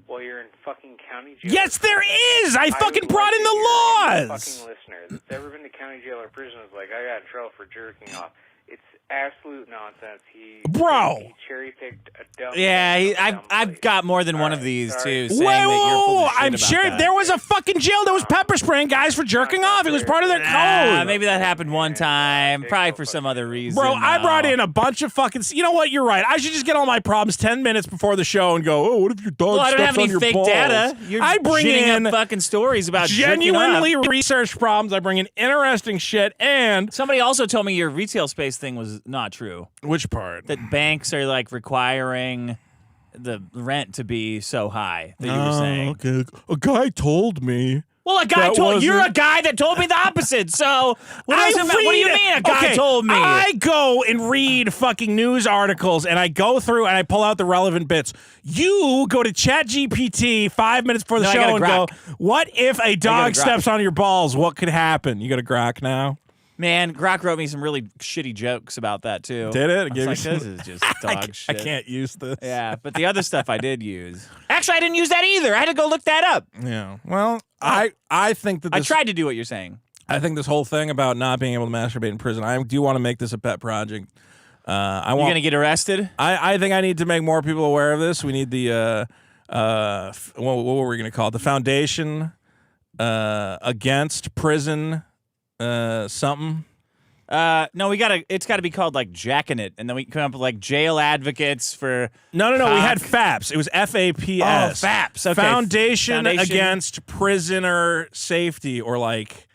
S7: while you're in fucking county jail.
S2: Yes, there is! I fucking brought in the
S7: Any
S2: laws!
S7: fucking listener that's ever been to county jail or prison is like, I got in trouble for jerking off. It's absolute nonsense. He cherry-picked a dumb...
S1: Yeah, I've got more than one of these, too, saying
S2: Wait,
S1: that you're full of shit
S2: I'm
S1: about
S2: sure
S1: that.
S2: there was a fucking jail that was pepper spraying guys for jerking off. It was part of their code.
S1: Maybe that happened one time, probably for some other reason.
S2: Bro, I brought in a bunch of fucking... You know what? You're right. I should just get all my problems 10 minutes before the show and go, oh, what if your dog
S1: I don't have
S2: steps on
S1: any
S2: your
S1: fake
S2: balls?
S1: data. You're
S2: I bring
S1: ginning
S2: in
S1: up fucking stories about
S2: genuinely
S1: jerking up.
S2: researched problems. I bring in interesting shit, and...
S1: Somebody also told me your retail space thing was not true.
S2: Which part?
S1: That banks are, like, requiring the rent to be so high that you were saying.
S2: Okay. A guy told me...
S1: Well, a guy
S2: That
S1: told you're a
S2: wasn't-
S1: guy that told me the opposite. So what do you mean a guy told me?
S2: I go and read fucking news articles, and I go through and I pull out the relevant bits. You go to ChatGPT 5 minutes before the
S1: No, I
S2: show
S1: got a
S2: and go,
S1: Grok.
S2: "What if a dog
S1: Grok.
S2: steps on your balls? What could happen?" You got a Grok now?
S1: Man, Grok wrote me some really shitty jokes about that too.
S2: Did it?
S1: I was
S2: Give you
S1: like,
S2: some-
S1: this is just dog shit.
S2: I can't use this.
S1: Yeah, but the other stuff I did use. Actually, I didn't use that either. I had to go look that up.
S2: Yeah. Well, I think that
S1: I
S2: this,
S1: tried to do what you're saying.
S2: I think this whole thing about not being able to masturbate in prison. I do want to make this a pet project. I
S1: You're
S2: want.
S1: gonna get arrested?
S2: I think I need to make more people aware of this. We need the what were we going to call it? The Foundation Against Prison something.
S1: No, it's got to be called like Jackin' It, and then we come up with like jail advocates for.
S2: No. We
S1: cock.
S2: had FAPS. It was FAPS.
S1: Oh, FAPS. Okay.
S2: Foundation Against Prisoner Safety, or like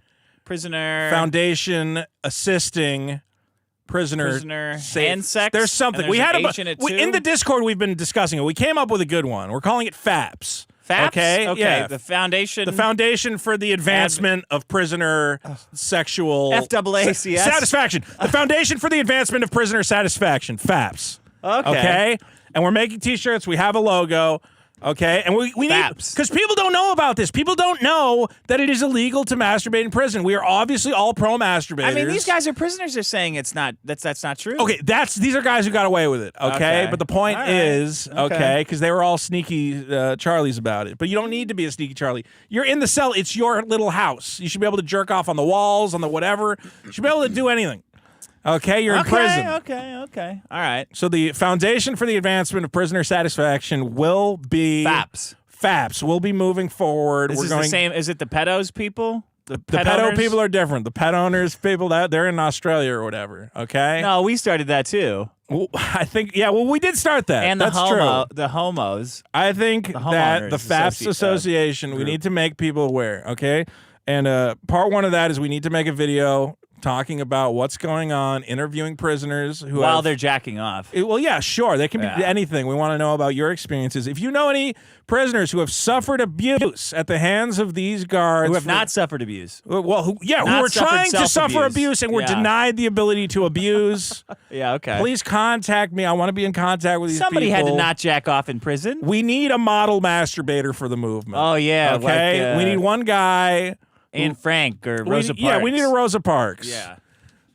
S1: prisoner
S2: Foundation Assisting Prisoner
S1: hand sex.
S2: There's something.
S1: And
S2: We
S1: there's
S2: had
S1: an H in it, too?
S2: in the Discord. We've been discussing it. We came up with a good one. We're calling it FAPS.
S1: FAPS?
S2: Okay. Yeah.
S1: The foundation.
S2: The Foundation for the Advancement of Prisoner Sexual
S1: FAACS?
S2: Satisfaction. The Foundation for the Advancement of Prisoner Satisfaction. FAPS. Okay. And we're making T-shirts. We have a logo. Okay, and we need, because people don't know about this. People don't know that it is illegal to masturbate in prison. We are obviously all pro masturbators.
S1: I mean, these guys are prisoners. Are saying it's not. That's not true.
S2: Okay, these are guys who got away with it. Okay, but the point
S1: All right.
S2: is, okay, because they were all sneaky Charlies about it. But you don't need to be a sneaky Charlie. You're in the cell. It's your little house. You should be able to jerk off on the walls, on the whatever. You should be able to do anything. Okay, you're in prison.
S1: Okay. All right.
S2: So the Foundation for the Advancement of Prisoner Satisfaction will be FAPS will be moving forward.
S1: Is
S2: We're
S1: this
S2: going
S1: the same? Is it the pedos people? The
S2: pedo
S1: owners?
S2: people are different. The pet owners people they're in Australia or whatever. Okay.
S1: No, we started that too.
S2: Well, I think well we did start that.
S1: And
S2: that's true.
S1: the homos.
S2: I think that the FAPS Association, we
S1: group.
S2: need to make people aware. Okay. And part one of that is we need to make a video talking about what's going on, interviewing prisoners who
S1: while they're jacking off.
S2: Well, yeah, sure. They can be anything. We want to know about your experiences. If you know any prisoners who have suffered abuse at the hands of these guards,
S1: Who have not suffered abuse.
S2: Well, who
S1: Not
S2: were trying to
S1: suffered
S2: suffer
S1: self-abuse.
S2: abuse and were
S1: Yeah.
S2: denied the ability to abuse.
S1: Yeah, okay.
S2: Please contact me. I want to be in contact with these
S1: Somebody
S2: people.
S1: had to not jack off in prison.
S2: We need a model masturbator for the movement.
S1: Oh, yeah.
S2: Okay?
S1: Like,
S2: we need one guy.
S1: Anne Frank or
S2: we
S1: Rosa
S2: need-
S1: Parks.
S2: Yeah, we need a Rosa Parks.
S1: Yeah.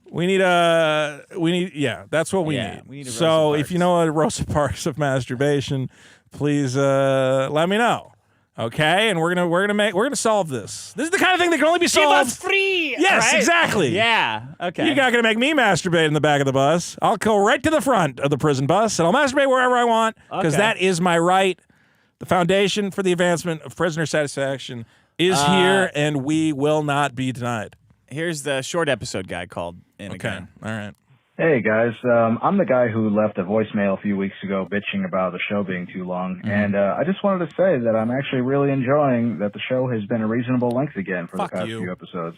S2: We need that's what we need.
S1: We need a
S2: so
S1: Rosa
S2: if you know a Rosa Parks of masturbation, please let me know. Okay, and we're gonna solve this. This is the kind of thing that can only be solved.
S1: Give us free.
S2: Yes,
S1: right?
S2: exactly.
S1: Yeah. Okay.
S2: You're not gonna make me masturbate in the back of the bus. I'll go right to the front of the prison bus and I'll masturbate wherever I want because
S1: Okay.
S2: that is my right. The Foundation for the Advancement of Prisoner Satisfaction is here, and we will not be denied.
S1: Here's the short episode guy called in again.
S2: All right.
S8: Hey guys, I'm the guy who left a voicemail a few weeks ago bitching about the show being too long, and I just wanted to say that I'm actually really enjoying that the show has been a reasonable length again for the past few episodes.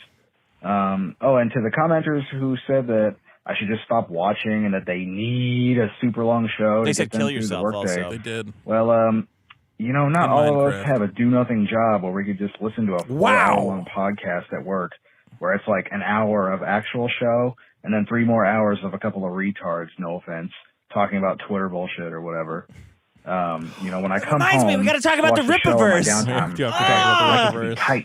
S8: And to the commenters who said that I should just stop watching and that they need a super long show
S1: They
S8: to
S1: said
S8: get them
S1: kill
S8: through
S1: yourself
S8: the workday.
S1: also.
S2: They did.
S8: Well, not
S2: In
S8: all of
S2: Minecraft.
S8: us have a do-nothing job where we could just listen to a 4-hour-long podcast at work where it's like an hour of actual show and then 3 more hours of a couple of retards, no offense, talking about Twitter bullshit or whatever. When I come
S1: Reminds
S8: home,
S1: me, we got to talk about the Rippaverse.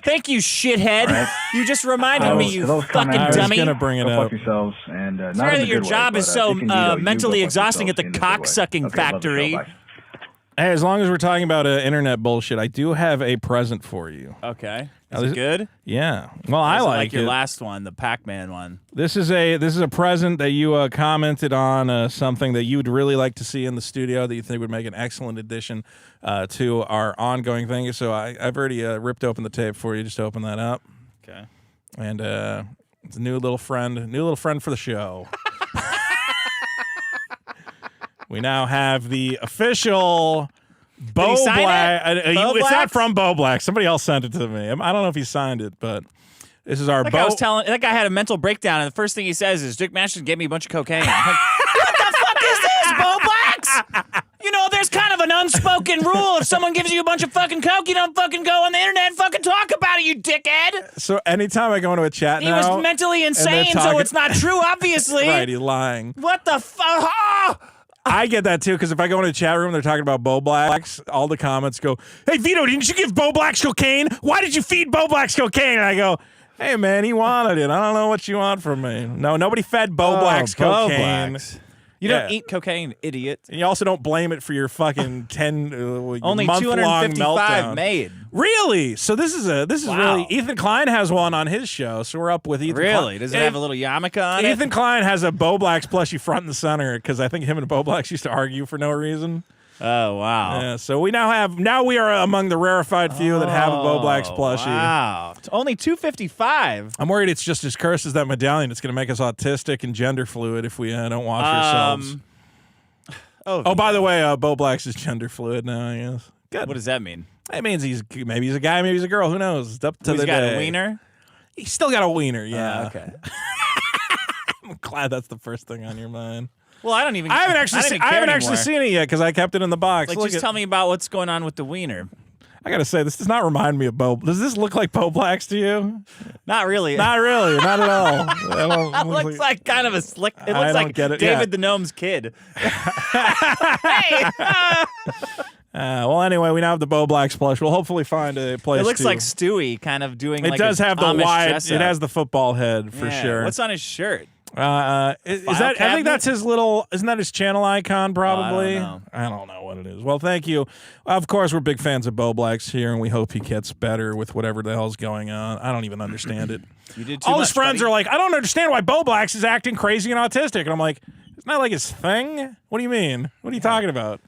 S1: Thank you, shithead.
S8: Right?
S1: You just reminded me, you fucking dummy.
S2: I was going to bring it up.
S8: Yourselves and,
S1: sorry that your job is so mentally exhausting at the cock-sucking factory.
S2: Hey, as long as we're talking about internet bullshit, I do have a present for you.
S1: Okay. Is it good?
S2: Yeah. Well, I like
S1: your
S2: it.
S1: last one, the Pac-Man one.
S2: This is a present that you commented on, something that you'd really like to see in the studio that you think would make an excellent addition to our ongoing thing. So I've already ripped open the tape for you. Just open that up.
S1: Okay.
S2: And it's a new little friend for the show. We now have the official Bo Black. It's not from Bo Black. Somebody else sent it to me. I don't know if he signed it, but this is our Bo.
S1: That guy had a mental breakdown, and the first thing he says is, Dick Masterson gave me a bunch of cocaine. I'm like, what the fuck is this, Bo Blacks? There's kind of an unspoken rule. If someone gives you a bunch of fucking coke, you don't fucking go on the internet and fucking talk about it, you dickhead.
S2: So anytime I go into a chat
S1: he was mentally insane, so it's not true, obviously.
S2: Right, he's lying.
S1: What the fuck?
S2: I get that, too, because if I go into a chat room, they're talking about Bo Blacks, all the comments go, hey, Vito, didn't you give Bo Blacks cocaine? Why did you feed Bo Blacks cocaine? And I go, hey, man, he wanted it. I don't know what you want from me. No, nobody fed Bo Blacks cocaine.
S1: Blacks. You don't eat cocaine, idiot.
S2: And you also don't blame it for your fucking 10
S1: only
S2: month-long
S1: 255
S2: meltdown.
S1: made.
S2: Really? So this is really Ethan Klein has one on his show, so we're up with Ethan Klein.
S1: Really? Does it have a little yarmulke on it?
S2: Ethan Klein has a Bo Blacks plushie front and center because I think him and Bo Blacks used to argue for no reason.
S1: Oh, wow.
S2: Yeah, so we now we are among the rarefied few that have a Bo Blacks plushie.
S1: Wow. It's only $255.
S2: I'm worried it's just as cursed as that medallion. It's going to make us autistic and gender fluid if we don't wash ourselves. By the way, Bo Blacks is gender fluid now, I guess. Good.
S1: What does that mean?
S2: It means maybe he's a guy, maybe he's a girl. Who knows? It's up to
S1: He's got a wiener?
S2: He's still got a wiener, yeah.
S1: Okay.
S2: I'm glad that's the first thing on your mind.
S1: Well, I haven't
S2: actually seen it yet because I kept it in the box.
S1: Just tell me about what's going on with the wiener.
S2: I gotta say, this does not remind me of Bo. Does this look like Bo Blacks to you?
S1: Not really.
S2: Not really. Not at all.
S1: It looks like kind of a slick. It looks like David the Gnome's kid. Hey.
S2: Well, anyway, we now have the Bo Blacks plush. We'll hopefully find a place.
S1: It looks like Stewie, kind of doing.
S2: It does have the wide. It has the football head for sure.
S1: What's on his shirt?
S2: Is that? I think that's his little. Isn't that his channel icon? Probably.
S1: I
S2: don't know what it is. Well, thank you. Of course, we're big fans of Bo Blacks here, and we hope he gets better with whatever the hell's going on. I don't even understand it.
S1: You did too
S2: All
S1: much,
S2: his friends
S1: buddy.
S2: are like, I don't understand why Bo Blacks is acting crazy and autistic, and I'm like, it's not like his thing. What do you mean? What are you talking about?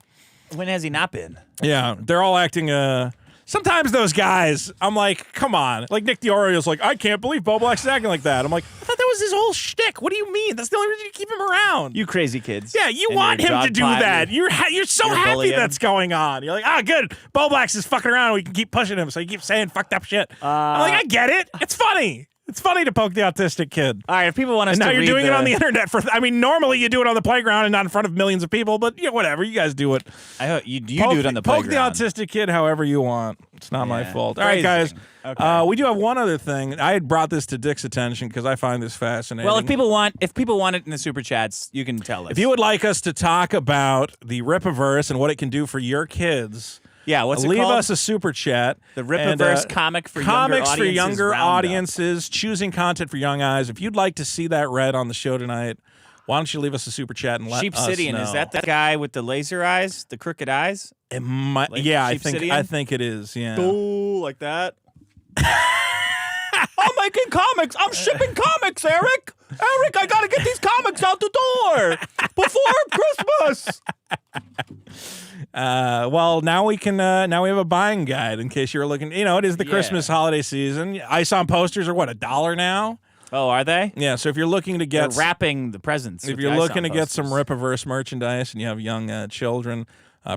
S1: When has he not been?
S2: Yeah, they're all acting. Sometimes those guys, I'm like, come on. Like Nick DiOrio's like, I can't believe Bo Blacks is acting like that. I'm like, I thought that was his whole shtick. What do you mean? That's the only reason you keep him around.
S1: You crazy kids.
S2: Yeah, you want him to do that. You're so happy that's going on. You're like, good. Bo Blacks is fucking around. We can keep pushing him. So you keep saying fucked up shit. I'm like, I get it. It's funny. It's funny to poke the autistic kid.
S1: All right, if people want us
S2: and now
S1: to
S2: you're
S1: read
S2: doing it on the internet. Normally you do it on the playground and not in front of millions of people, but whatever. You guys do it.
S1: I hope you do it on the playground.
S2: Poke the autistic kid however you want. It's not my fault. All right, guys.
S1: Okay.
S2: We do have one other thing. I had brought this to Dick's attention because I find this fascinating.
S1: Well, if people want it in the super chats, you can tell us.
S2: If you would like us to talk about the Rippaverse and what it can do for your kids.
S1: Yeah, what's it
S2: leave
S1: called?
S2: us a super chat.
S1: The Rippaverse comic for
S2: younger audiences, choosing content for young eyes. If you'd like to see that read on the show tonight, why don't you leave us a super chat and let
S1: Sheep
S2: us
S1: City,
S2: know.
S1: and is that the guy with the laser eyes, the crooked eyes?
S2: It might. Yeah, I think it is. Yeah.
S1: Oh, like that. I'm making comics. I'm shipping comics, Eric. Eric, I gotta get these comics out the door before Christmas.
S2: Well, now we can. Now we have a buying guide in case you were looking. It is the Christmas holiday season. Ice on posters are what, $1 now?
S1: Oh, are they?
S2: Yeah. So if you're looking to get,
S1: they're wrapping the presents.
S2: If you're looking to get some Rippaverse merchandise and you have young children.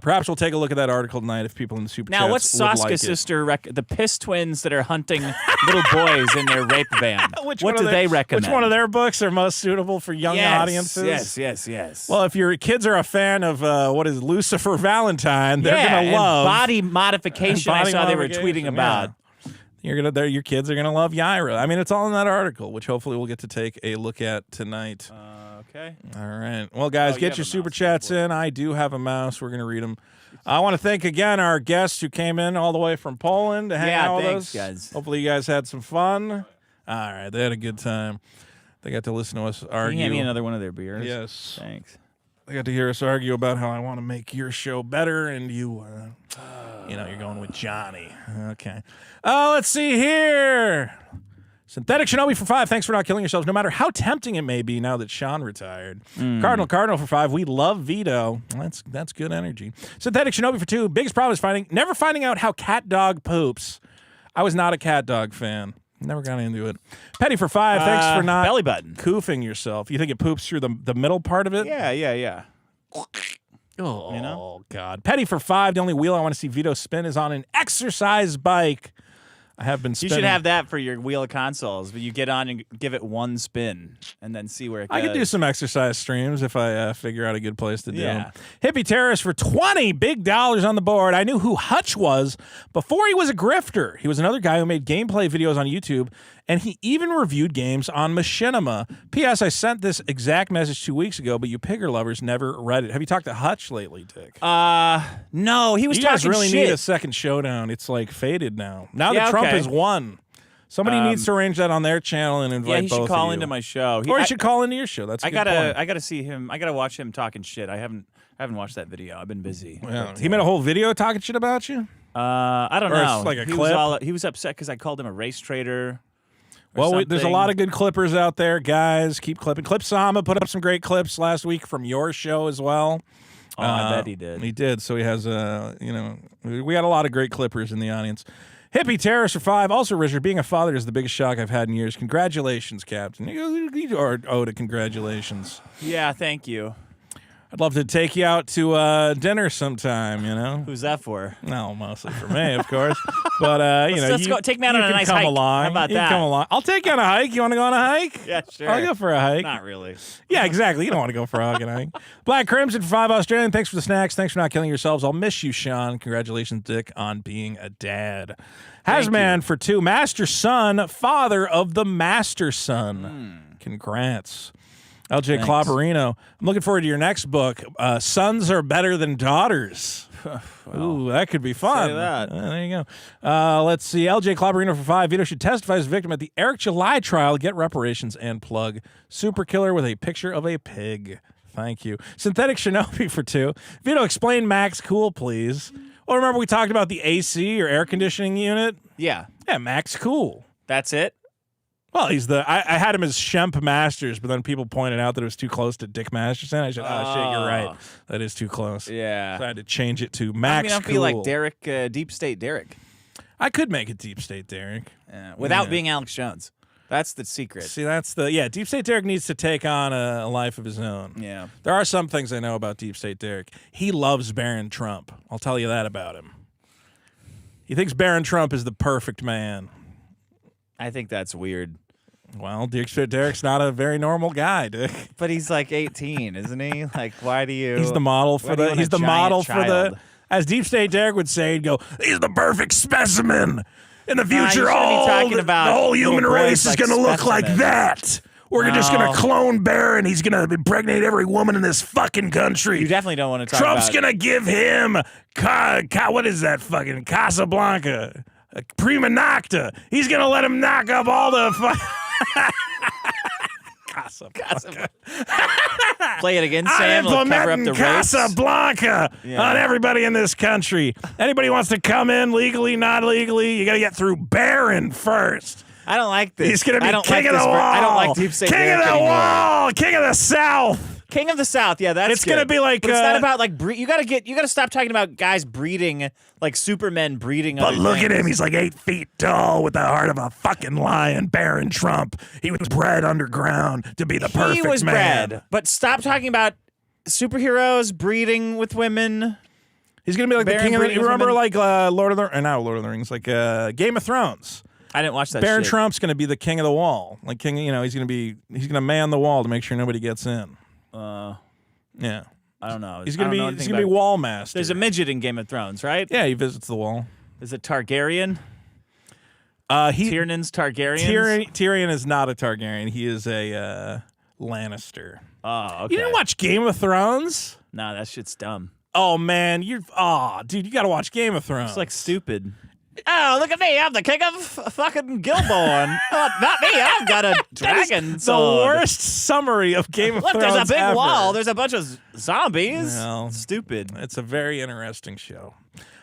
S2: Perhaps we'll take a look at that article tonight if people in the super chats
S1: now, what's Saska's sister? The Piss twins that are hunting little boys in their rape van. What do they recommend?
S2: Which one of their books are most suitable for young audiences?
S1: Yes.
S2: Well, if your kids are a fan of what is Lucifer Valentine, they're gonna love
S1: body modification. I saw they were tweeting about.
S2: Yeah. Your kids are gonna love Yaira. I mean, it's all in that article, which hopefully we'll get to take a look at tonight.
S1: Okay.
S2: All right. Well, guys, get your super chats in. I do have a mouse. We're going to read them I want to thank again our guests who came in all the way from Poland to hang out with
S1: thanks,
S2: us.
S1: guys.
S2: Hopefully you guys had some fun. All right, they had a good time. They got to listen to us argue.
S1: Can you hand me another one of their beers?
S2: Yes.
S1: Thanks.
S2: They got to hear us argue about how I want to make your show better, and you, you're going with Johnny. Okay. Let's see here. Synthetic Shinobi for 5. Thanks for not killing yourselves, no matter how tempting it may be now that Sean retired. Cardinal for 5. We love Vito. That's good energy. Synthetic Shinobi for 2. Biggest problem is never finding out how cat dog poops. I was not a cat dog fan. Never got into it. Petty for 5. Thanks for not
S1: belly button
S2: koofing yourself. You think it poops through the middle part of it?
S1: Yeah.
S2: Oh, God. Petty for 5. The only wheel I want to see Vito spin is on an exercise bike. I have been spinning.
S1: You should have that for your wheel of consoles, but you get on and give it one spin and then see where it goes.
S2: I could do some exercise streams if I figure out a good place to do them.
S1: Yeah.
S2: Hippie Terrorist for 20 big dollars on the board. I knew who Hutch was before he was a grifter. He was another guy who made gameplay videos on YouTube, and he even reviewed games on Machinima. P.S. I sent this exact message 2 weeks ago, but you pigger lovers never read it. Have you talked to Hutch lately, Dick?
S1: No, he was
S2: you
S1: talking
S2: guys really
S1: shit.
S2: need a second showdown. It's like faded now. Now that Trump
S1: okay.
S2: has won. Somebody needs to arrange that on their channel and invite
S1: he
S2: both
S1: should call
S2: of you.
S1: into my show.
S2: Or he should call into your show. That's a
S1: I
S2: good point.
S1: gotta see him. I gotta watch him talking shit. I haven't watched that video. I've been busy.
S2: Yeah. He made a whole video talking shit about you?
S1: I don't
S2: Or
S1: know.
S2: it's like a
S1: he
S2: clip?
S1: He was upset because I called him a race trader.
S2: Well, there's a lot of good clippers out there, guys. Keep clipping. Clip Sama put up some great clips last week from your show as well.
S1: Oh, I bet he did.
S2: He did. So he has, we got a lot of great clippers in the audience. Hippie Terrorist for 5. Also, Richard, being a father is the biggest shock I've had in years. Congratulations, Captain. You are owed a congratulations.
S1: Yeah, thank you.
S2: I'd love to take you out to dinner sometime,
S1: Who's that for?
S2: No, mostly for me, of course. But,
S1: let's go. Take me out on a nice
S2: come
S1: hike.
S2: along.
S1: How about
S2: You
S1: that?
S2: can come along. I'll take you on a hike. You want to go on a hike?
S1: Yeah, sure.
S2: I'll go for a hike.
S1: Not really.
S2: Yeah, exactly. You don't want to go for a fucking hike. Black Crimson for 5 Australian. Thanks for the snacks. Thanks for not killing yourselves. I'll miss you, Sean. Congratulations, Dick, on being a dad. Hazman for 2. Master Son, father of the Master Son. Congrats. LJ Clobberino. I'm looking forward to your next book. Sons are better than daughters. Ooh, that could be fun.
S1: Say that.
S2: There you go. Let's see. LJ Clobberino for 5. Vito should testify as a victim at the Eric July trial, get reparations, and plug Super Killer with a picture of a pig. Thank you. Synthetic Shinobi for 2. Vito, explain Max Cool, please. Well, remember we talked about the AC or air conditioning unit?
S1: Yeah.
S2: Yeah, Max Cool.
S1: That's it?
S2: Well, he's I had him as Shemp Masters, but then people pointed out that it was too close to Dick Masterson. I said, oh, shit, you're right. That is too close.
S1: Yeah.
S2: So I had to change it to Max
S1: I'll
S2: Cool.
S1: be like Derek, Deep State Derek.
S2: I could make it Deep State Derek.
S1: Without being Alex Jones. That's the secret.
S2: See, Deep State Derek needs to take on a life of his own.
S1: Yeah.
S2: There are some things I know about Deep State Derek. He loves Barron Trump. I'll tell you that about him. He thinks Barron Trump is the perfect man.
S1: I think that's weird.
S2: Well, Deep State Derek's not a very normal guy, Dick.
S1: But he's like 18, isn't he? Like, why do you?
S2: He's the model for the. He's the model for
S1: child?
S2: the. As Deep State Derek would say, he'd go, "He's the perfect specimen. In the future,
S1: be talking about
S2: the whole human
S1: little
S2: race
S1: boys
S2: is going to
S1: like
S2: look like
S1: specimens.
S2: that. We're just going to clone Barron. He's going to impregnate every woman in this fucking country.
S1: You definitely don't want to talk
S2: Trump's
S1: about.
S2: going to give him what is that fucking Casablanca, Prima Nocta. He's going to let him knock up all the. Casablanca.
S1: Play it again, Sam.
S2: I'm
S1: It'll cover up
S2: implementing
S1: the race.
S2: Casablanca on everybody in this country. Anybody wants to come in legally, not legally, you got to get through Barron first.
S1: I don't like this.
S2: He's going to
S1: I
S2: be
S1: don't
S2: king
S1: like
S2: of the
S1: this
S2: wall.
S1: I don't like Deep State
S2: King
S1: Derek
S2: of the
S1: anymore.
S2: wall. King of the South.
S1: King of the South, yeah, that's
S2: It's gonna be like,
S1: but it's not about like you gotta stop talking about guys breeding like supermen breeding.
S2: But
S1: other
S2: look at
S1: things.
S2: him. He's like 8 feet tall with the heart of a fucking lion. Barron Trump. He was bred underground to be the perfect
S1: He was
S2: man.
S1: bred, but stop talking about superheroes breeding with women.
S2: He's gonna be like
S1: Baron
S2: the king of the.
S1: breeding
S2: You
S1: with
S2: remember
S1: women?
S2: like Lord of the Rings, like Game of Thrones.
S1: I didn't watch that.
S2: Barron
S1: shit.
S2: Trump's gonna be the king of the wall. Like king, he's gonna man the wall to make sure nobody gets in. Yeah.
S1: I don't know.
S2: He's
S1: I don't know
S2: gonna
S1: anything
S2: be
S1: about-
S2: wall master.
S1: There's a midget in Game of Thrones, right?
S2: Yeah, he visits the wall.
S1: Is it Targaryen?
S2: Tyrion's
S1: Targaryen.
S2: Tyrion is not a Targaryen. He is a Lannister.
S1: Oh, okay.
S2: You didn't watch Game of Thrones?
S1: No, that shit's dumb.
S2: Oh man, dude, you got to watch Game of Thrones.
S1: It's like stupid. Oh, look at me! I'm the king of fucking Gilbourne. Not me. I've got a dragon sword.
S2: The worst summary of Game of
S1: Look,
S2: Thrones.
S1: there's a big
S2: ever.
S1: wall. There's a bunch of zombies.
S2: Well,
S1: Stupid.
S2: It's a very interesting show.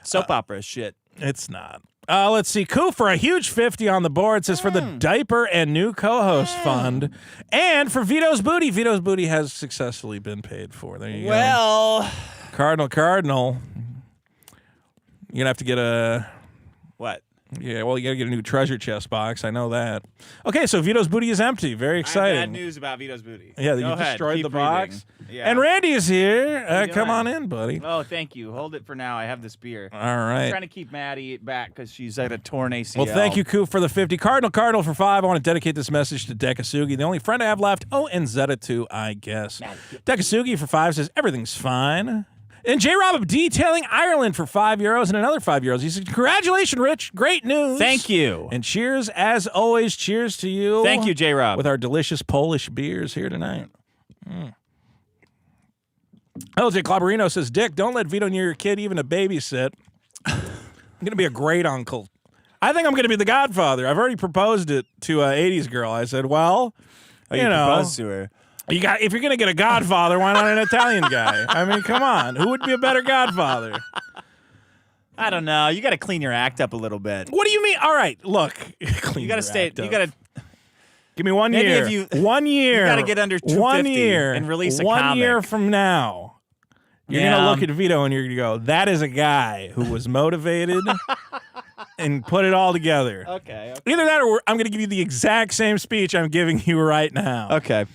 S1: Soap opera shit.
S2: It's not. Let's see. Coup for a huge 50 on the board. Says for the Diaper and New Co-Host Fund. And for Vito's Booty. Vito's Booty has successfully been paid for. There you go.
S1: Well,
S2: Cardinal. You're going to have to get a...
S1: What?
S2: Yeah, well, you got to get a new treasure chest box. I know that. Okay, so Vito's Booty is empty. Very exciting.
S1: I have bad news about Vito's Booty.
S2: Yeah,
S1: Go
S2: you
S1: ahead,
S2: destroyed
S1: keep
S2: the box.
S1: reading. Yeah.
S2: And Randy is here. Come
S1: doing?
S2: on in, buddy.
S1: Oh, thank you. Hold it for now. I have this beer.
S2: All right.
S1: I'm trying to keep Maddie back because she's at a torn ACL.
S2: Well, thank you, Coop, for the 50. Cardinal for 5. I want to dedicate this message to Dekasugi, the only friend I have left. Oh, and Zeta, too, I guess. Dekasugi for 5 says, everything's fine. And J-Rob detailing Ireland for €5 and another €5. He says, congratulations, Rich. Great news.
S1: Thank you.
S2: And cheers, as always. Cheers to you.
S1: Thank you, J-Rob.
S2: With our delicious Polish beers here tonight. LJ Clabarino says, Dick, don't let Vito near your kid, even to babysit. I'm going to be a great uncle. I think I'm going to be the godfather. I've already proposed it to an 80s girl. I said, well, you know.
S1: Proposed to her.
S2: If you're going to get a godfather, why not an Italian guy? I mean, come on. Who would be a better godfather?
S1: I don't know. You got to clean your act up a little bit.
S2: What do you mean? All right, look.
S1: You got to stay. You got to.
S2: Give me 1
S1: Maybe
S2: year.
S1: if you-
S2: 1 year.
S1: You got to get under 250
S2: 1 year
S1: and release a
S2: 1
S1: comic.
S2: year from now, you're going to look at Vito and you're going to go, that is a guy who was motivated and put it all together.
S1: Okay.
S2: Either that or I'm going to give you the exact same speech I'm giving you right now.
S1: Okay.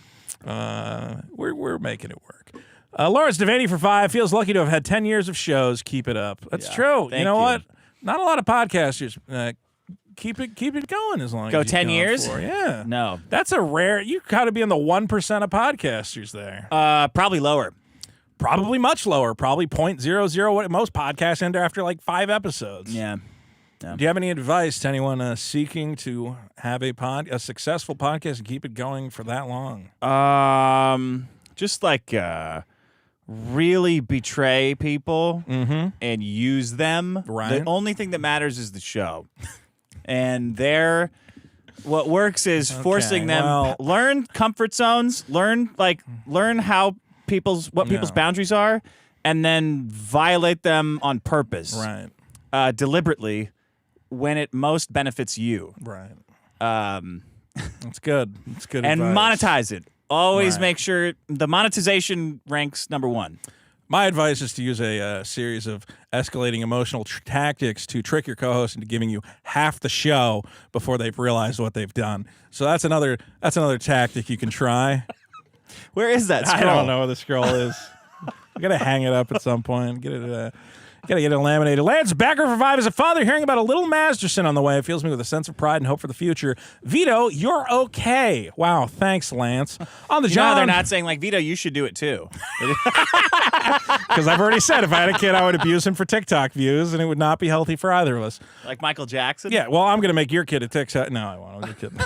S2: We're making it work. Lawrence Devaney for 5 feels lucky to have had 10 years of shows. Keep it up. That's true.
S1: Thank
S2: you know
S1: you.
S2: what? Not a lot of podcasters keep it going as long as
S1: Go
S2: you've
S1: 10
S2: gone
S1: years?
S2: for. Yeah.
S1: No.
S2: That's a rare. You got to be in the 1% of podcasters there.
S1: Probably lower.
S2: Probably much lower. Probably 0.00. What most podcasts end after like 5 episodes.
S1: Yeah.
S2: Do you have any advice to anyone seeking to have a successful podcast and keep it going for that long?
S1: Just like really betray people and use them.
S2: Right.
S1: The only thing that matters is the show. And what works is forcing them learn comfort zones, learn how people's boundaries are, and then violate them on purpose.
S2: Right.
S1: Deliberately when it most benefits you.
S2: Right. That's good. That's good
S1: And
S2: advice.
S1: monetize it. Always
S2: Right.
S1: make sure the monetization ranks number 1.
S2: My advice is to use a series of escalating emotional tactics to trick your co-host into giving you half the show before they've realized what they've done. So that's another tactic you can try.
S1: Where is that scroll?
S2: I don't know where the scroll is. I gotta hang it up at some point. Gotta get it laminated. Lance Becker for 5 as a father hearing about a little Masterson on the way. It fills me with a sense of pride and hope for the future. Vito, you're okay. Wow, thanks, Lance. On the job,
S1: they're not saying like Vito, you should do it too.
S2: because I've already said if I had a kid, I would abuse him for TikTok views, and it would not be healthy for either of us.
S1: Like Michael Jackson.
S2: Yeah, well, I'm gonna make your kid a TikTok. No, I won't. I'm just kidding.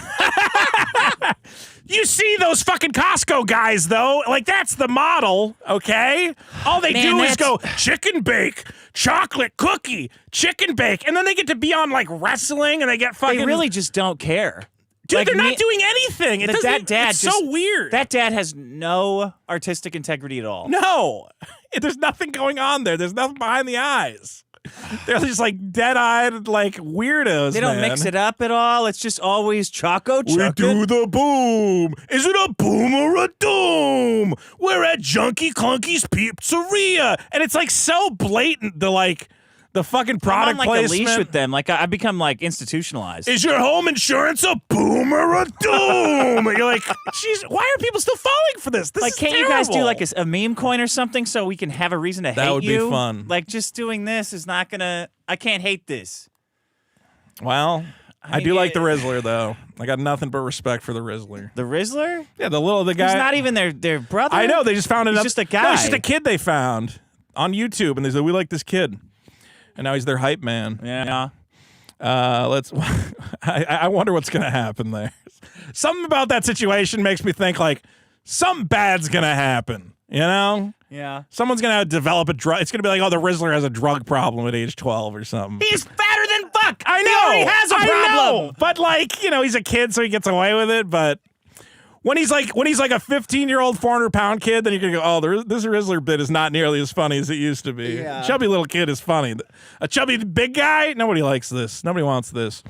S2: You see those fucking Costco guys, though? Like, that's the model, okay? All they do is go, chicken bake, chocolate cookie, chicken bake, and then they get to be on, like, wrestling, and they get fucking...
S1: They really just don't care.
S2: Dude,
S1: like,
S2: they're not doing anything. It's so weird.
S1: That dad has no artistic integrity at all.
S2: No. There's nothing going on there. There's nothing behind the eyes. They're just like dead-eyed, like weirdos.
S1: They don't mix it up at all. It's just always Choco.
S2: We do the boom. Is it a boom or a doom? We're at Junkie Clunky's Pizzeria, and it's like so blatant. The fucking product
S1: I'm on, like,
S2: placement.
S1: a leash with them. Like I become like institutionalized.
S2: Is your home insurance a boom or a doom? You're like, jeez, why are people still falling for this? This
S1: like,
S2: is
S1: can't
S2: terrible.
S1: you guys do like a meme coin or something so we can have a reason to hate you?
S2: That would be fun.
S1: Like, just doing this is not gonna. I can't hate this.
S2: Well, I
S1: mean,
S2: do like the Rizzler though. I got nothing but respect for the Rizzler.
S1: The Rizzler?
S2: Yeah, the guy.
S1: He's not even their brother.
S2: I know. They just found it.
S1: He's just a guy.
S2: No, he's just a kid they found on YouTube, and they said we like this kid, and now he's their hype man.
S1: Yeah.
S2: Let's. I wonder what's gonna happen there. Something about that situation makes me think like something bad's gonna happen. You know?
S1: Yeah.
S2: Someone's going to develop a drug. It's going to be like, oh, the Rizzler has a drug problem at age 12 or something.
S1: He's fatter than fuck.
S2: I know.
S1: He already has a problem.
S2: I know. But like, he's a kid, so he gets away with it. But when he's like a 15-year-old 400-pound kid, then you're going to go, oh, this Rizzler bit is not nearly as funny as it used to be.
S1: Yeah.
S2: Chubby little kid is funny. A chubby big guy? Nobody likes this. Nobody wants this.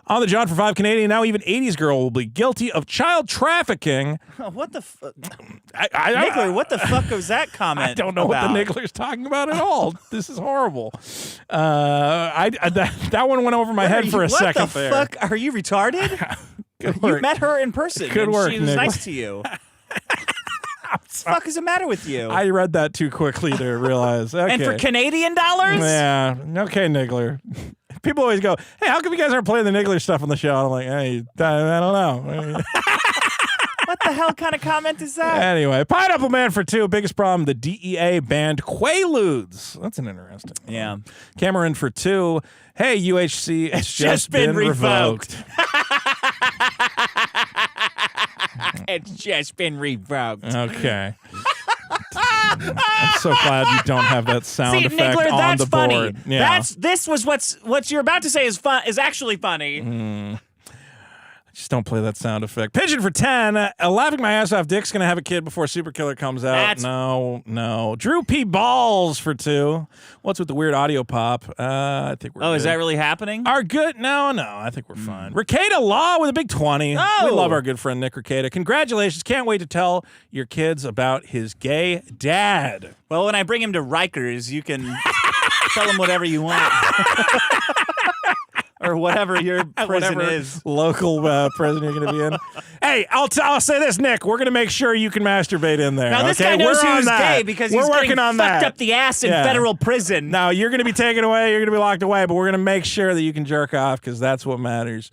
S2: On the John for 5 Canadian, now even 80s girl will be guilty of child trafficking.
S1: What the fuck? Niggler, what the fuck was that comment
S2: I don't know
S1: about?
S2: what the Niggler's talking about at all. This is horrible. That one went over my head for a second there.
S1: What the fuck? Are you retarded? You met her in person.
S2: Good
S1: and
S2: work,
S1: she was
S2: Niggler.
S1: nice to you. What the fuck is the matter with you?
S2: I read that too quickly to realize. Okay.
S1: And for Canadian dollars?
S2: Yeah. Okay, Niggler. People always go, hey, how come you guys aren't playing the Niggler stuff on the show? And I'm like, hey, I don't know.
S1: What the hell kind of comment is that?
S2: Anyway, Pineapple Man for 2. Biggest problem, the DEA banned Quaaludes. That's an interesting one.
S1: Yeah.
S2: Cameron for 2. Hey, UHC, it's just been revoked.
S1: It's just been revoked.
S2: Okay. I'm so glad you don't have that sound effect
S1: Niggler,
S2: on
S1: that's
S2: the
S1: funny.
S2: board. Yeah.
S1: This was what you're about to say is actually funny.
S2: Just don't play that sound effect. Pigeon for 10. Laughing my ass off. Dick's going to have a kid before Super Killer comes out. No. Drew P. Balls for 2. What's with the weird audio pop? I think we're good.
S1: Is that really happening?
S2: Our good? No. I think we're fine. Ricada Law with a big 20.
S1: Oh.
S2: We love our good friend Nick Ricada. Congratulations. Can't wait to tell your kids about his gay dad.
S1: Well, when I bring him to Rikers, you can tell him whatever you want. Or whatever your prison is.
S2: Local prison you're going to be in. Hey, I'll say this, Nick. We're going to make sure you can masturbate in there.
S1: Now, this
S2: okay?
S1: guy knows
S2: We're on
S1: who's
S2: that.
S1: gay because
S2: we're
S1: he's
S2: working
S1: getting
S2: on
S1: fucked
S2: that.
S1: up the ass in
S2: Yeah.
S1: federal prison.
S2: Now, you're going to be taken away. You're going to be locked away, but we're going to make sure that you can jerk off because that's what matters.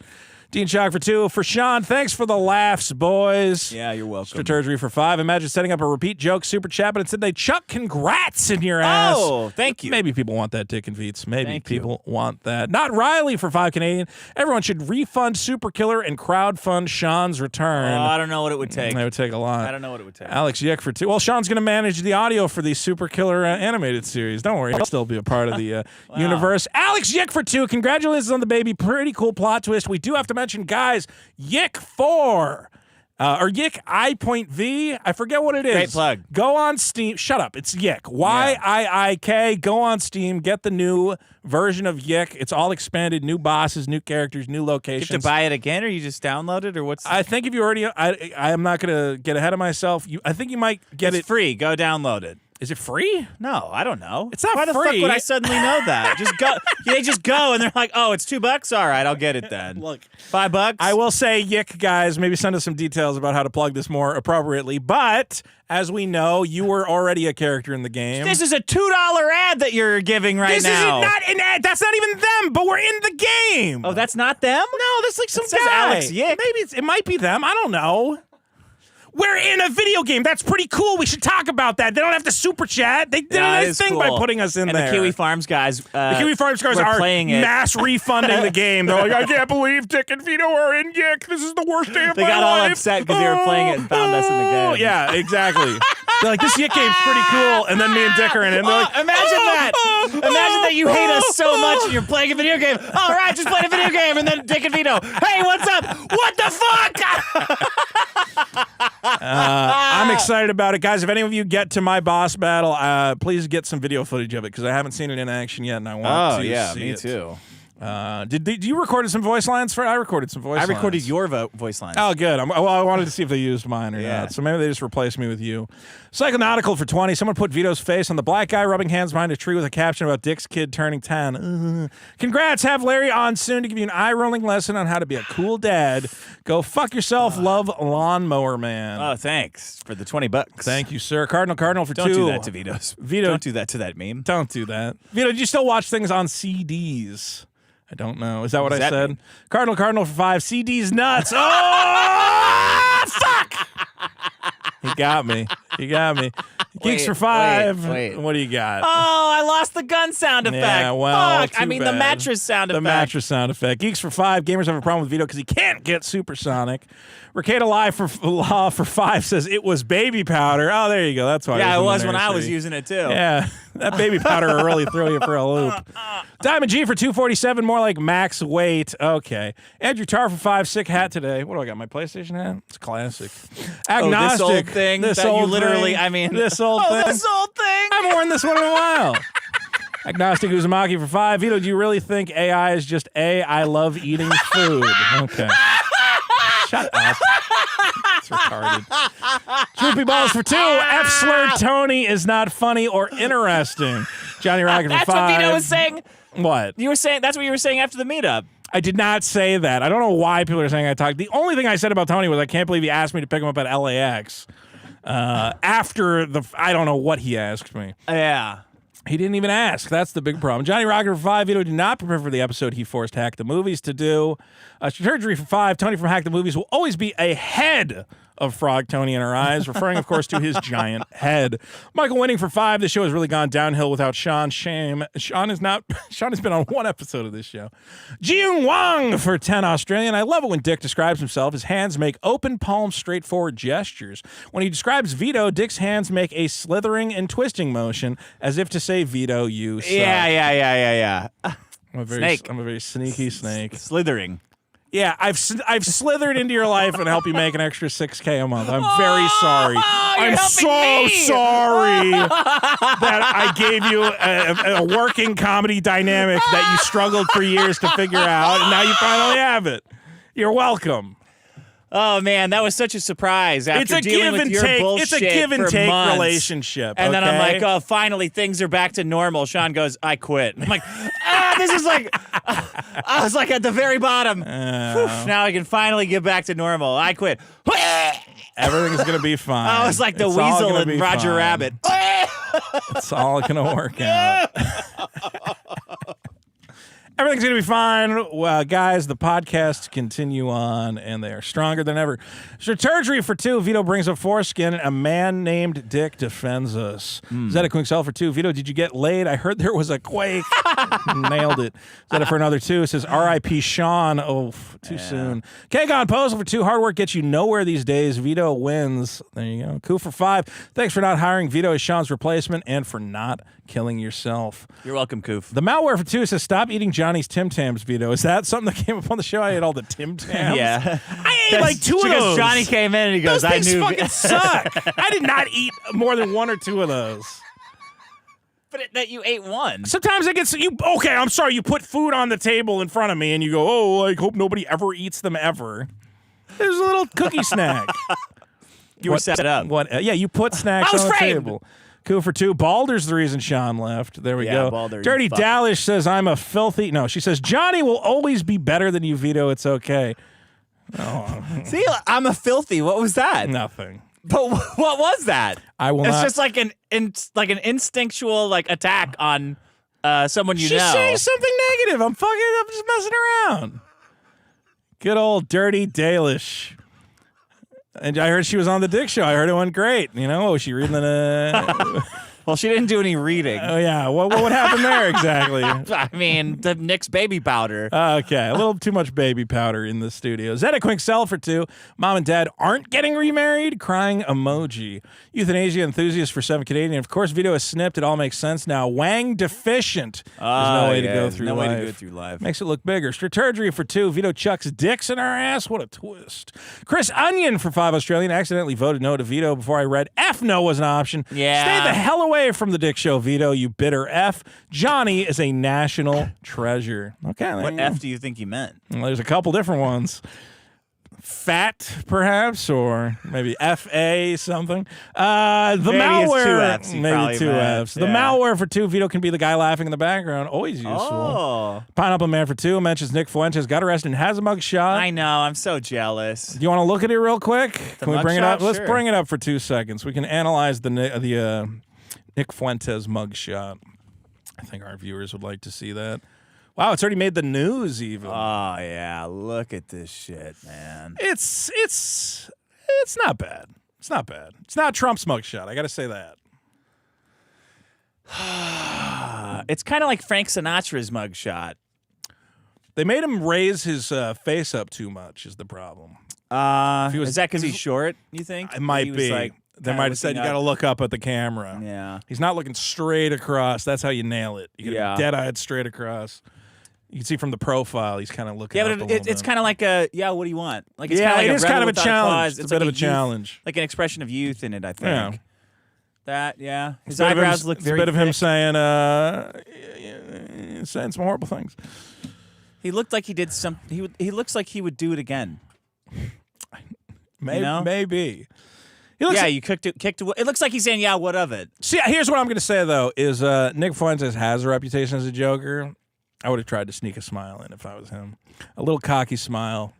S2: Dean Shock for 2. For Sean, thanks for the laughs, boys.
S1: Yeah, you're welcome.
S2: Strategy for 5. Imagine setting up a repeat joke super chat, but instead they chuck congrats in your ass.
S1: Oh, thank you.
S2: Maybe people want that, Dick and Veets. Maybe
S1: Thank
S2: people want that. Not Riley for 5 Canadian. Everyone should refund Super Killer and crowdfund Sean's return.
S1: I don't know what it would take.
S2: It would take a lot.
S1: I don't know what it would take.
S2: Alex Yick for 2. Well, Sean's going to manage the audio for the Super Killer animated series. Don't worry. He'll still be a part of the universe. Alex Yick for 2. Congratulations on the baby. Pretty cool plot twist. We do have to mention, guys, Yick 4. Or Yick I.V. I forget what it is.
S1: Great plug.
S2: Go on Steam. Shut up. It's Yick. YIIK. Go on Steam. Get the new version of Yick. It's all expanded. New bosses, new characters, new locations.
S1: You have to buy it again, or you just download it, or what's?
S2: I think if you already, I am not going to get ahead of myself. I think you might get
S1: It's free. Go download it.
S2: Is it free?
S1: No, I don't know.
S2: It's not
S1: Why
S2: free.
S1: the fuck would I suddenly know that? Just go. They just go and they're like, "Oh, it's $2. All right, I'll get it then."
S2: Look,
S1: $5.
S2: I will say, Yick, guys, maybe send us some details about how to plug this more appropriately. But as we know, you were already a character in the game.
S1: This is a $2 ad that you're giving right
S2: This
S1: now.
S2: is not an ad. That's not even them. But we're in the game.
S1: Oh, that's not them?
S2: No, that's like some
S1: It says
S2: guy.
S1: Alex Yick.
S2: Maybe it might be them. I don't know. We're in a video game. That's pretty cool. We should talk about that. They don't have to super chat. They did a nice thing by putting us in
S1: and
S2: there.
S1: the Kiwi Farms guys.
S2: The Kiwi Farms guys
S1: were
S2: are
S1: playing it.
S2: mass refunding the game. They're like, I can't believe Dick and Vito are in Yick. This is the worst day of
S1: They
S2: my
S1: got
S2: life.
S1: all upset because they were playing it and found us in the game.
S2: Yeah, exactly. They're like, this Yick game's pretty cool. And then me and Dick are in it. And they're like,
S1: Imagine that. Imagine that you hate us so much and you're playing a video game. All right, just played a video game. And then Dick and Vito, hey, what's up? What the fuck?
S2: I'm excited about it. Guys, if any of you get to my boss battle, please get some video footage of it because I haven't seen it in action yet and I want to see it.
S1: too.
S2: Did you record some voice lines for it? I recorded some voice lines.
S1: I recorded your voice lines.
S2: Oh, good. I wanted to see if they used mine or
S1: Yeah.
S2: not. So maybe they just replaced me with you. Psychonautical for 20. Someone put Vito's face on the black guy rubbing hands behind a tree with a caption about Dick's kid turning 10. Congrats. Have Larry on soon to give you an eye-rolling lesson on how to be a cool dad. Go fuck yourself. Love, Lawnmower Man.
S1: Oh, thanks for the $20.
S2: Thank you, sir. Cardinal for 2.
S1: Don't do that to Vito's.
S2: Vito,
S1: Don't do that to that meme.
S2: Don't do that. Vito, do you still watch things on CDs? I don't know. Is that what
S1: does
S2: I
S1: that
S2: said?
S1: mean?
S2: Cardinal for 5. CD's nuts. Oh, fuck! He got me. Geeks for 5. What do you got?
S1: Oh, I lost the gun sound effect.
S2: Yeah, well,
S1: Fuck. I mean, the mattress sound effect.
S2: The mattress sound effect. Geeks for 5. Gamers have a problem with Vito because he can't get supersonic. Ricada Law for 5 says it was baby powder. Oh, there you go. That's why.
S1: Yeah, it was when I was using it too.
S2: Yeah, that baby powder will really throw you for a loop. Diamond G for 247, more like max weight. Okay. Andrew Tar for 5, sick hat today. What do I got? My PlayStation hat? It's classic. Agnostic.
S1: This old thing.
S2: This
S1: that
S2: old
S1: you literally,
S2: thing.
S1: I mean.
S2: This old thing.
S1: This old thing.
S2: I haven't worn this one in a while. Agnostic Uzumaki for 5. Vito, do you really think AI is just I love eating food? Okay. Shut up. It's retarded. Droopy Balls for 2. F-slurred Tony is not funny or interesting. Johnny Rocket for 5.
S1: That's what Vito was saying.
S2: What?
S1: You were saying that's what you were saying after the meetup.
S2: I did not say that. I don't know why people are saying I talked. The only thing I said about Tony was I can't believe he asked me to pick him up at LAX. After I don't know what he asked me.
S1: Yeah.
S2: He didn't even ask. That's the big problem. Johnny Rocket for 5. Vito did not prepare for the episode he forced Hack the Movies to do. Surgery for 5. Tony from Hack the Movies will always be ahead of Frog Tony in our eyes, referring, of course, to his giant head. Michael Winning for 5. The show has really gone downhill without Sean. Shame. Sean has been on one episode of this show. Jiung Wang for 10 Australian. I love it when Dick describes himself. His hands make open palm, straightforward gestures. When he describes Vito, Dick's hands make a slithering and twisting motion, as if to say, Vito, you suck.
S1: Yeah.
S2: I'm a very sneaky snake.
S1: Slithering.
S2: Yeah, I've slithered into your life and helped you make an extra $6K a month. I'm very sorry. I'm so sorry that I gave you a working comedy dynamic that you struggled for years to figure out, and now you finally have it. You're welcome.
S1: Oh man, that was such a surprise. After
S2: It's a
S1: dealing
S2: give
S1: with
S2: and
S1: your
S2: take.
S1: bullshit
S2: It's a give and
S1: for
S2: take
S1: months.
S2: relationship.
S1: And then I'm
S2: okay?
S1: like, oh, finally things are back to normal. Sean goes, I quit. I'm like, this is like, I was like at the very bottom. Now I can finally get back to normal. I quit.
S2: Everything's gonna be fine.
S1: I was like the
S2: It's all
S1: weasel
S2: gonna
S1: in
S2: be
S1: Roger
S2: fine.
S1: Rabbit.
S2: It's all gonna work out. Everything's going to be fine. Well, guys, the podcasts continue on, and they are stronger than ever. Strategy for 2. Vito brings up foreskin. A man named Dick defends us. Zeta Quinkcell for 2. Vito, did you get laid? I heard there was a quake. Nailed it. Zeta for another 2. It says R.I.P. Sean. Oh, too soon. Kagon Posel for 2. Hard work gets you nowhere these days. Vito wins. There you go. Koo for 5. Thanks for not hiring Vito as Sean's replacement and for not killing yourself.
S1: You're welcome, Koof.
S2: The malware for 2 says, stop eating Johnny's Tim Tams, Vito. Is that something that came up on the show? I ate all the Tim Tams.
S1: Yeah.
S2: I ate like 2 of
S1: Because
S2: those.
S1: Johnny came in and he goes,
S2: Those
S1: I
S2: things
S1: knew.
S2: fucking suck. I did not eat more than 1 or 2 of those.
S1: But that you ate one.
S2: Sometimes I get okay, I'm sorry. You put food on the table in front of me and you go, oh, I hope nobody ever eats them ever. There's a little cookie snack.
S1: You were set up.
S2: Yeah, you put snacks on the table. Koo for 2. Balder's the reason Sean left. There we go.
S1: Balder,
S2: Dirty Dallish says, I'm a filthy... No, she says, Johnny will always be better than you, Vito. It's okay. Oh.
S1: See, I'm a filthy. What was that?
S2: Nothing.
S1: But what was that?
S2: I will
S1: it's
S2: not...
S1: just like an instinctual attack on someone you
S2: She's
S1: know.
S2: saying something negative. I'm just messing around. Good old Dirty Dalish. And I heard she was on the Dick Show. I heard it went great. You know, was she reading the...
S1: Well, she didn't do any reading.
S2: Oh, yeah. What happened there exactly?
S1: I mean, the Nick's baby powder.
S2: Okay. A little too much baby powder in the studio. Zeta Quinkcell for 2. Mom and Dad aren't getting remarried? Crying emoji. Euthanasia enthusiast for 7 Canadian. Of course, Vito is snipped. It all makes sense now. Wang deficient. There's no way to go through life.
S1: No way to go through life.
S2: Makes it look bigger. Strategy for 2. Vito chucks dicks in our ass. What a twist. Chris Onion for 5 Australian. Accidentally voted no to Vito before I read F no was an option.
S1: Yeah.
S2: Stay the hell away from the Dick Show, Vito, you bitter F. Johnny is a national treasure. Okay.
S1: What F do you think he meant?
S2: Well, there's a couple different ones. Fat, perhaps, or maybe FA something. The
S1: maybe
S2: malware.
S1: It's 2 Fs.
S2: Maybe 2 Fs. The malware for 2. Vito can be the guy laughing in the background. Always useful.
S1: Oh.
S2: Pineapple Man for 2 mentions Nick Fuentes got arrested and has a mug shot.
S1: I know. I'm so jealous.
S2: Do you want to look at it real quick? Can we bring it up?
S1: mugshot?
S2: Let's
S1: Sure.
S2: bring it up for 2 seconds. We can analyze the Nick Fuentes mugshot. I think our viewers would like to see that. Wow, it's already made the news even.
S1: Oh, yeah. Look at this shit, man.
S2: It's not bad. It's not bad. It's not Trump's mugshot. I got to say that.
S1: It's kind of like Frank Sinatra's mugshot.
S2: They made him raise his face up too much is the problem.
S1: Is that because he's short, you think?
S2: It might be.
S1: Like,
S2: they might have said you got to look up at the camera.
S1: Yeah.
S2: He's not looking straight across. That's how you nail it. You get dead-eyed straight across. You can see from the profile, he's kind of looking up
S1: but it's kind of like a, what do you want? Like it's
S2: it is kind of a
S1: without
S2: challenge.
S1: It's
S2: a bit
S1: like
S2: of a challenge.
S1: Like an expression of youth in it, I think.
S2: Yeah.
S1: His eyebrows look very
S2: It's a bit of him
S1: thick.
S2: saying some horrible things.
S1: He looked like he did some. He looks like he would do it again.
S2: Maybe.
S1: You know?
S2: Maybe.
S1: You kicked it. It looks like he's saying, "Yeah, what of it?"
S2: See, here's what I'm going to say though: is Nick Fuentes has a reputation as a joker. I would have tried to sneak a smile in if I was him, a little cocky smile.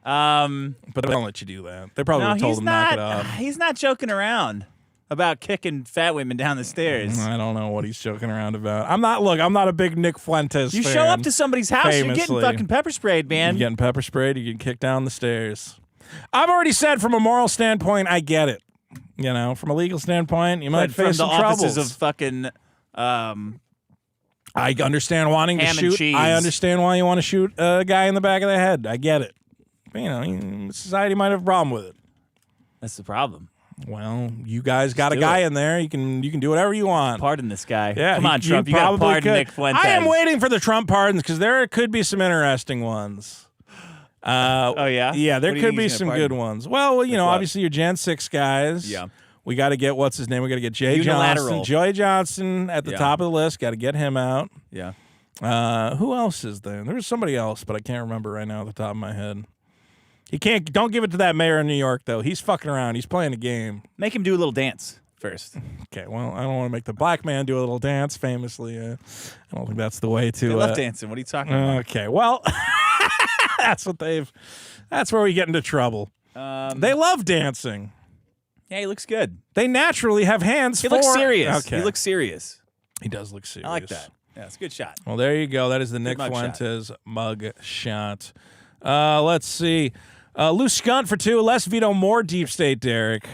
S2: But they don't let you do that. They probably would have told him knock it off.
S1: He's not joking around about kicking fat women down the stairs.
S2: I don't know what he's joking around about. I'm not a big Nick Fuentes
S1: You
S2: fan.
S1: show up to somebody's house,
S2: famously.
S1: you're getting fucking pepper sprayed, man.
S2: You're getting pepper sprayed, you get kicked down the stairs. I've already said from a moral standpoint, I get it. You know, from a legal standpoint, you might face some troubles.
S1: From the offices of fucking...
S2: I understand wanting to
S1: ham and
S2: shoot.
S1: cheese.
S2: I understand why you want to shoot a guy in the back of the head. I get it. But, society might have a problem with it.
S1: That's the problem.
S2: Well, you guys got a guy in there. You can do whatever you want.
S1: Pardon this guy.
S2: Yeah,
S1: come on, Trump. You got to pardon Nick Fuentes.
S2: I am waiting for the Trump pardons because there could be some interesting ones.
S1: Oh yeah,
S2: yeah. There could be some good ones. Well, obviously your Gen 6 guys.
S1: Yeah.
S2: We got to get what's his name? We got to get Jay Johnson. Joey Johnson at the top of the list. Got to get him out.
S1: Yeah.
S2: Who else is there? There was somebody else, but I can't remember right now at the top of my head. He can't. Don't give it to that mayor of New York, though. He's fucking around. He's playing a game.
S1: Make him do a little dance first.
S2: Okay. Well, I don't want to make the black man do a little dance. Famously, I don't think that's the way to.
S1: They love dancing. What are you talking about?
S2: Okay. Well, that's where we get into trouble. They love dancing.
S1: Yeah, he looks good.
S2: They naturally have hands.
S1: He looks serious.
S2: Okay.
S1: He looks serious.
S2: He does look serious.
S1: I like that. Yeah, it's a good shot.
S2: Well, there you go. That is the Nick Fuentes mug shot. Let's see. Loose Skunt for 2. Less Vito, more Deep State Derek.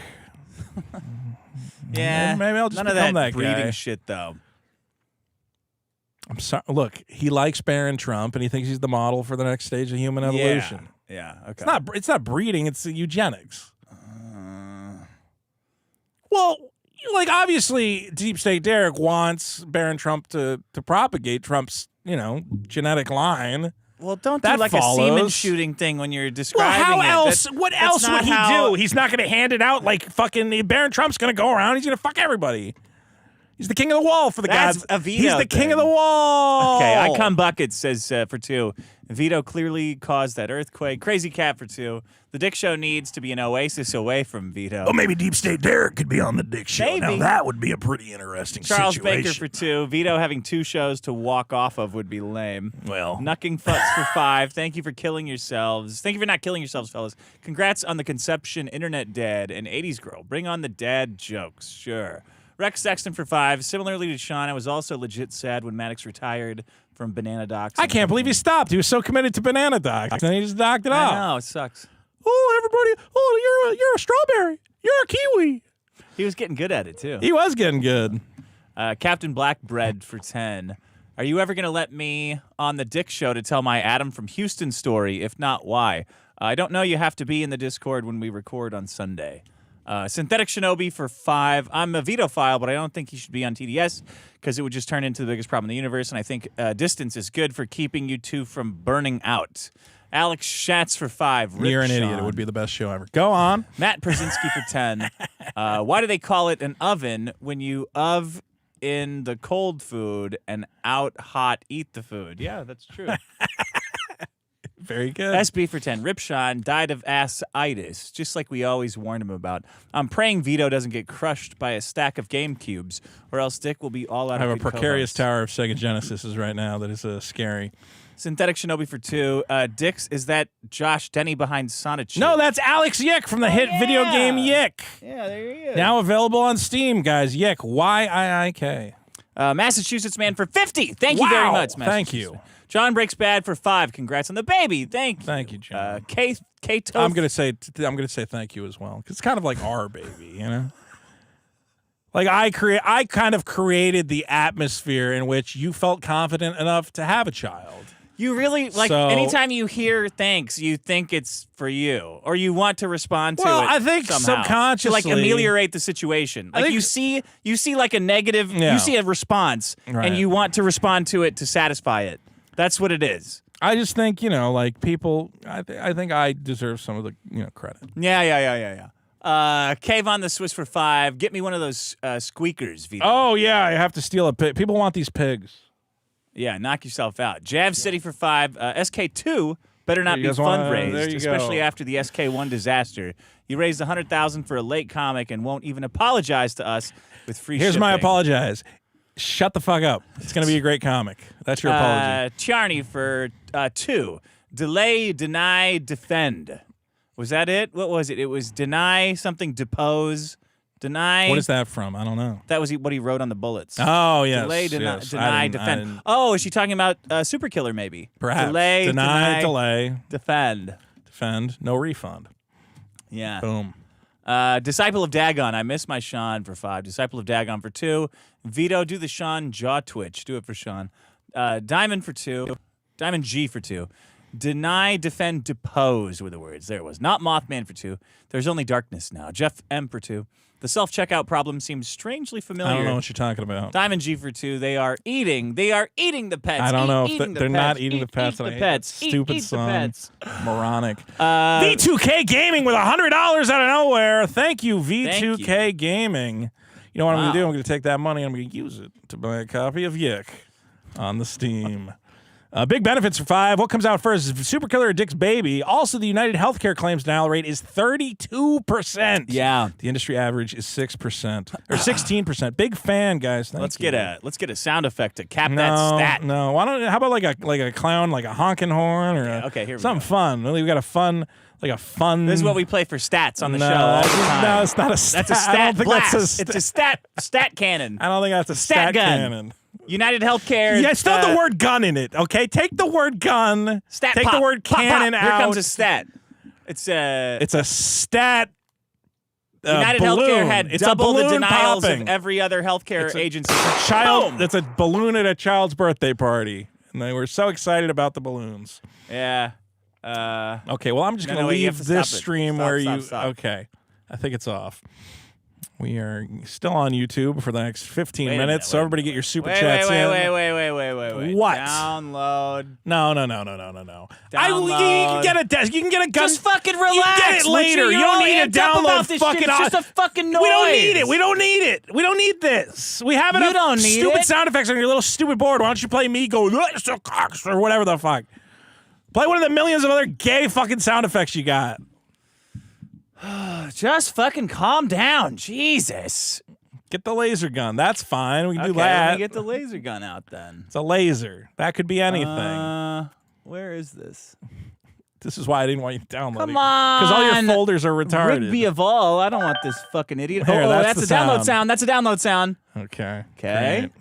S1: Yeah.
S2: Maybe I'll just
S1: none
S2: become
S1: of
S2: that
S1: breeding
S2: guy.
S1: shit, though.
S2: I'm sorry. Look, he likes Barron Trump, and he thinks he's the model for the next stage of human evolution.
S1: Yeah. Okay.
S2: It's not breeding. It's eugenics. Well, obviously, Deep State Derek wants Barron Trump to propagate Trump's, genetic line.
S1: Well, don't
S2: that
S1: do like
S2: follows.
S1: a semen shooting thing when you're describing
S2: how
S1: it.
S2: else? What else would he do? He's not going to hand it out like fucking Barron Trump's going to go around. He's going to fuck everybody. He's the king of the wall for the
S1: That's
S2: gods.
S1: a Vito
S2: He's the king of the wall.
S1: Okay, I come bucket says for 2. Vito clearly caused that earthquake. Crazy Cat for 2. The Dick Show needs to be an oasis away from Vito.
S2: Well, maybe Deep State Derek could be on the Dick Show.
S1: Maybe.
S2: Now that would be a pretty interesting
S1: Charles
S2: situation.
S1: Baker for 2. Vito having 2 shows to walk off of would be lame.
S2: Well.
S1: Knucking Futz for 5. Thank you for killing yourselves. Thank you for not killing yourselves, fellas. Congrats on the conception, internet dad, and 80s girl. Bring on the dad jokes. Sure. Rex Sexton for 5. Similarly to Sean, I was also legit sad when Maddox retired from Banana Docs.
S2: I can't believe he stopped. He was so committed to Banana Docs, and he just knocked it off.
S1: I know, it sucks.
S2: Oh, everybody! Oh, you're a strawberry. You're a kiwi.
S1: He was getting good at it too.
S2: He was getting good.
S1: Captain Blackbread for 10. Are you ever going to let me on the Dick Show to tell my Adam from Houston story? If not, why? I don't know. You have to be in the Discord when we record on Sunday. Synthetic Shinobi for 5. I'm a Vitophile, but I don't think he should be on TDS because it would just turn into the biggest problem in the universe, and I think distance is good for keeping you two from burning out. Alex Schatz for 5.
S2: You're an idiot. It would be the best show ever. Go on.
S1: Matt Przinski for 10. Why do they call it an oven when you in the cold food and out hot eat the food? Yeah, that's true.
S2: Very good.
S1: SB for 10. Ripshawn died of ass-itis, just like we always warned him about. I'm praying Vito doesn't get crushed by a stack of Game Cubes, or else Dick will be all out
S2: I
S1: of
S2: have a precarious tower of Sega Genesises right now that is scary.
S1: Synthetic Shinobi for 2. Dix, is that Josh Denny behind Sonic?
S2: No, that's Alex Yick from the hit video game Yick.
S1: Yeah, there he is.
S2: Now available on Steam, guys. Yick, Y-I-I-K.
S1: Massachusetts man for 50. Thank you very much,
S2: Thank you.
S1: John Breaks Bad for 5. Congrats on the baby. Thank you,
S2: John.
S1: Kate
S2: I'm gonna say thank you as well because it's kind of like our baby, you know. Like I kind of created the atmosphere in which you felt confident enough to have a child.
S1: You really, like,
S2: So-
S1: anytime you hear thanks, you think it's for you, or you want to respond to
S2: Well,
S1: it
S2: I think
S1: somehow,
S2: subconsciously-
S1: to, like, ameliorate the situation. Like,
S2: think-
S1: you see like a negative,
S2: Yeah.
S1: you see a response,
S2: Right.
S1: and you want to respond to it to satisfy it. That's what it is.
S2: I just think, like people, I think I deserve some of the, credit.
S1: Yeah. Cave on the Swiss for 5. Get me one of those squeakers, Vito.
S2: Oh, yeah, I have to steal a pig. People want these pigs.
S1: Yeah, knock yourself out. Jav City for 5. SK2 better not
S2: You
S1: be
S2: guys wanna-
S1: fundraised,
S2: there you
S1: especially
S2: go.
S1: after the SK1 disaster. You raised $100,000 for a late comic and won't even apologize to us with free
S2: Here's
S1: shipping.
S2: my apologize. Shut the fuck up. It's going to be a great comic. That's your apology.
S1: Charney for 2. Delay, deny, defend. Was that it? What was it? It was deny something, depose, deny.
S2: What is that from? I don't know.
S1: That was what he wrote on the bullets.
S2: Oh, yes.
S1: Delay, deny,
S2: yes.
S1: deny,
S2: I
S1: defend.
S2: didn't-
S1: Oh, is she talking about Super Killer maybe?
S2: Perhaps.
S1: Delay,
S2: Deny, delay,
S1: defend.
S2: defend, no refund.
S1: Yeah.
S2: Boom.
S1: Disciple of Dagon. I miss my Sean for 5. Disciple of Dagon for 2. Vito, do the Sean jaw twitch. Do it for Sean. Diamond for 2. Diamond G for 2. Deny, defend, depose were the words. There it was. Not Mothman for 2. There's only darkness now. Jeff M for 2. The self-checkout problem seems strangely familiar.
S2: I don't know what you're talking about.
S1: Diamond G for 2. They are eating. They are eating the pets.
S2: I don't know if
S1: Eating the
S2: they're not
S1: pets.
S2: eating the pets.
S1: Eat
S2: and I
S1: the
S2: hate
S1: pets.
S2: that stupid
S1: Eat the
S2: son.
S1: pets.
S2: Moronic. V2K Gaming with $100 out of nowhere. Thank you, V2K Gaming. You know what I'm going to do? I'm going to take that money and I'm going to use it to buy a copy of Yick on the Steam. Big benefits for 5. What comes out first? Super Killer or Dick's Baby. Also, the United Healthcare claims denial rate is 32%.
S1: Yeah.
S2: The industry average is 6% or 16%. Big fan, guys. Thank
S1: Let's
S2: you.
S1: get a sound effect to cap that stat.
S2: No, why don't? How about like a clown, like a honking horn, or
S1: Okay, here we
S2: something
S1: go.
S2: fun? We've got a fun.
S1: This is what we play for stats on the
S2: No,
S1: show all the time.
S2: no, it's not a stat.
S1: That's a
S2: I don't
S1: stat
S2: think
S1: blast.
S2: that's a
S1: It's a stat cannon.
S2: I don't think that's a
S1: Stat
S2: stat
S1: gun.
S2: cannon.
S1: United Healthcare.
S2: Yeah, it's not the word gun in it. Okay, take the word gun.
S1: Stat
S2: Take
S1: pop.
S2: the word
S1: Pop,
S2: cannon
S1: pop.
S2: out.
S1: Here comes a stat. It's a.
S2: It's a stat.
S1: United
S2: balloon.
S1: Healthcare had
S2: It's
S1: double
S2: a
S1: the
S2: balloon
S1: denials
S2: popping.
S1: of every other healthcare agency.
S2: Child.
S1: Boom.
S2: That's a balloon at a child's birthday party, and they were so excited about the balloons.
S1: Yeah.
S2: Okay, well, I'm just
S1: No,
S2: going to
S1: wait, you have
S2: leave
S1: to
S2: this
S1: stop it.
S2: stream
S1: Stop,
S2: where
S1: stop,
S2: you.
S1: stop.
S2: Okay, I think it's off. We are still on YouTube for the next 15
S1: Wait a
S2: minutes,
S1: minute,
S2: so
S1: wait a
S2: everybody get your super
S1: Wait,
S2: chats in.
S1: wait.
S2: What?
S1: Download.
S2: No.
S1: Download.
S2: You can get a desk. You can get a gun.
S1: Just fucking relax.
S2: You can get it later. You don't need to download fucking.
S1: It's just a fucking noise.
S2: We don't need it. We don't need it. We don't need this. We have enough
S1: You don't need
S2: stupid
S1: it.
S2: sound effects on your little stupid board. Why don't you play me go or whatever the fuck? Play one of the millions of other gay fucking sound effects you got.
S1: Just fucking calm down. Jesus.
S2: Get the laser gun. That's fine. We can do
S1: Okay,
S2: that.
S1: let me get the laser gun out then.
S2: It's a laser. That could be anything.
S1: Where is this?
S2: This is why I didn't want you to download it.
S1: Come on.
S2: Because all your folders are retarded.
S1: Rigby of all. I don't want this fucking idiot.
S2: There,
S1: oh,
S2: that's
S1: that's
S2: the
S1: a download
S2: sound.
S1: sound. That's a download sound.
S2: Okay.
S1: Okay.
S2: Great.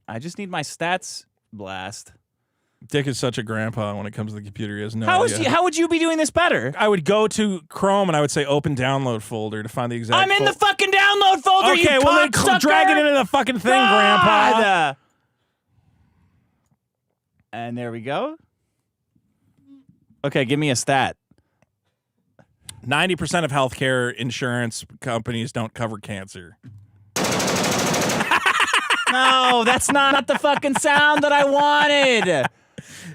S1: I just need my stats blast.
S2: Dick is such a grandpa when it comes to the computer. He has no
S1: How
S2: idea.
S1: would you be doing this better?
S2: I would go to Chrome and I would say open download folder to find the exact
S1: I'm in the fucking download folder,
S2: Okay,
S1: you
S2: well then
S1: cocksucker!
S2: drag it into the fucking thing, Grandpa.
S1: God. And there we go. Okay, give me a stat.
S2: 90% of healthcare insurance companies don't cover cancer.
S1: No, that's not the fucking sound that I wanted.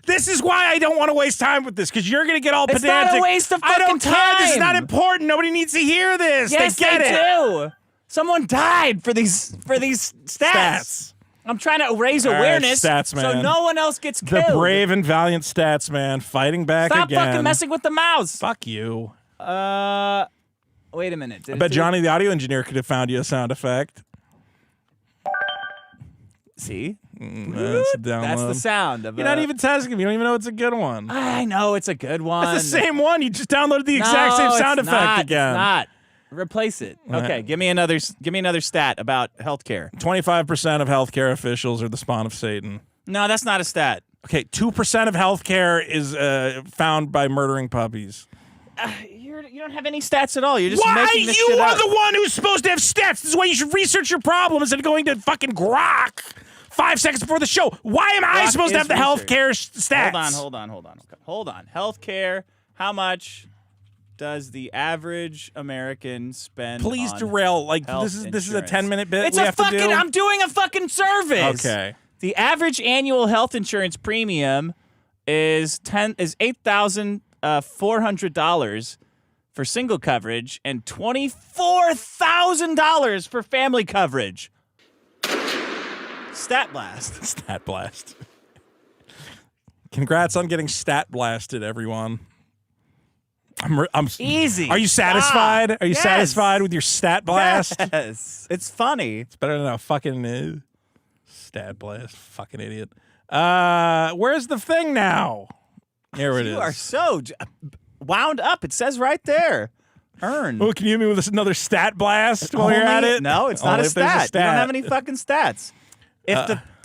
S2: This is why I don't want to waste time with this, because you're going to get all
S1: It's
S2: pedantic.
S1: not a waste of
S2: I don't
S1: fucking
S2: care. This is
S1: time.
S2: not important. Nobody needs to hear this.
S1: Yes,
S2: they get it.
S1: do. Someone died for these stats. I'm trying to raise
S2: All right,
S1: awareness
S2: stats,
S1: so
S2: man.
S1: no one else gets
S2: The
S1: killed.
S2: brave and valiant stats man fighting back
S1: Stop
S2: again.
S1: fucking messing with the mouse.
S2: Fuck you.
S1: Wait a minute.
S2: I bet Johnny the audio engineer could have found you a sound effect.
S1: See?
S2: That's a download.
S1: That's the sound of
S2: You're not even testing him. You don't even know it's a good one.
S1: I know it's a good one.
S2: It's the same one. You just downloaded the exact same sound
S1: it's
S2: effect
S1: not,
S2: again.
S1: It's not. Replace it. Okay, give me another stat about healthcare.
S2: 25% of healthcare officials are the spawn of Satan.
S1: No, that's not a stat.
S2: Okay, 2% of healthcare is found by murdering puppies.
S1: You don't have any stats at all. You're just
S2: Why?
S1: making this
S2: You
S1: shit
S2: are
S1: up.
S2: the one who's supposed to have stats. This is why you should research your problem instead of going to fucking Grok 5 seconds before the show. Why am I
S1: Grok
S2: supposed to have the
S1: is
S2: healthcare stats?
S1: Hold on. Healthcare. How much does the average American spend?
S2: Please
S1: on
S2: derail. Like
S1: health
S2: this is a
S1: insurance?
S2: 10-minute bit.
S1: It's
S2: we
S1: a
S2: have to
S1: fucking.
S2: do?
S1: I'm doing a fucking service.
S2: Okay.
S1: The average annual health insurance premium is $8,400 for single coverage and $24,000 for family coverage. Stat blast.
S2: Stat blast. Congrats on getting stat blasted, everyone. I'm
S1: easy.
S2: Are you satisfied? Are you
S1: Yes.
S2: satisfied with your stat blast?
S1: Yes. It's funny.
S2: It's better than a fucking stat blast. Fucking idiot. Where's the thing now? Here it is.
S1: You are so wound up. It says right there. Earn.
S2: Oh, can you hit me with another stat blast while you're at it?
S1: No, it's not
S2: Only
S1: a
S2: if there's
S1: stat. You don't
S2: stat.
S1: have any fucking stats.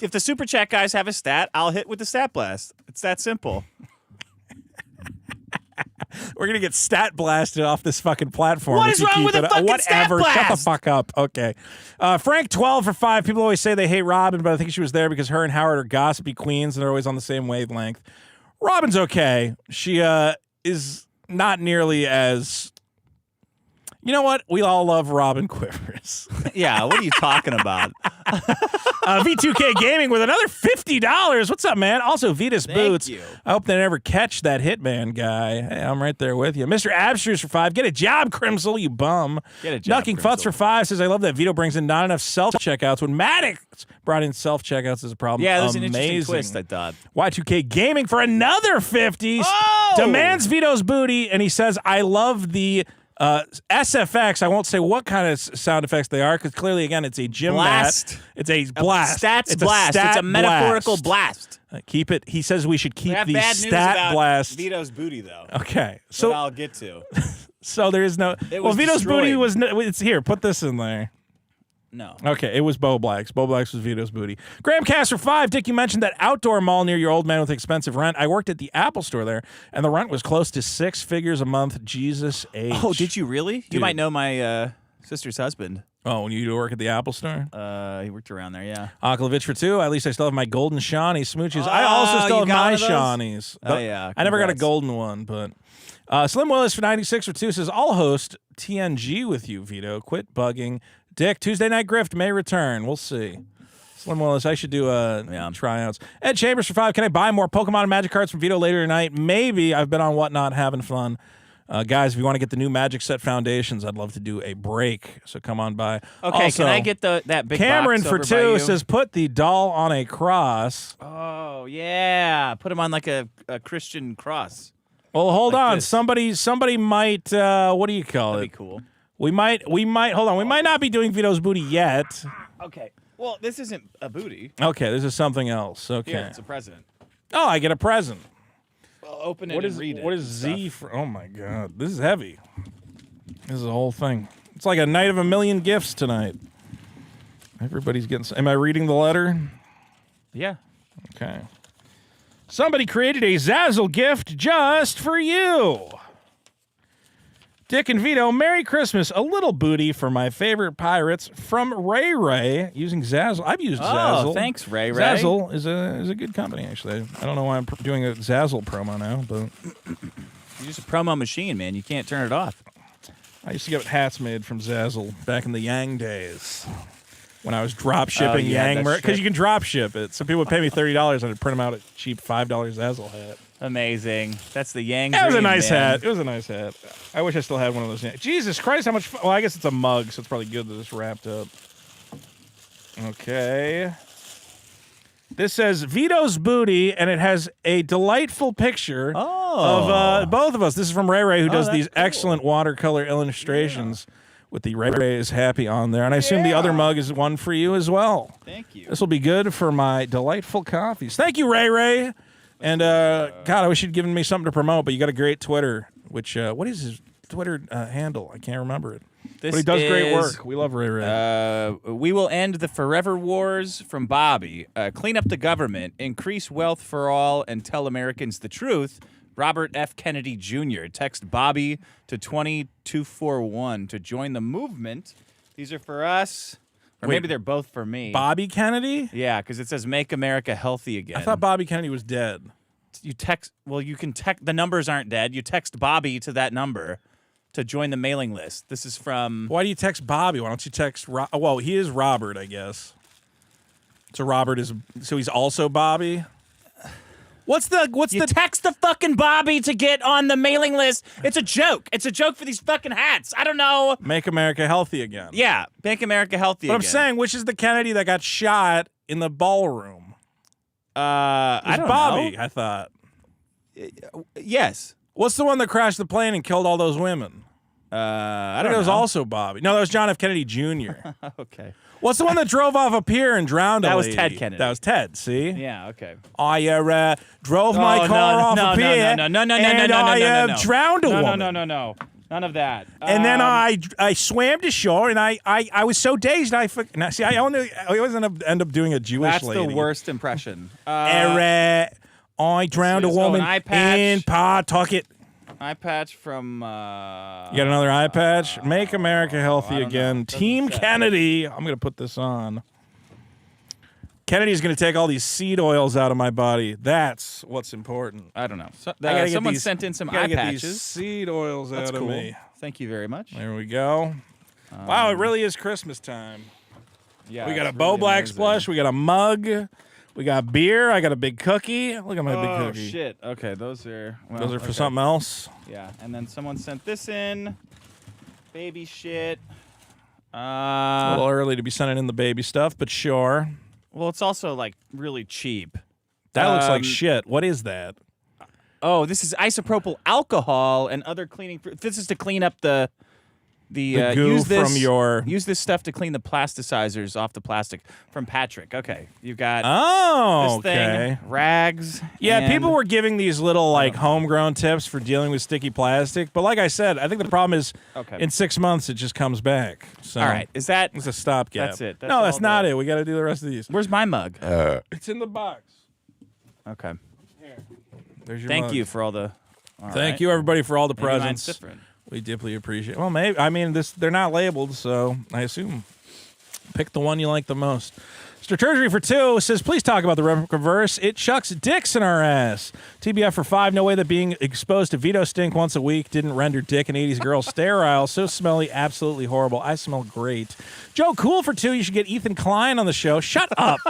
S1: If the super chat guys have a stat, I'll hit with the stat blast. It's that simple.
S2: We're gonna get stat blasted off this fucking platform.
S1: What
S2: if
S1: is
S2: you
S1: wrong
S2: keep
S1: with a
S2: it-
S1: fucking
S2: whatever.
S1: stat
S2: Shut the
S1: blast?
S2: fuck up. Okay. Frank 12 for 5. People always say they hate Robin, but I think she was there because her and Howard are gossipy queens and they're always on the same wavelength. Robin's okay. She is not nearly as. You know what? We all love Robin Quivers.
S1: Yeah, what are you talking about?
S2: V2K Gaming with another $50. What's up, man? Also, Vitas Boots.
S1: you.
S2: I hope they never catch that Hitman guy. Hey, I'm right there with you. Mr. Abstruse for 5. Get a job, Crimsel, you bum.
S1: Get a job,
S2: Ducking Futz for 5 says, I love that Vito brings in not enough self-checkouts. When Maddox brought in self-checkouts is a problem.
S1: Yeah, there's
S2: Amazing.
S1: an interesting twist, I thought.
S2: Y2K Gaming for another 50.
S1: Oh!
S2: Demands Vito's booty, and he says, I love the SFX. I won't say what kind of sound effects they are, because clearly, again, it's a gym
S1: Blast.
S2: mat. It's a blast.
S1: Stats
S2: it's
S1: blast.
S2: A stat
S1: It's a metaphorical
S2: blast.
S1: blast.
S2: Keep it. He says we should keep
S1: We have
S2: the
S1: bad news
S2: stat
S1: about
S2: blast.
S1: Vito's booty, though.
S2: Okay,
S1: That
S2: so
S1: I'll get to.
S2: so there is no.
S1: It
S2: Well,
S1: was
S2: Vito's
S1: destroyed.
S2: booty was. It's here. Put this in there.
S1: No.
S2: Okay, it was Bo Black's. Bo Black's was Vito's booty. Graham Caster 5. Dick, you mentioned that outdoor mall near your old man with expensive rent. I worked at the Apple store there, and the rent was close to 6 figures a month. Jesus H.
S1: Oh, did you really?
S2: Dude.
S1: You might know my sister's husband.
S2: Oh, when you do work at the Apple store?
S1: He worked around there, yeah.
S2: Aklovich for 2. At least I still have my golden Shawnee smoochies. I also still
S1: you
S2: have
S1: got
S2: my
S1: one of those?
S2: Shawnees.
S1: Oh, yeah.
S2: I never got a
S1: Congrats.
S2: golden one, but Slim Willis for 96 for 2 says, I'll host TNG with you, Vito. Quit bugging. Dick, Tuesday Night Grift may return. We'll see. Slim Willis, I should do tryouts. Ed Chambers for 5. Can I buy more Pokemon and Magic cards from Vito later tonight? Maybe. I've been on Whatnot having fun. Guys, if you want to get the new Magic Set Foundations, I'd love to do a break. So come on by.
S1: Okay,
S2: Also,
S1: can I get that big
S2: Cameron
S1: box
S2: for
S1: over by
S2: 2
S1: you?
S2: says, put the doll on a cross.
S1: Oh, yeah. Put him on like a Christian cross.
S2: Well, hold
S1: Like
S2: on.
S1: this.
S2: Somebody might. What do you call
S1: That'd
S2: it?
S1: be cool.
S2: We might. Hold on. We might not be doing Vito's booty yet.
S1: Okay. Well, this isn't a booty.
S2: Okay, this is something else. Okay.
S1: Here, it's a present.
S2: Oh, I get a present.
S1: Well, open it
S2: What
S1: and
S2: is
S1: read it.
S2: What is Z for? Oh my God, this is heavy. This is a whole thing. It's like a night of a million gifts tonight. Everybody's getting. Am I reading the letter?
S1: Yeah.
S2: Okay. Somebody created a Zazzle gift just for you. Dick and Vito, Merry Christmas. A little booty for my favorite pirates from Ray Ray using Zazzle. I've used Zazzle.
S1: Oh, thanks, Ray Ray.
S2: Zazzle is a good company, actually. I don't know why I'm doing a Zazzle promo now, but
S1: You're just a promo machine, man. You can't turn it off.
S2: I used to get hats made from Zazzle back in the Yang days when I was drop shipping
S1: yeah,
S2: Yang
S1: that's
S2: merch. Because
S1: true.
S2: you can drop ship it. Some people would pay me $30 and I'd print them out a cheap $5 Zazzle hat.
S1: Amazing. That's the Yang.
S2: That was a
S1: dream,
S2: nice
S1: man.
S2: hat. It was a nice hat. I wish I still had one of those. Jesus Christ, how much... Well, I guess it's a mug, so it's probably good that it's wrapped up. Okay. This says Vito's booty, and it has a delightful picture of both of us. This is from Ray Ray, who does
S1: that's
S2: these
S1: cool.
S2: excellent watercolor illustrations with the Ray Ray is happy on there. And I assume the other mug is one for you as well.
S1: Thank you.
S2: This will be good for my delightful coffees. Thank you, Ray Ray. And, God, I wish you'd given me something to promote, but you got a great Twitter, which, what is his Twitter handle? I can't remember it.
S1: This
S2: But he does great
S1: is,
S2: work. We love Ray Ray.
S1: We will end the forever wars from Bobby. Clean up the government, increase wealth for all, and tell Americans the truth. Robert F. Kennedy Jr. Text Bobby to 20241 to join the movement. These are for us. Or maybe they're both for me.
S2: Bobby Kennedy?
S1: Yeah, because it says make America healthy again.
S2: I thought Bobby Kennedy was dead.
S1: You text, well, you can text, the numbers aren't dead. You text Bobby to that number to join the mailing list. This is from...
S2: Why do you text Bobby? Why don't you text... well, he is Robert, I guess. So Robert is... So he's also Bobby?
S1: You text the fucking Bobby to get on the mailing list. It's a joke. It's a joke for these fucking hats. I don't know.
S2: Make America healthy again.
S1: Yeah, make America healthy again.
S2: But I'm saying, which is the Kennedy that got shot in the ballroom?
S1: I don't
S2: Bobby,
S1: know.
S2: I thought.
S1: Yes.
S2: What's the one that crashed the plane and killed all those women?
S1: I
S2: think
S1: don't
S2: it was
S1: know.
S2: also Bobby. No, that was John F. Kennedy Jr.
S1: Okay.
S2: What's the one that drove off a pier and drowned a
S1: That was
S2: lady?
S1: Ted Kennedy.
S2: That was Ted, see?
S1: Yeah, okay.
S2: I drove my car off a pier and I drowned a woman.
S1: No. None of that.
S2: And then I swam to shore and I was so dazed I always end up doing a Jewish
S1: That's
S2: lady.
S1: the worst impression.
S2: I drowned a woman
S1: eye patch.
S2: in Pawtucket.
S1: Eye patch from...
S2: You got another eye patch? Make America healthy again. Team Kennedy. I'm going to put this on. Kennedy's going to take all these seed oils out of my body. That's what's important.
S1: I don't know. So,
S2: I gotta get
S1: someone
S2: these-
S1: sent in some
S2: gotta
S1: eye
S2: get
S1: patches.
S2: these seed oils
S1: That's
S2: out
S1: cool.
S2: of me.
S1: Thank you very much.
S2: There we go. Wow, it really is Christmas time.
S1: Yeah,
S2: We got a
S1: it's
S2: Bo
S1: really
S2: Black
S1: amazing.
S2: Splush. We got a mug. We got beer. I got a big cookie. Look at my big
S1: Oh,
S2: cookie.
S1: shit. Okay, those are... well,
S2: Those are for
S1: okay.
S2: something else.
S1: Yeah, and then someone sent this in. Baby shit.
S2: A little early to be sending in the baby stuff, but sure.
S1: Well, it's also, like, really cheap.
S2: That looks like shit. What is that?
S1: Oh, this is isopropyl alcohol and other cleaning... This is to clean up the
S2: goo
S1: use this,
S2: from your...
S1: Use this stuff to clean the plasticizers off the plastic from Patrick. Okay, you've got
S2: Oh,
S1: this
S2: okay.
S1: thing, rags.
S2: Yeah,
S1: and-
S2: people were giving these little like homegrown tips for dealing with sticky plastic, but like I said, I think the problem is in 6 months it just comes back. So
S1: All right, is that...
S2: it's a stopgap.
S1: That's it. That's
S2: no, that's
S1: all
S2: not
S1: the-
S2: it. We got to do the rest of these.
S1: Where's my mug?
S2: It's in the box.
S1: Okay.
S2: There's your
S1: Thank
S2: mug.
S1: you for all the...
S2: Thank you everybody for all the
S1: Maybe mine's
S2: presents.
S1: different.
S2: We deeply appreciate. Well, maybe I mean they're not labeled, so I assume pick the one you like the most. Strategy for 2 says, please talk about the reverse. It chucks dicks in our ass. TBF for 5, no way that being exposed to Vito stink once a week didn't render dick and 80s girl sterile. So smelly, absolutely horrible. I smell great. Joe Cool for 2, you should get Ethan Klein on the show. Shut up.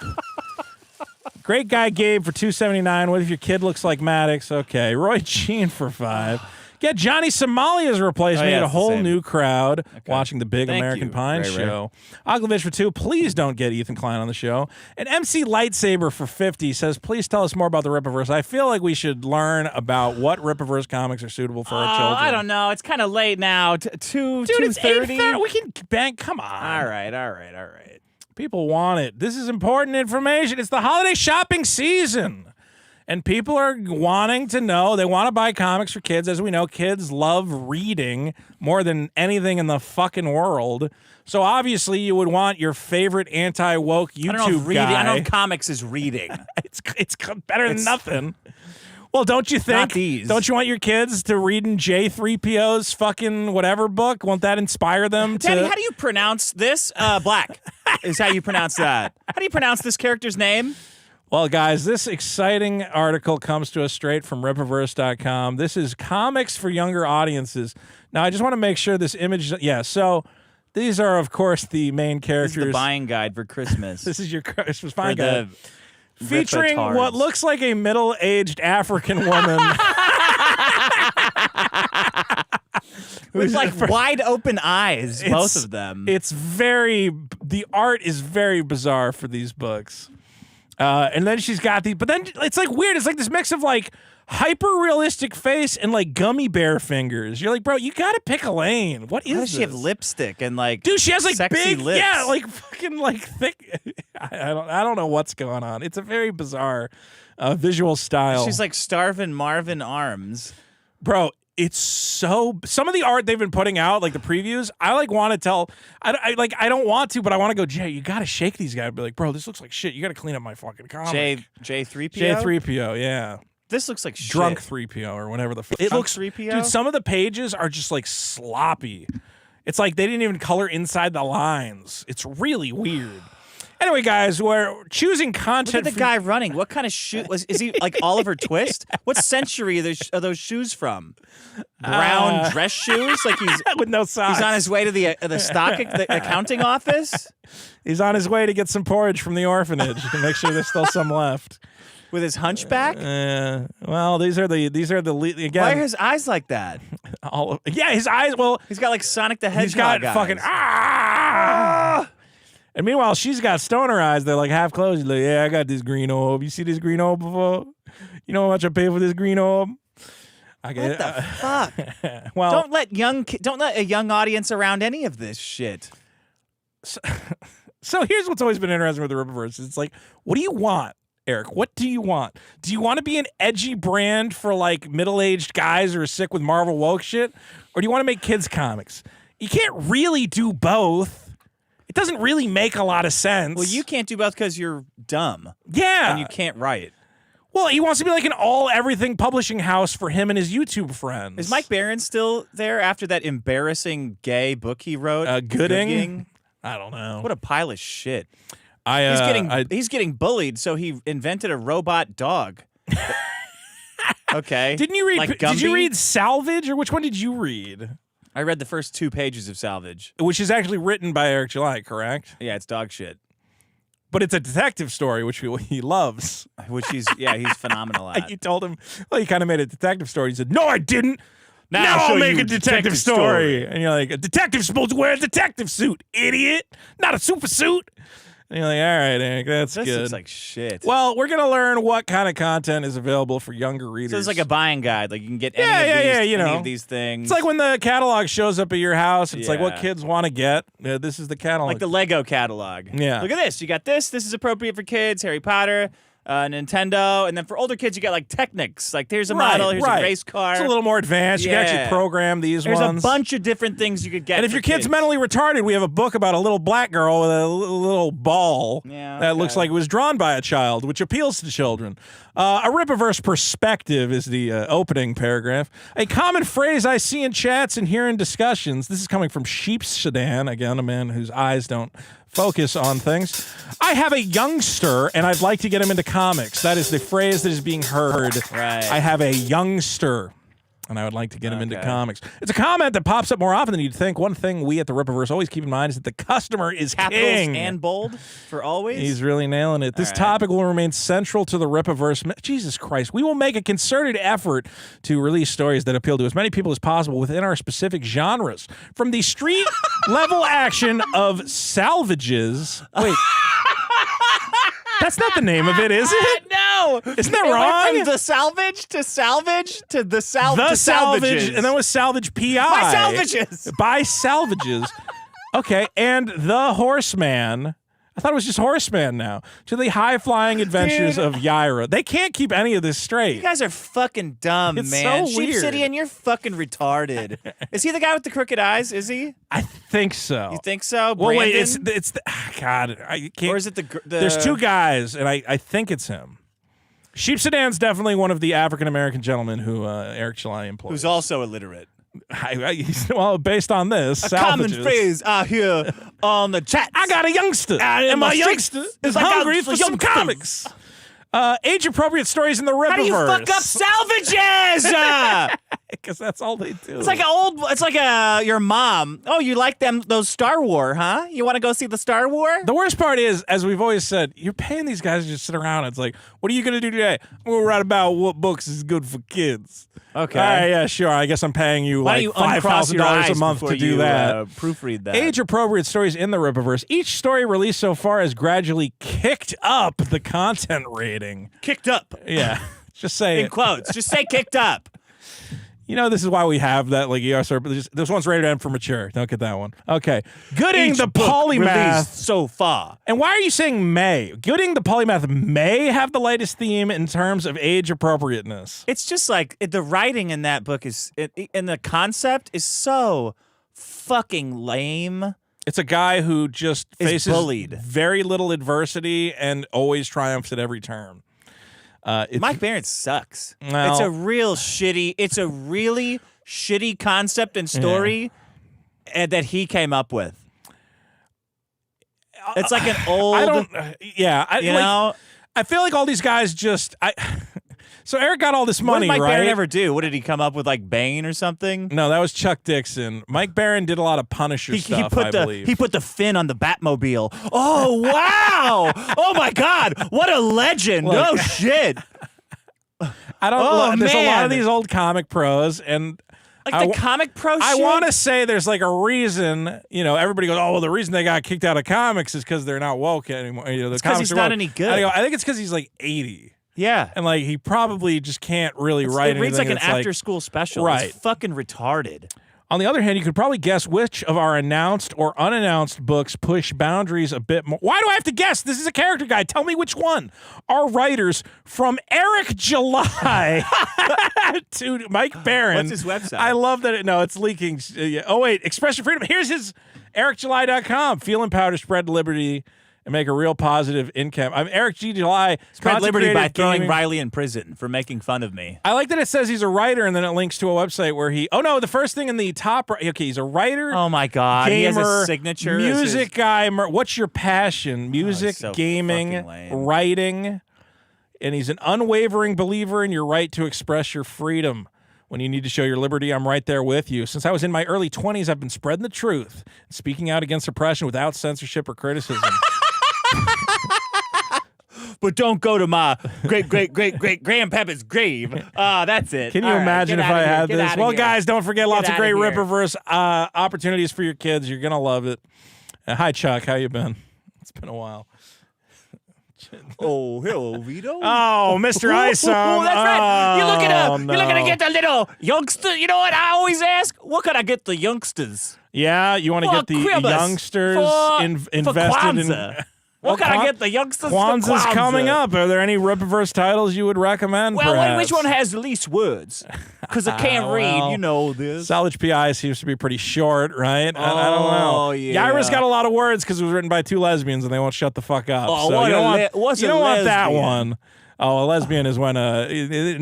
S2: Great guy Gabe for $2.79. What if your kid looks like Maddox? Okay. Roy Jean for 5. Get Johnny Somali as a replacement.
S1: Oh, yeah,
S2: Get a
S1: it's the
S2: whole
S1: same.
S2: new crowd watching the Big
S1: Thank
S2: American
S1: you,
S2: Pine
S1: Ray Ray.
S2: show. Oglovich for 2. Please don't get Ethan Klein on the show. And MC Lightsaber for 50 says, please tell us more about the Rippaverse. I feel like we should learn about what Rippaverse comics are suitable for our children.
S1: I don't know. It's kind of late now. 2:30.
S2: Dude, it's 8:30. We can bank. Come on.
S1: All right.
S2: People want it. This is important information. It's the holiday shopping season. And people are wanting to know. They want to buy comics for kids. As we know, kids love reading more than anything in the fucking world. So obviously you would want your favorite anti-woke YouTube
S1: I don't know if reading.
S2: guy.
S1: I don't know if comics is reading.
S2: It's better than nothing. Well, don't you think?
S1: Not these.
S2: Don't you want your kids to read in J3PO's fucking whatever book? Won't that inspire them to...
S1: Daddy, how do you pronounce this? Black is how you pronounce that. How do you pronounce this character's name?
S2: Well, guys, this exciting article comes to us straight from Rippaverse.com. This is comics for younger audiences. Now, I just want to make sure this image... Yeah, so these are, of course, the main characters.
S1: This is the buying guide for Christmas.
S2: This is your Christmas
S1: for
S2: buying guide.
S1: the
S2: Featuring
S1: Rippatards.
S2: what looks like a middle-aged African woman.
S1: with like wide open eyes, both of them.
S2: The art is very bizarre for these books. And then she's got but then it's like weird. It's like this mix of like hyper-realistic face and like gummy bear fingers. You're like, bro, you gotta pick a lane. What is
S1: How
S2: this?
S1: does she have lipstick and like
S2: Dude, she has like
S1: sexy
S2: big,
S1: lips?
S2: yeah, like fucking like thick. I don't know what's going on. It's a very bizarre visual style.
S1: She's like Starvin' Marvin Arms.
S2: Bro, it's so some of the art they've been putting out, like the previews, I like want to tell I don't want to, but I want to go, Jay, you gotta shake these guys. Be like, bro, this looks like shit. You gotta clean up my fucking comic.
S1: J3PO?
S2: J3PO, yeah.
S1: This looks like
S2: Drunk
S1: shit.
S2: 3PO or whatever the fuck.
S1: It looks 3PO?
S2: Dude, some of the pages are just like sloppy. It's like they didn't even color inside the lines. It's really weird. Anyway, guys, we're choosing content.
S1: Look at the guy running. What kind of shoe is he? Like Oliver Twist? What century are those shoes from? Brown dress shoes? Like he's
S2: with no socks.
S1: He's on his way to the accounting office.
S2: He's on his way to get some porridge from the orphanage to make sure there's still some left.
S1: With his hunchback?
S2: Well, these are the again.
S1: Why are his eyes like that?
S2: His eyes. Well,
S1: he's got like Sonic the Hedgehog.
S2: He's got
S1: eyes.
S2: fucking And meanwhile, she's got stoner eyes. They're like half closed. She's like, yeah, I got this green orb. You see this green orb before? You know how much I pay for this green orb?
S1: What the fuck?
S2: Well,
S1: don't let a young audience around any of this shit.
S2: So here's what's always been interesting with the Rippaverse. It's like, what do you want, Eric? What do you want? Do you want to be an edgy brand for like middle-aged guys who are sick with Marvel woke shit? Or do you want to make kids comics? You can't really do both. It doesn't really make a lot of sense.
S1: Well, you can't do both because you're dumb.
S2: Yeah.
S1: And you can't write.
S2: Well, he wants to be like an all-everything publishing house for him and his YouTube friends.
S1: Is Mike Barron still there after that embarrassing gay book he wrote?
S2: Gooding? I don't know.
S1: What a pile of shit.
S2: He's
S1: getting bullied, so he invented a robot dog. Okay.
S2: Didn't you read?
S1: Like
S2: did you read Salvage, or which one did you read?
S1: I read the first 2 pages of Salvage,
S2: which is actually written by Eric July, correct?
S1: Yeah, it's dog shit.
S2: But it's a detective story, which he loves.
S1: Which he's phenomenal at.
S2: You told him, well, you kind of made a detective story. He said, no, I didn't.
S1: Now
S2: I'll make
S1: you
S2: a detective story. And you're like, a detective's supposed to wear a detective suit, idiot. Not a super suit. And you're like, all right, Eric, that's good.
S1: This looks like shit.
S2: Well, we're going to learn what kind of content is available for younger readers.
S1: So it's like a buying guide. Like you can get any of these things.
S2: It's like when the catalog shows up at your house. It's like what kids want to get. This is the catalog.
S1: Like the Lego catalog.
S2: Yeah.
S1: Look at this. You got this. This is appropriate for kids. Harry Potter. Nintendo, and then for older kids, you got like Technics. Like, here's a model, here's a race car.
S2: It's a little more advanced. You can actually program these ones.
S1: There's a bunch of different things you could get.
S2: And if your kid's mentally retarded, we have a book about a little black girl with a little ball that looks like it was drawn by a child, which appeals to children. A Rippaverse perspective is the opening paragraph. A common phrase I see in chats and hear in discussions. This is coming from Sheep's Sedan, again, a man whose eyes don't focus on things. I have a youngster, and I'd like to get him into comics. That is the phrase that is being heard.
S1: Right.
S2: I have a youngster, and I would like to get him into comics. It's a comment that pops up more often than you'd think. One thing we at the Rippaverse always keep in mind is that the customer is
S1: Capitals
S2: king.
S1: and bold for always?
S2: He's really nailing it. This topic will remain central to the Rippaverse. Jesus Christ. We will make a concerted effort to release stories that appeal to as many people as possible within our specific genres. From the street-level action of salvages. Wait. That's not the name of it, is it?
S1: No.
S2: Isn't that wrong?
S1: From the salvage to salvage to the
S2: salvage. And then was Salvage P.I.
S1: By salvages.
S2: By salvages. Okay, and The Horseman. I thought it was just Horseman now. To the high-flying adventures of Yaira. They can't keep any of this straight.
S1: You guys are fucking dumb,
S2: It's
S1: man.
S2: so
S1: Sheep
S2: weird.
S1: City, and you're fucking retarded. Is he the guy with the crooked eyes? Is he?
S2: I think so.
S1: You think so?
S2: Well, wait,
S1: Brandon?
S2: it's God, I can't.
S1: Or is it the
S2: There's 2 guys, and I think it's him. Sheep Sedan's definitely one of the African-American gentlemen who Eric July employs.
S1: Who's also illiterate.
S2: Well, based on this,
S1: a common phrase I hear on the chat.
S2: I got a youngster, and my youngster is hungry for some comics. Age-appropriate stories in the Rippaverse.
S1: How do you fuck up salvages?
S2: Because that's all they do.
S1: It's like your mom. Oh, you like those Star Wars, huh? You want to go see the Star Wars?
S2: The worst part is, as we've always said, you're paying these guys to just sit around. It's like, what are you going to do today? I'm going to write about what books is good for kids.
S1: Okay.
S2: All right, yeah, sure. I guess I'm paying you
S1: Why
S2: like
S1: don't you uncross your
S2: $5,000 a
S1: eyes
S2: month
S1: before
S2: to do
S1: you,
S2: that.
S1: Proofread that.
S2: Age-appropriate stories in the Rippaverse. Each story released so far has gradually kicked up the content rating.
S1: Kicked up.
S2: Yeah. Just say
S1: in quotes. Just say kicked up.
S2: You know, this is why we have that, like, this one's rated M for mature. Don't get that one. Okay. Gooding the Polymath.
S1: So far.
S2: And why are you saying may? Gooding the Polymath may have the latest theme in terms of age appropriateness.
S1: It's just like the writing in that book and the concept is so fucking lame.
S2: It's a guy who just faces
S1: bullied.
S2: Very little adversity and always triumphs at every turn.
S1: Mike Barron sucks.
S2: Well,
S1: it's a really shitty concept and story that he came up with. It's like an old.
S2: I feel like all these guys just. So Eric got all this money,
S1: what did Mike
S2: right?
S1: Barron ever do? What did he come up with, like Bane or something?
S2: No, that was Chuck Dixon. Mike Barron did a lot of Punisher stuff, I believe.
S1: He put the fin on the Batmobile. Oh, wow. Oh, my God. What a legend.
S2: Look,
S1: oh, shit.
S2: There's a lot of these old comic pros, and
S1: the comic pro shit?
S2: I want to say there's like a reason, everybody goes, oh, well, the reason they got kicked out of comics is because they're not woke anymore.
S1: It's because he's not any good.
S2: I think it's because he's like 80.
S1: Yeah.
S2: And like he probably just can't really write anything.
S1: It reads like an after-school special.
S2: Right.
S1: It's fucking retarded.
S2: On the other hand, you could probably guess which of our announced or unannounced books push boundaries a bit more. Why do I have to guess? This is a character guide. Tell me which one. Our writers from Eric July to Mike Barron.
S1: What's his website?
S2: I love that. It's leaking. Oh, wait. Expression Freedom. Here's his ericjuly.com. Feel empowered to spread liberty and make a real positive income. I'm Eric G. July.
S1: Spread liberty by throwing Riley in prison for making fun of me.
S2: I like that it says he's a writer, and then it links to a website where the first thing in the top right. Okay, he's a writer.
S1: Oh, my God.
S2: Gamer,
S1: he has a signature.
S2: Music guy. What's your passion? Music,
S1: so
S2: gaming, writing. And he's an unwavering believer in your right to express your freedom. When you need to show your liberty, I'm right there with you. Since I was in my early 20s, I've been spreading the truth, speaking out against oppression without censorship or criticism.
S1: But don't go to my great-great-great-great-grandpapa's grave. That's it.
S2: Can you imagine if I had this? Well, guys, don't forget lots of great Rippaverse opportunities for your kids. You're going to love it. Hi, Chuck. How you been? It's been a while.
S1: Oh, hello, Vito.
S2: Oh, Mr. Isom.
S1: Oh, that's right. You're looking to get the little youngster. You know what I always ask? What can I get the youngsters?
S2: Yeah, you want to get the youngsters invested in.
S1: What can I get the youngsters?
S2: Kwanzaa's coming up. Are there any Rippaverse titles you would recommend?
S1: Well, which one has the least words? Because I can't read. You know this.
S2: Salvage PI seems to be pretty short, right? I don't know.
S1: Oh, yeah.
S2: Yaira's got a lot of words because it was written by two lesbians and they won't shut the fuck up.
S1: Oh,
S2: so
S1: you don't
S2: want that one. Oh, a lesbian is when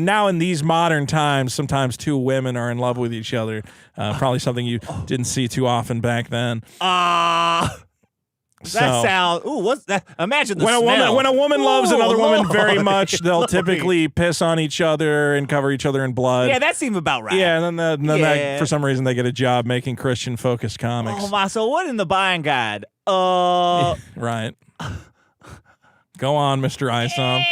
S2: now in these modern times, sometimes two women are in love with each other. Probably something you didn't see too often back then.
S1: That sounds. Ooh, what's that? Imagine the
S2: smell. When a woman loves another woman very much, they'll typically piss on each other and cover each other in blood.
S1: Yeah, that seems about right.
S2: Yeah, and then that, for some reason they get a job making Christian-focused comics.
S1: Oh my! So what in the buying guide?
S2: Right. Go on, Mr. Isom.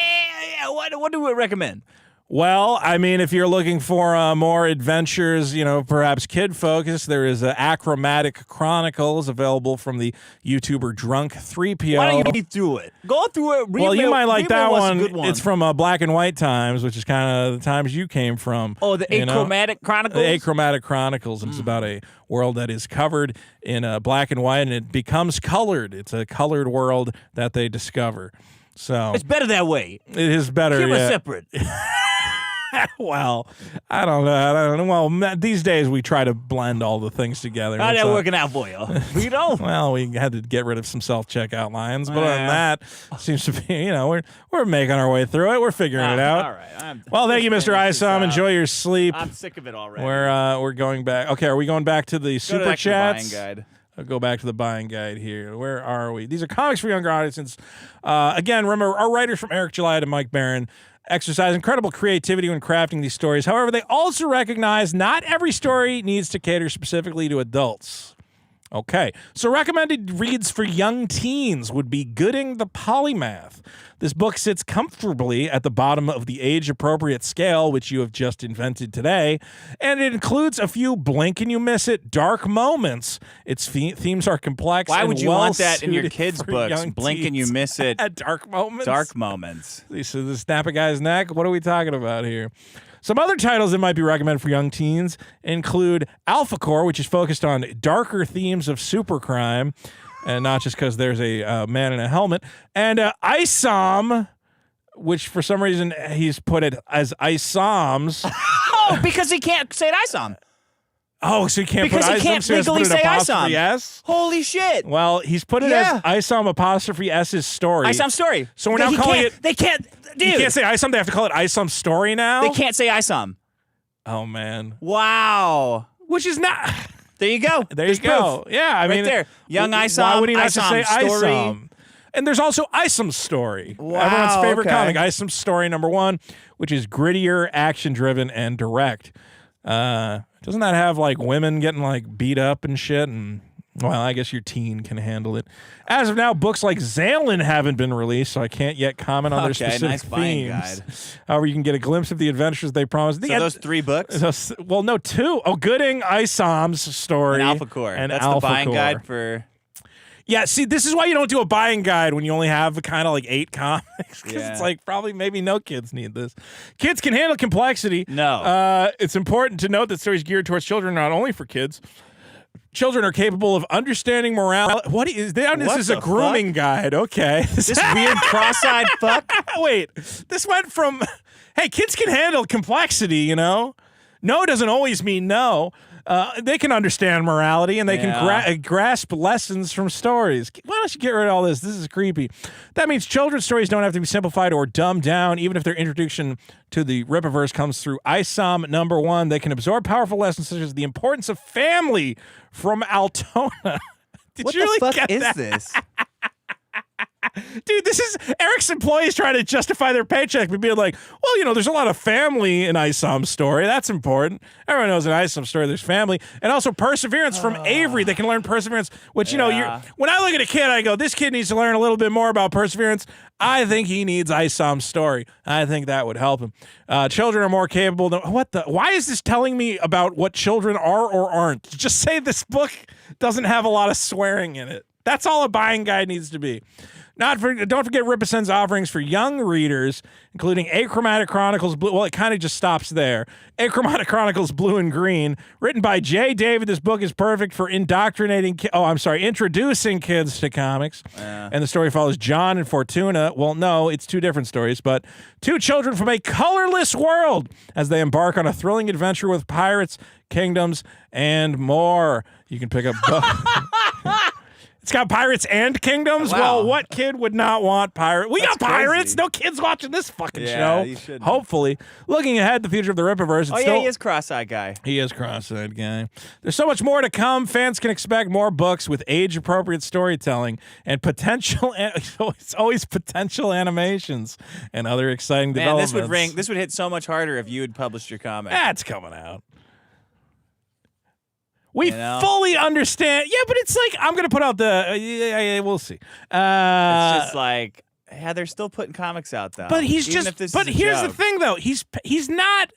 S1: What do we recommend?
S2: Well, I mean, if you're looking for more adventures, perhaps kid-focused, there is Achromatic Chronicles available from the YouTuber Drunk 3PO.
S1: Why don't you read through it? Go through it.
S2: Well, you might like that one. It's from Black and White Times, which is kind of the times you came from.
S1: Oh, the Achromatic Chronicles?
S2: The Achromatic Chronicles. And it's about a world that is covered in black and white, and it becomes colored. It's a colored world that they discover. So
S1: it's better that way.
S2: It is better.
S1: Keep it separate.
S2: Well, I don't know. Well, these days we try to blend all the things together.
S1: How's that working out for you? You know?
S2: Well, we had to get rid of some self-checkout lines, but other than that, seems to be, we're making our way through it. We're figuring it out.
S1: All right.
S2: Well, thank you, Mr. Isom. Enjoy your sleep.
S1: I'm sick of it already.
S2: We're going back. Okay, are we going back to the super chats?
S1: The buying guide.
S2: I'll go back to the buying guide here. Where are we? These are comics for younger audiences. Again, remember, our writers from Eric July to Mike Barron exercise incredible creativity when crafting these stories. However, they also recognize not every story needs to cater specifically to adults. Okay, so recommended reads for young teens would be Gooding the Polymath. This book sits comfortably at the bottom of the age-appropriate scale, which you have just invented today, and it includes a few blink-and-you-miss-it dark moments. Its themes are complex.
S1: Why would you want that in your
S2: kids'
S1: kids' books? Blink-and-you-miss-it.
S2: Dark moments.
S1: Dark moments.
S2: So to snap a guy's neck? What are we talking about here? Some other titles that might be recommended for young teens include Alpha Core, which is focused on darker themes of supercrime, and not just because there's a man in a helmet, and ISOM, which for some reason he's put it as ISOMs.
S1: Oh, because he can't say it ISOM.
S2: Oh, so he can't
S1: because
S2: put
S1: he can't legally say ISOM.
S2: S?
S1: Holy shit.
S2: Well, he's put it as ISOM apostrophe S's story.
S1: ISOM story.
S2: So we're now calling it...
S1: They can't... Dude.
S2: You can't say ISOM. They have to call it ISOM story now?
S1: They can't say ISOM.
S2: Oh, man.
S1: Wow.
S2: Which is not...
S1: There you go.
S2: There's go.
S1: Proof.
S2: Yeah, I mean...
S1: Right there. Young ISOM,
S2: why would he not
S1: ISOM
S2: say
S1: story.
S2: ISOM? And there's also ISOM story.
S1: Wow,
S2: everyone's favorite
S1: okay.
S2: comic, ISOM story #1, which is grittier, action-driven, and direct. Doesn't that have like women getting like beat up and shit? And well, I guess your teen can handle it. As of now, books like Zalen haven't been released, so I can't yet comment on their specific
S1: nice buying
S2: themes.
S1: guide.
S2: However, you can get a glimpse of the adventures they promised.
S1: So those 3 books?
S2: Well, no, 2. Oh, Gooding, ISOM's story.
S1: And Alpha Core.
S2: And
S1: That's
S2: Alpha
S1: the buying
S2: Core.
S1: guide for...
S2: Yeah, see, this is why you don't do a buying guide when you only have kind of like 8 comics. Because
S1: Yeah.
S2: it's like probably maybe no kids need this. Kids can handle complexity.
S1: No.
S2: It's important to note that stories geared towards children are not only for kids. Children are capable of understanding morality. What is this? This is a grooming guide. Okay.
S1: This weird cross-eyed fuck?
S2: Wait, this went from, hey, kids can handle complexity, you know? No doesn't always mean no. They can understand morality, and they can grasp lessons from stories. Why don't you get rid of all this? This is creepy. That means children's stories don't have to be simplified or dumbed down, even if their introduction to the Rippaverse comes through ISOM #1. They can absorb powerful lessons such as the importance of family from Altona. Did
S1: What
S2: you really
S1: the fuck
S2: get
S1: is
S2: that?
S1: this?
S2: Dude, this is Eric's employees trying to justify their paycheck by being like, well, you know, there's a lot of family in ISOM story. That's important. Everyone knows in ISOM story there's family. And also perseverance from Avery. They can learn perseverance, which, you know, when I look at a kid, I go, this kid needs to learn a little bit more about perseverance. I think he needs ISOM story. I think that would help him. Children are more capable than, why is this telling me about what children are or aren't? Just say this book doesn't have a lot of swearing in it. That's all a buying guide needs to be. Don't forget Ripasend's offerings for young readers, including Achromatic Chronicles Blue. Well, it kind of just stops there. Achromatic Chronicles Blue and Green, written by J. David. This book is perfect for introducing kids to comics. And the story follows John and Fortuna. Well, no, it's 2 different stories, but 2 children from a colorless world as they embark on a thrilling adventure with pirates, kingdoms, and more. You can pick up It's got pirates and kingdoms?
S1: Wow.
S2: Well, what kid would not want pirates? We got pirates.
S1: crazy.
S2: No kids watching this fucking
S1: Yeah,
S2: show.
S1: you shouldn't.
S2: Hopefully. Looking ahead, the future of the Rippaverse.
S1: He is cross-eyed guy.
S2: He is cross-eyed guy. There's so much more to come. Fans can expect more books with age-appropriate storytelling and potential. It's always potential animations and other exciting developments.
S1: This would hit so much harder if you had published your comic.
S2: That's coming out. We fully understand. Yeah, but it's like, I'm going to put out we'll see.
S1: It's just like, yeah, they're still putting comics out, though.
S2: But here's the thing, though. He's not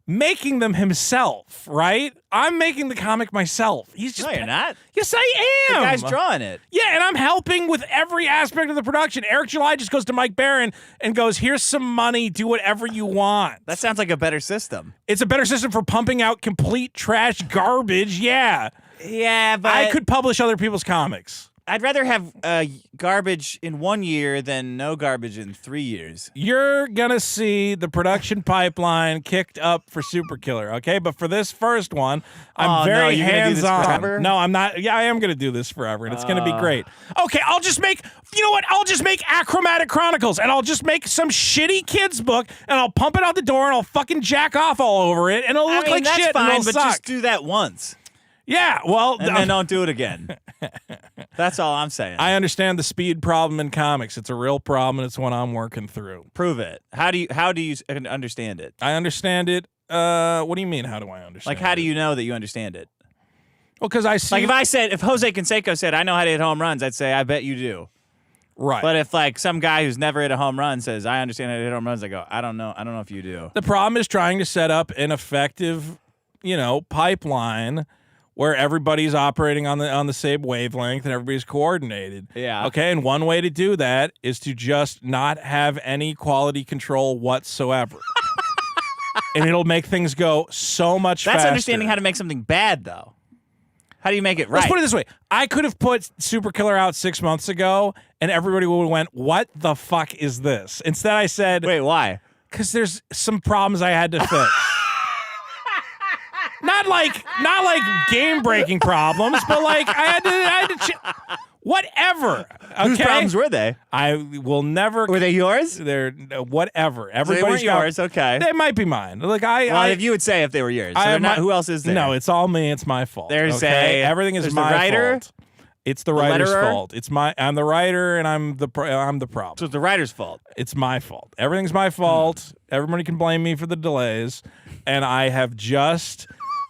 S2: making them himself, right? I'm making the comic myself.
S1: No, you're not.
S2: Yes, I am.
S1: The guy's drawing it.
S2: Yeah, and I'm helping with every aspect of the production. Eric July just goes to Mike Barron and goes, here's some money, do whatever you want.
S1: That sounds like a better system.
S2: It's a better system for pumping out complete trash garbage, yeah.
S1: Yeah, but
S2: I could publish other people's comics.
S1: I'd rather have garbage in 1 year than no garbage in 3 years.
S2: You're going to see the production pipeline kicked up for Super Killer, okay? But for this first one, I'm very hands-on. No, I'm not. Yeah, I am going to do this forever, and it's going to be great. Okay, I'll just make Achromatic Chronicles, and I'll just make some shitty kids book, and I'll pump it out the door, and I'll fucking jack off all over it, and it'll look like
S1: that's
S2: shit,
S1: fine,
S2: and it'll
S1: but
S2: suck.
S1: just do that once.
S2: Yeah, well...
S1: And then don't do it again. That's all I'm saying.
S2: I understand the speed problem in comics. It's a real problem, and it's one I'm working through.
S1: Prove it. How do you understand it?
S2: I understand it. What do you mean, how do I understand
S1: Like, how
S2: it?
S1: do you know that you understand it?
S2: Well, because I see...
S1: Like, if Jose Canseco said, I know how to hit home runs, I'd say, I bet you do.
S2: Right.
S1: But if, like, some guy who's never hit a home run says, I understand how to hit home runs, I go, I don't know if you do.
S2: The problem is trying to set up an effective, pipeline where everybody's operating on the same wavelength and everybody's coordinated.
S1: Yeah.
S2: Okay, and one way to do that is to just not have any quality control whatsoever. and it'll make things go so much faster.
S1: That's understanding how to make something bad, though. How do you make it right?
S2: Let's put it this way. I could have put Super Killer out 6 months ago, and everybody would have went, what the fuck is this? Instead, I said...
S1: Wait, why?
S2: Because there's some problems I had to fix. Not like game-breaking problems, but like I had to whatever. Okay?
S1: Whose problems were they?
S2: I will never.
S1: Were they yours?
S2: They're whatever.
S1: So they weren't yours. Okay.
S2: They might be mine. Like
S1: if you would say if they were yours, so they're not. Who else is there?
S2: No, it's all me. It's my fault.
S1: There's
S2: everything is my
S1: the writer,
S2: fault. It's the writer's
S1: letterer?
S2: fault. I'm the writer, and I'm the problem.
S1: So it's the writer's fault.
S2: It's my fault. Everything's my fault. Everybody can blame me for the delays, and I have just.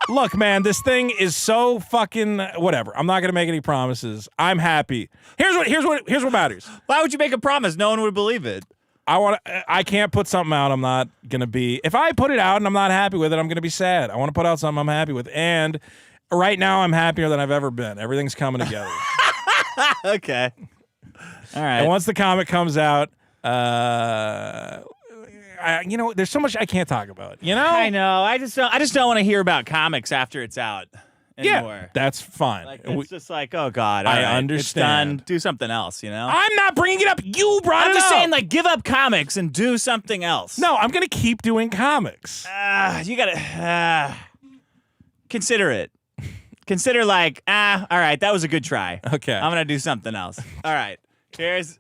S2: Look, man, this thing is so fucking whatever. I'm not gonna make any promises. I'm happy. Here's what matters.
S1: Why would you make a promise? No one would believe it.
S2: I can't put something out I'm not gonna be. If I put it out and I'm not happy with it, I'm gonna be sad. I want to put out something I'm happy with, and right now I'm happier than I've ever been. Everything's coming together.
S1: Okay. All right.
S2: And once the comic comes out, there's so much I can't talk about. You know?
S1: I know. I just don't want to hear about comics after it's out anymore.
S2: Yeah, that's fine.
S1: Like, it's just like, oh God,
S2: I
S1: all right,
S2: understand.
S1: It's done. Do something else, you know?
S2: I'm not bringing it up. You brought it up.
S1: I'm just saying, like, give up comics and do something else.
S2: No, I'm going to keep doing comics.
S1: You got to consider it. Consider like, all right, that was a good try.
S2: Okay.
S1: I'm going to do something else. All right. Here's...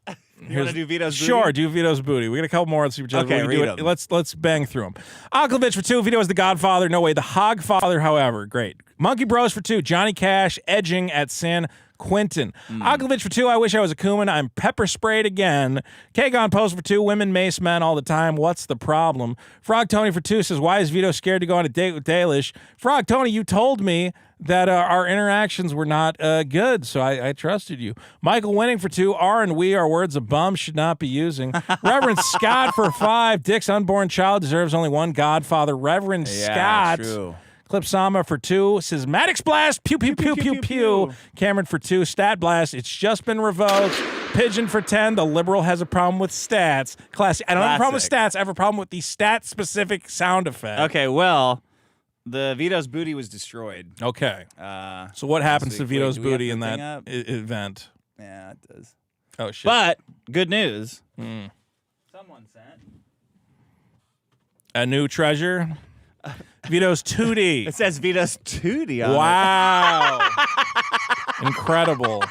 S1: You want to do Vito's booty?
S2: Sure, do Vito's booty. We got a couple more on Super Chat.
S1: Okay, read them.
S2: Let's bang through them. Aklovich for 2. Vito is the Godfather. No way. The Hogfather, however. Great. Monkey Bros for 2. Johnny Cash edging at San Quentin. Aklovich for 2. I wish I was a Kuman. I'm pepper sprayed again. Kagon Post for 2. Women mace men all the time. What's the problem? Frog Tony for 2 says, why is Vito scared to go on a date with Dalish? Frog Tony, you told me that our interactions were not good, so I trusted you. Michael Winning for 2. R and we are words a bum should not be using. Reverend Scott for 5. Dick's unborn child deserves only one Godfather. Reverend Scott.
S1: True.
S2: Clipsama for 2. Says Maddox Blast. Pew, pew, pew, pew, pew. Cameron for 2. Stat Blast. It's just been revoked. Pigeon for 10. The liberal has a problem with stats. Classic. I don't have a problem with stats. I have a problem with the stat-specific sound effect.
S1: Okay, well... The Vito's booty was destroyed.
S2: Okay. So what happens to Vito's
S1: do we have
S2: booty
S1: the
S2: in
S1: thing
S2: that
S1: up?
S2: event?
S1: Yeah, it does.
S2: Oh, shit.
S1: But, good news. Someone sent
S2: a new treasure? Vito's 2D.
S1: It says Vito's 2D on it.
S2: Wow. Incredible.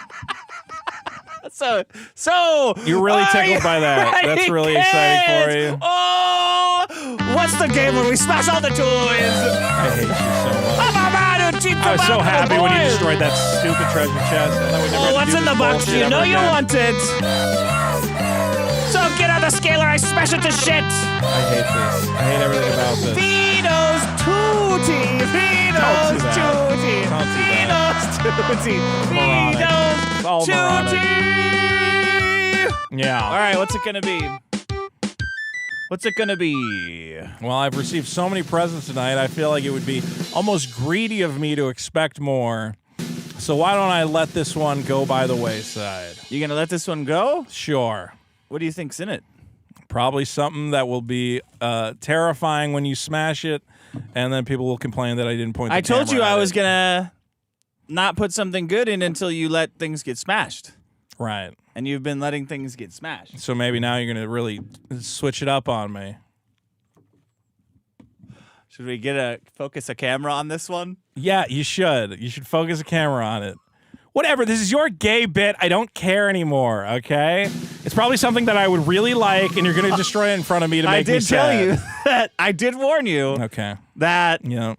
S1: So
S2: You're really tickled by that. That's really exciting for you.
S1: Oh, what's the game when we smash all the toys?
S2: I hate you so much. I was so happy when you destroyed that stupid treasure chest.
S1: What's in the box? You know you want it. So get on the scaler, I smash it to shit.
S2: I hate this. I hate everything about this.
S1: Vito's Tootie. Vito's Tootie. Vito's Tootie. Vito's Tootie.
S2: Yeah.
S1: All right, what's it going to be? What's it going to be?
S2: Well, I've received so many presents tonight, I feel like it would be almost greedy of me to expect more. So why don't I let this one go by the wayside?
S1: You going to let this one go?
S2: Sure.
S1: What do you think's in it?
S2: Probably something that will be terrifying when you smash it, and then people will complain that I didn't point the
S1: I told you
S2: camera
S1: I
S2: at
S1: was
S2: it.
S1: going to not put something good in until you let things get smashed.
S2: Right.
S1: And you've been letting things get smashed.
S2: So maybe now you're going to really switch it up on me.
S1: Should we focus a camera on this one?
S2: Yeah, you should. You should focus a camera on it. Whatever, this is your gay bit. I don't care anymore, okay? It's probably something that I would really like, and you're going to destroy it in front of me to make me sad.
S1: I did tell you that. I did warn you
S2: Okay.
S1: that
S2: Yeah.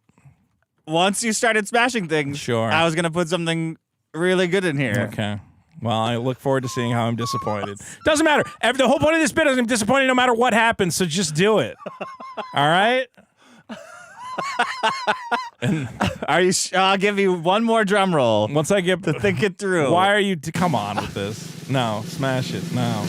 S1: once you started smashing things,
S2: Sure.
S1: I was going to put something really good in here.
S2: Okay. Well, I look forward to seeing how I'm disappointed. Doesn't matter. The whole point of this bit is I'm disappointed no matter what happens, so just do it. All right?
S1: Are you? I'll give you one more drum roll.
S2: Once I get
S1: to think it through.
S2: Why are you? Come on with this. No, smash it. No.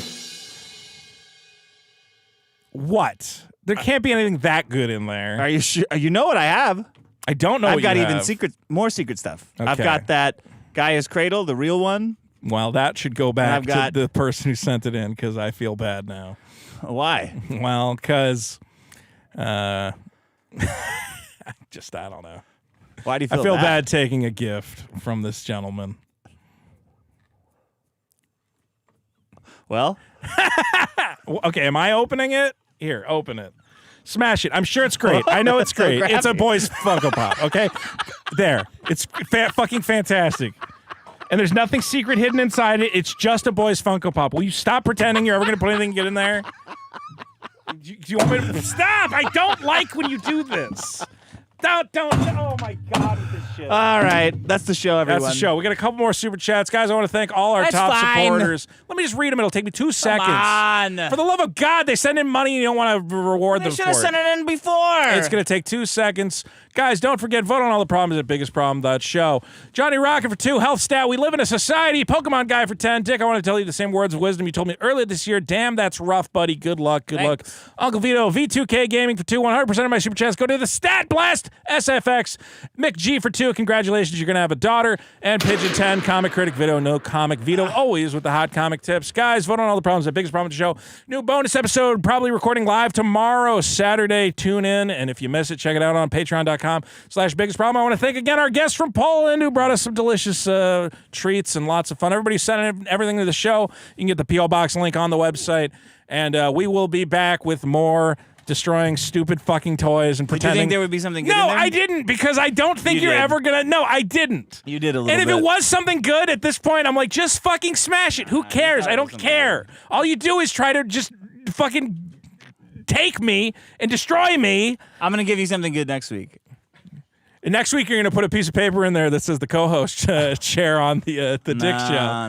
S2: What? There can't be anything that good in there.
S1: Are you sure? You know what I have?
S2: I don't know.
S1: I've
S2: what
S1: got
S2: you
S1: even
S2: have.
S1: more secret stuff.
S2: Okay.
S1: I've got that Gaia's Cradle, the real one.
S2: Well, that should go back
S1: I've got-
S2: to the person who sent it in because I feel bad now.
S1: Why?
S2: Well, because I don't know.
S1: Why do you feel
S2: I feel
S1: bad?
S2: bad taking a gift from this gentleman.
S1: Well,
S2: okay, am I opening it? Here, open it. Smash it. I'm sure it's great. I know it's great. It's a boy's Funko Pop, okay? There. It's fucking fantastic. And there's nothing secret hidden inside it. It's just a boy's Funko Pop. Will you stop pretending you're ever going to put anything good in there? Do you want me to... Stop! I don't like when you do this. Don't. Oh, my God, with this shit.
S1: All right. That's the show, everyone.
S2: That's the show. We got a couple more super chats. Guys, I want to thank all our top supporters. Let me just read them. It'll take me 2 seconds.
S1: Come on.
S2: For the love of God, they send in money and you don't want to reward them for it.
S1: They should have sent it in before.
S2: It's going to take 2 seconds. Guys, don't forget, vote on all the problems at biggestproblem.show. Johnny Rocket for 2. Health Stat, we live in a society. Pokemon Guy for 10. Dick, I want to tell you the same words of wisdom you told me earlier this year. Damn, that's rough, buddy. Good luck.
S1: Thanks.
S2: Uncle Vito, V2K Gaming for 2. 100% of my super chats go to the Stat Blast. SFX, Mick G for 2. Congratulations, you're going to have a daughter. And Pigeon 10, Comic Critic Vito, no comic Vito, always with the hot comic tips. Guys, vote on all the problems at Biggest Problem Show. New bonus episode, probably recording live tomorrow, Saturday. Tune in. And if you miss it, check it out on patreon.com/biggest problem. I want to thank again our guest from Poland who brought us some delicious treats and lots of fun. Everybody sent everything to the show. You can get the P.O. Box link on the website. And we will be back with more destroying stupid fucking toys and pretending.
S1: Did you think there would be something good
S2: No,
S1: in there?
S2: I didn't, because I don't think you're ever going to. No, I didn't.
S1: You did a little
S2: bit. And if it was something good at this point, I'm like, just fucking smash it. Who cares? I don't care. All you do is try to just fucking take me and destroy me.
S1: I'm going to give you something good next week.
S2: And next week, you're going to put a piece of paper in there that says the co-host chair on the Dick Show.
S1: No.